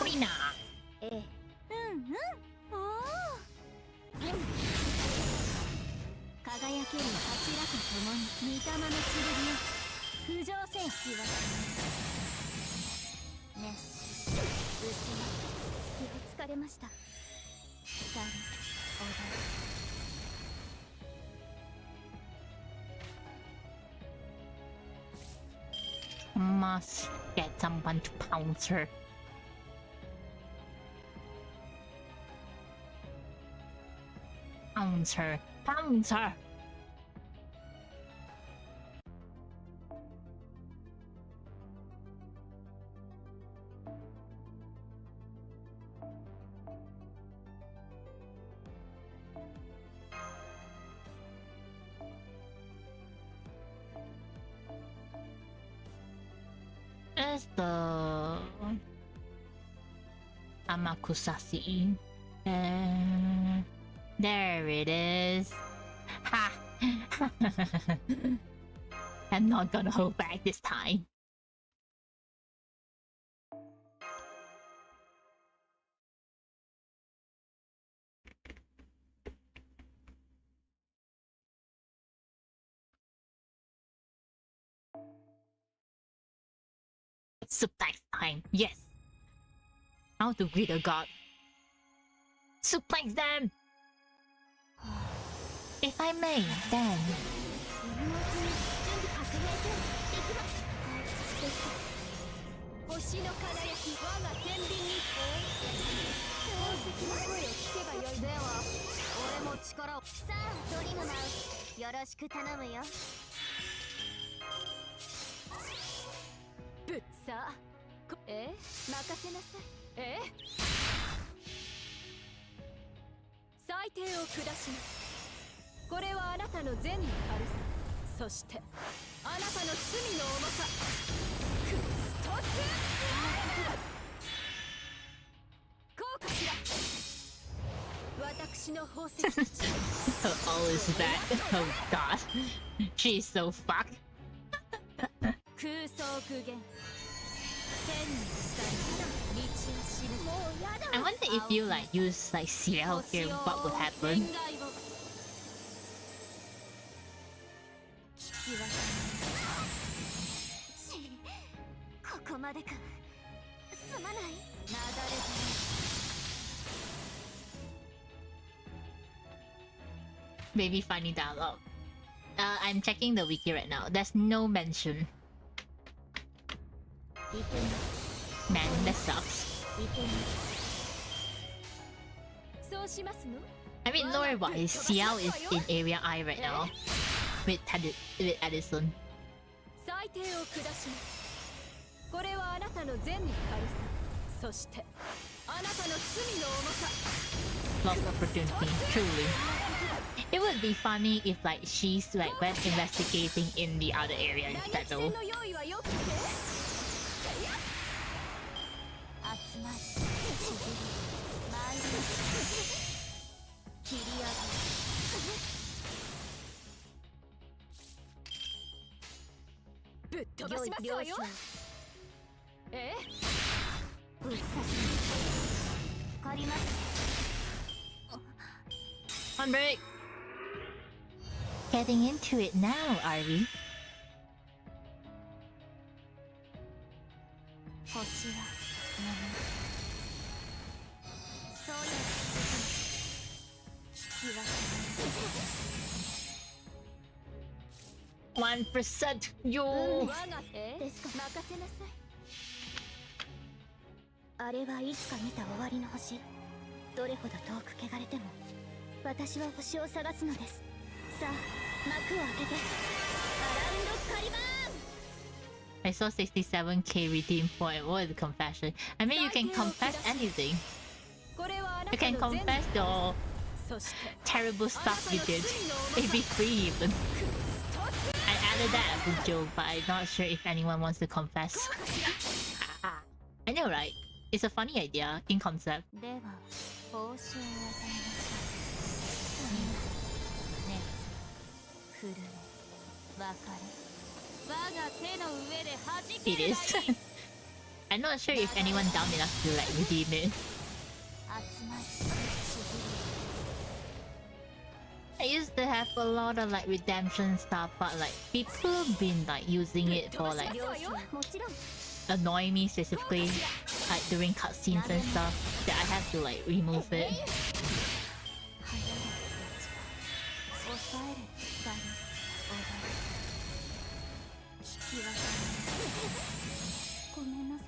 Prina.
ええ、うんうん、おお、輝ける柱とともに御霊の剣を浮上せんしは熱し薄ま隙をつかれました。光踊
Must get someone to pounce her. Pounce her. Pounce her. There's the Amakusashi. There it is. Ha! I'm not gonna hold back this time. Suplex time, yes. How to greet a god. Suplex them! If I may, then.
星の輝き、我が天秤に宝石の声を聞けばよい。では、俺も力を。さあ、ドリムナウ、よろしく頼むよ。ぶっさあ、任せなさい。裁定を下します。これはあなたの善の軽さ、そしてあなたの罪の重さ。クストスこうかしら。私の宝石
Oh, is that? Oh god. She's so fucked.
空想苦言。千に伝え道を知る。もうやだ。
I wonder if you like use like CL here, what would happen?
ここまでか。すまない。なだれ
Maybe funny dialogue. I'm checking the wiki right now. There's no mention. Man, that sucks.
そうしますの。
I mean, lore-wise, Xiao is in Area I right now with Addison.
裁定を下します。これはあなたの善の軽さ、そしてあなたの罪の重さ。
Lost opportunity, truly. It would be funny if like she's like went investigating in the other area instead though.
の用意はよくて。集まり、しびり、参り、切り上げ。ぶっ飛ばしますわよ。ぶっ刺しわかります。
On break. Getting into it now, are we?
星はそういう引き分け。
1%, yo.
我がですか。任せなさい。あれはいつか見た終わりの星。どれほど遠く汚れても私は星を探すのです。さあ幕を開けてアラウンドカリバーン
I saw 67k redeem point. What is the confession? I mean, you can confess anything.
これはあな
You
た
can
の全部
confess your
そして
terrible stuff you did. Maybe free even. I added that as a joke, but I'm not sure if anyone wants to confess. I know, right? It's a funny idea in concept.
では報酬を与えましょう熱震え別れ我が手の上で弾け
It
る
is.
がいい
I'm not sure if anyone dumb enough to like redeem it.
集まりちぎり
I used to have a lot of like redemption stuff, but like people have been like using it for like
もちろん
annoy me specifically, like during cutscenes and stuff, that I have to like remove it.
抑える光おば引き分けごめんなさい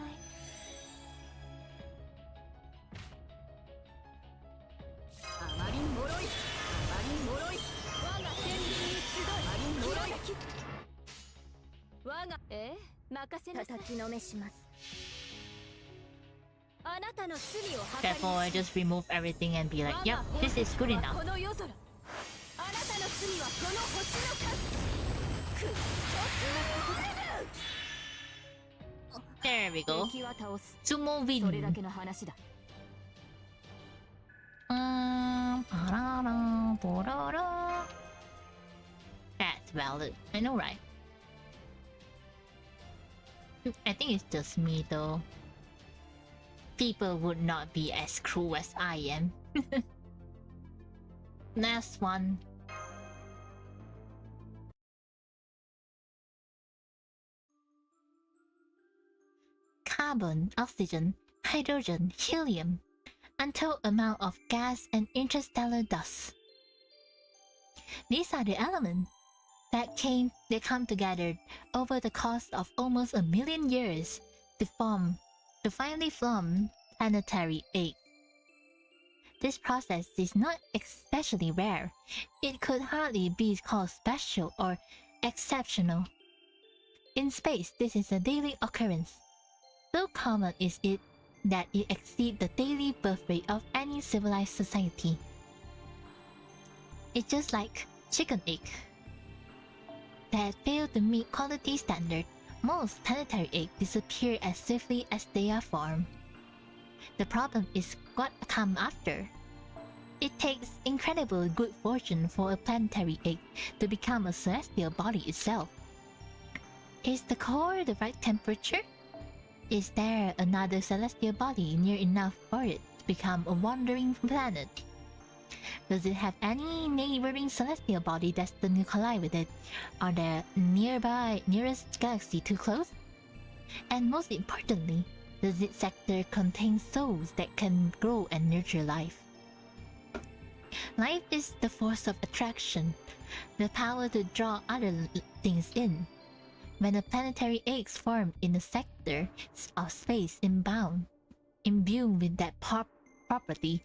あまりに脆いあまりに脆い我が天秤に集いあまりに脆い我が任せなさい叩きのめしますあなたの罪を計り
Therefore, I just remove everything and be like, yep, this is good enough.
この夜空あなたの罪はこの星の数くっそ
There we go.
敵は倒す
Sumo
それだ
win.
けの話だ
That's valid. I know, right? I think it's just me though. People would not be as cruel as I am. Last one. Carbon, oxygen, hydrogen, helium. Untold amount of gas and interstellar dust. These are the elements that come together over the course of almost 1 million years to finally form planetary egg. This process is not especially rare. It could hardly be called special or exceptional. In space, this is a daily occurrence. So common is it that it exceeds the daily birth rate of any civilized society. It's just like chicken egg that fail to meet quality standard. Most planetary eggs disappear as swiftly as they are formed. The problem is what comes after. It takes incredible good fortune for a planetary egg to become a celestial body itself. Is the core the right temperature? Is there another celestial body near enough for it to become a wandering planet? Does it have any neighboring celestial body destined to collide with it? Are the nearest galaxy too close? And most importantly, does its sector contain souls that can grow and nurture life? Life is the force of attraction, the power to draw other things in. When a planetary egg formed in a sector of space imbued with that property,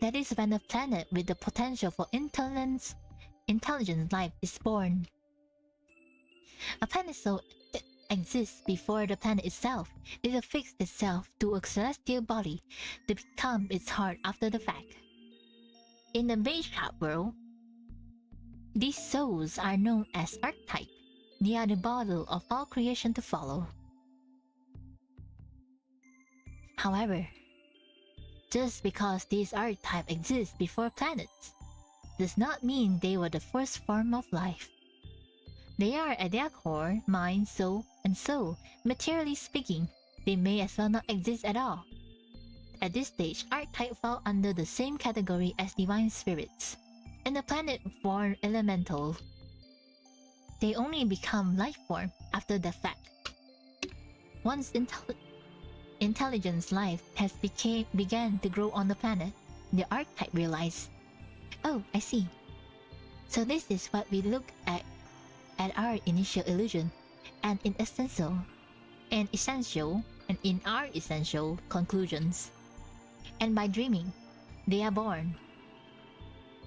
that is when a planet with the potential for intelligent life is born. A planet so exists before the planet itself. It affixes itself to a celestial body to become its heart after the fact. In the Witchcraft world, these souls are known as archetypes. They are the model of all creation to follow. However, just because these archetypes exist before planets does not mean they were the first form of life. They are at their core, mind, soul, and soul. Materially speaking, they may as well not exist at all. At this stage, archetypes fall under the same category as divine spirits, and the planet-born elemental. They only become life form after the fact. Once intelligence life has began to grow on the planet, the archetype realized, oh, I see. So this is what we look at our initial illusion, and in our essential conclusions. And by dreaming, they are born.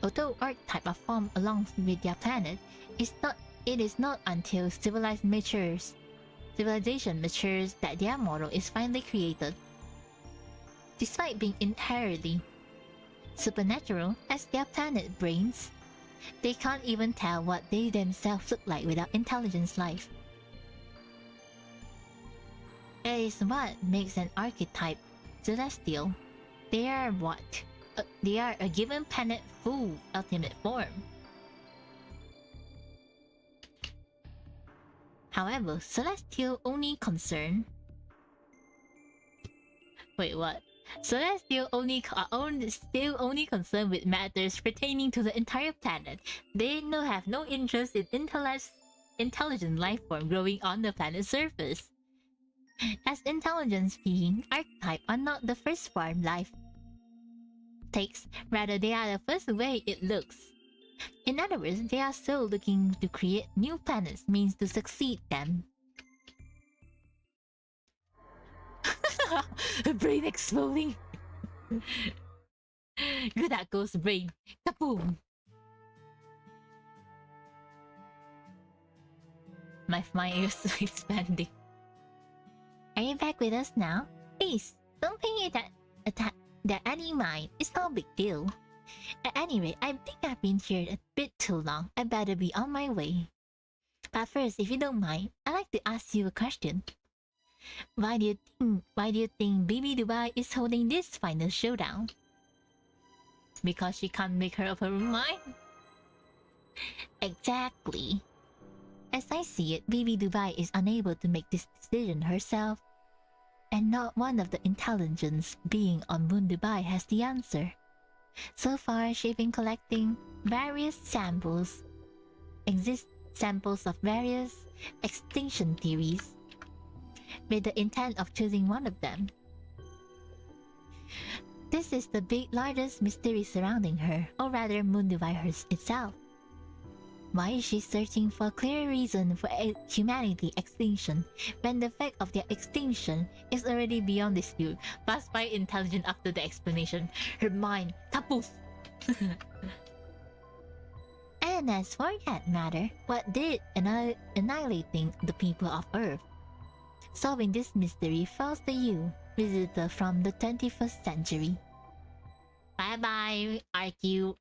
Although archetypes are formed along with their planet, It is not until civilization matures that their model is finally created. Despite being inherently supernatural as their planet brains, they can't even tell what they themselves look like without intelligence life. It is what makes an archetype celestial. They are what? They are a given planet full ultimate form. However, celestial only concern... Wait, what? Celestial still only concerned with matters pertaining to the entire planet. They have no interest in intelligent life form growing on the planet's surface. As intelligence being, archetypes are not the first form life takes, rather they are the first way it looks. In other words, they are still looking to create new planets means to succeed them. Brain exploding. Good at ghost brain. Kaboom. My mind is expanding. Are you back with us now? Please, don't pay that any mind. It's no big deal. At any rate, I think I've been here a bit too long. I better be on my way. But first, if you don't mind, I'd like to ask you a question. Why do you think Baby Dubai is holding this final showdown? Because she can't make her up her mind? Exactly. As I see it, Baby Dubai is unable to make this decision herself. And not one of the intelligence being on Moon Dubai has the answer. So far, she's been collecting various samples of various extinction theories, with the intent of choosing one of them. This is the largest mystery surrounding her, or rather Moon Dubai itself. Why is she searching for a clear reason for humanity extinction, when the fact of their extinction is already beyond dispute? Passed by intelligent after the explanation. Her mind, kapoof! And as for that matter, what did annihilating the people of Earth? Solving this mystery falls to you, visitor from the 21st century. Bye bye, argued.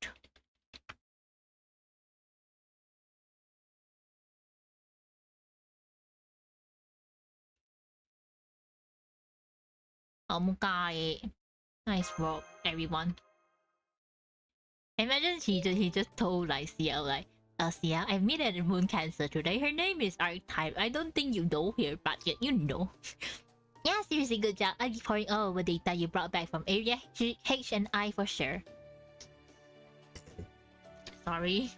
Nice work, everyone. Imagine he just told like CL like, CL, I met at Moon Cancer today. Her name is Archetype. I don't think you know her, but yet you know. Yeah, seriously, good job. I'll be pouring all over data you brought back from Area H and I for sure. Sorry.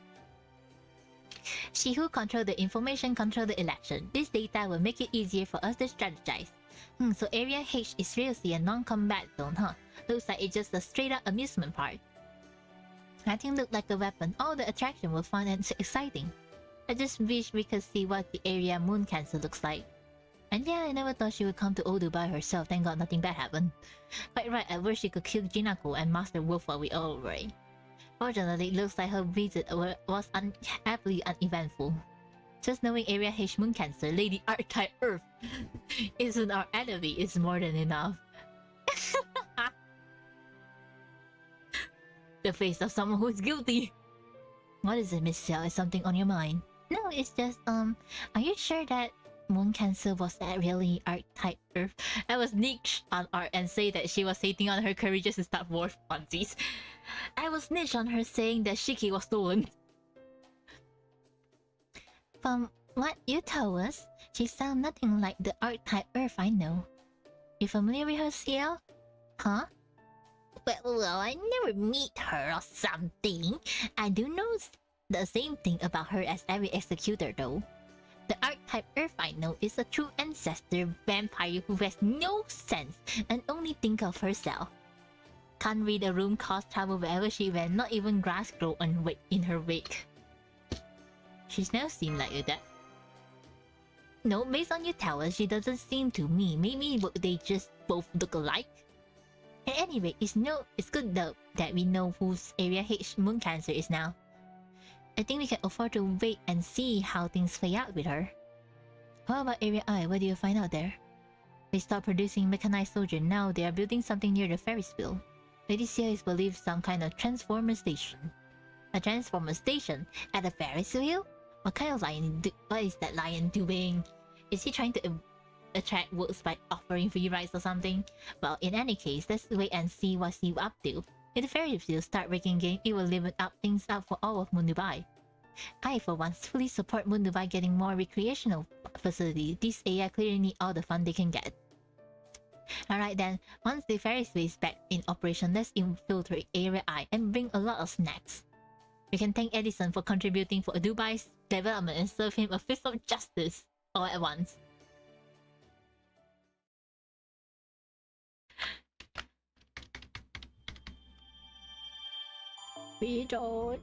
She who controls the information controls the election. This data will make it easier for us to strategize. So Area H is seriously a non-combat zone, huh? Looks like it's just a straight-up amusement park. Nothing looked like a weapon. All the attraction were fun and exciting. I just wish we could see what the area Moon Cancer looks like. And yeah, I never thought she would come to Odu by herself. Thank God nothing bad happened. Quite right, I wish she could kill Jinako and Master Wolf while we all right. Fortunately, it looks like her visit was happily uneventful. Just knowing Area H Moon Cancer, Lady Archetype Earth, isn't our enemy is more than enough. The face of someone who's guilty. What is it, Miss Ciel? Is something on your mind? No, it's just, are you sure that Moon Cancer was that really Archetype Earth? I was niche on art and say that she was hating on her courageous Star Wars funsies. I was niche on her saying that Shiki was stolen. From what you told us, she sounds nothing like the Archetype Earth I know. You familiar with her, CL? Huh? Well, I never meet her or something. I do know the same thing about her as every executor though. The Archetype Earth I know is a true ancestor vampire who has no sense and only think of herself. Can't read a room, cause trouble wherever she went, not even grass grow in her wake. She's never seemed like that. No, based on your towers, she doesn't seem to me. Maybe they just both look alike. At any rate, it's good though that we know whose Area H Moon Cancer is now. I think we can afford to wait and see how things play out with her. How about Area I? What do you find out there? They stopped producing mechanized soldier. Now they are building something near the Ferris wheel. Lady Sia is believed some kind of transformer station. A transformer station at a Ferris wheel? What kind of lion? What is that lion doing? Is he trying to attract votes by offering free rides or something? Well, in any case, let's wait and see what he's up to. If the Ferris wheel start breaking game, it will liven up things up for all of Moon Dubai. I, for one, fully support Moon Dubai getting more recreational facility. This area clearly need all the fun they can get. Alright then, once the Ferris wheel is back in operation, let's infiltrate Area I and bring a lot of snacks. We can thank Edison for contributing for Dubai's development and serve him a fist of justice all at once. We don't.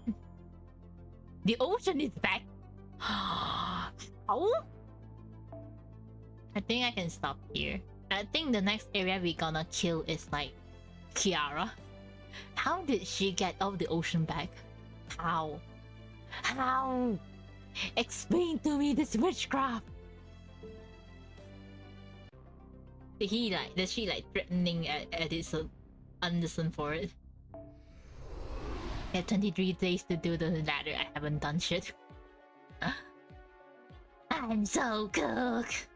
The ocean is back. Oh, I think I can stop here. I think the next area we're gonna kill is like Kiara. How did she get off the ocean back? How? How? Explain to me this witchcraft. Does she like threatening Edison Anderson for it? I have 23 days to do the ladder. I haven't done shit. I'm so cooked.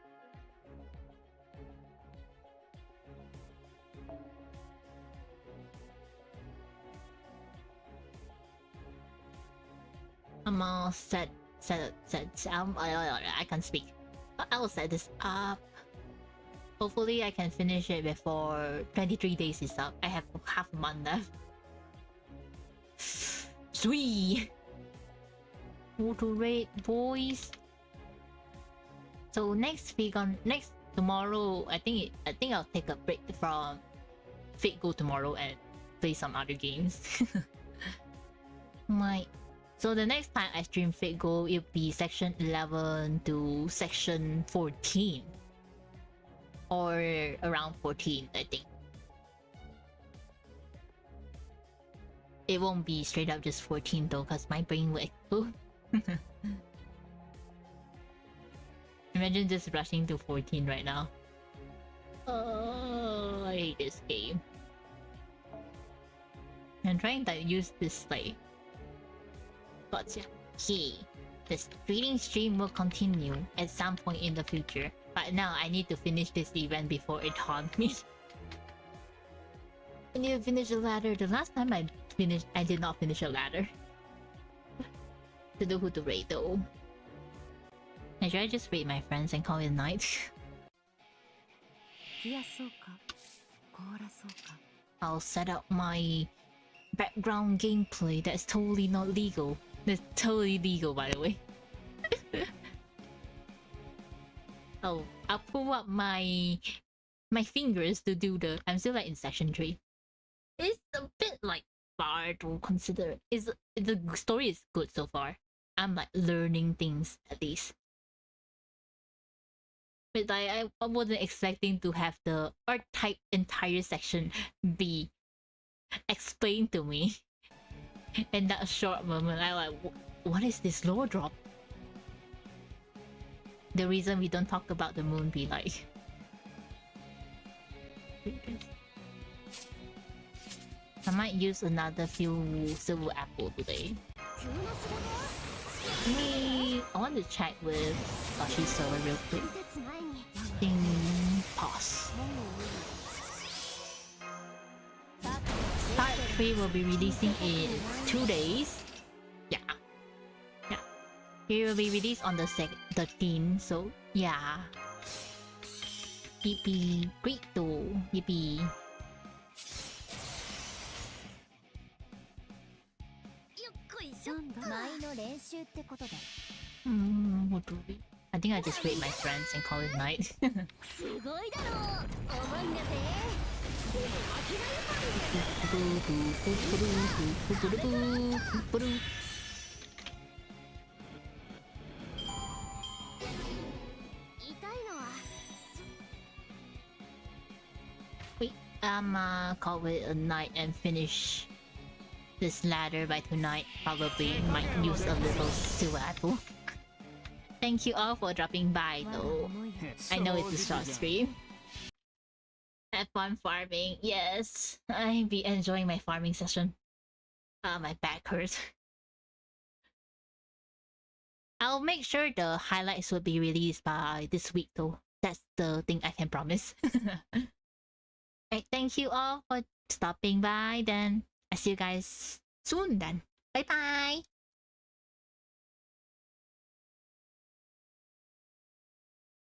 I'm all set. I can't speak. I'll set this up. Hopefully I can finish it before 23 days is up. I have half a month left. Sweet. Auto raid, boys. So next tomorrow, I think I'll take a break from FGO tomorrow and play some other games. So the next time I stream FGO, it'll be section 11 to section 14. Or around 14, I think. It won't be straight up just 14 though, because my brain will explode. Imagine just rushing to 14 right now. Oh, I hate this game. I'm trying to use this like... Gotcha. Okay. The reading stream will continue at some point in the future. But now I need to finish this event before it haunts me. I need to finish the ladder. The last time I did not finish a ladder. To do who to raid though. And should I just raid my friends and call it a night? I'll set up my background gameplay that's totally not legal. That's totally legal, by the way. Oh, I'll pull up my fingers to do the... I'm still like in section 3. It's a bit like far to consider. The story is good so far. I'm like learning things at least. But I wasn't expecting to have the archetype entire section be explained to me. In that short moment, I like, what is this lore drop? The reason we don't talk about the moon be like... I might use another few silver apple today. I want to check with Ashi's server real quick. Pause. Part 3 will be releasing in 2 days. Yeah. It will be released on the 13th, so yeah. Yippee. Great though. Yippee. What do we... I think I just raid my friends and call it night. Wait, call it a night and finish this ladder by tonight. Probably might use a little silver apple. Thank you all for dropping by though. I know it's a short stream. Have fun farming. Yes, I'll be enjoying my farming session. My back hurts. I'll make sure the highlights will be released by this week though. That's the thing I can promise. Alright, thank you all for stopping by then. I see you guys soon then. Bye bye!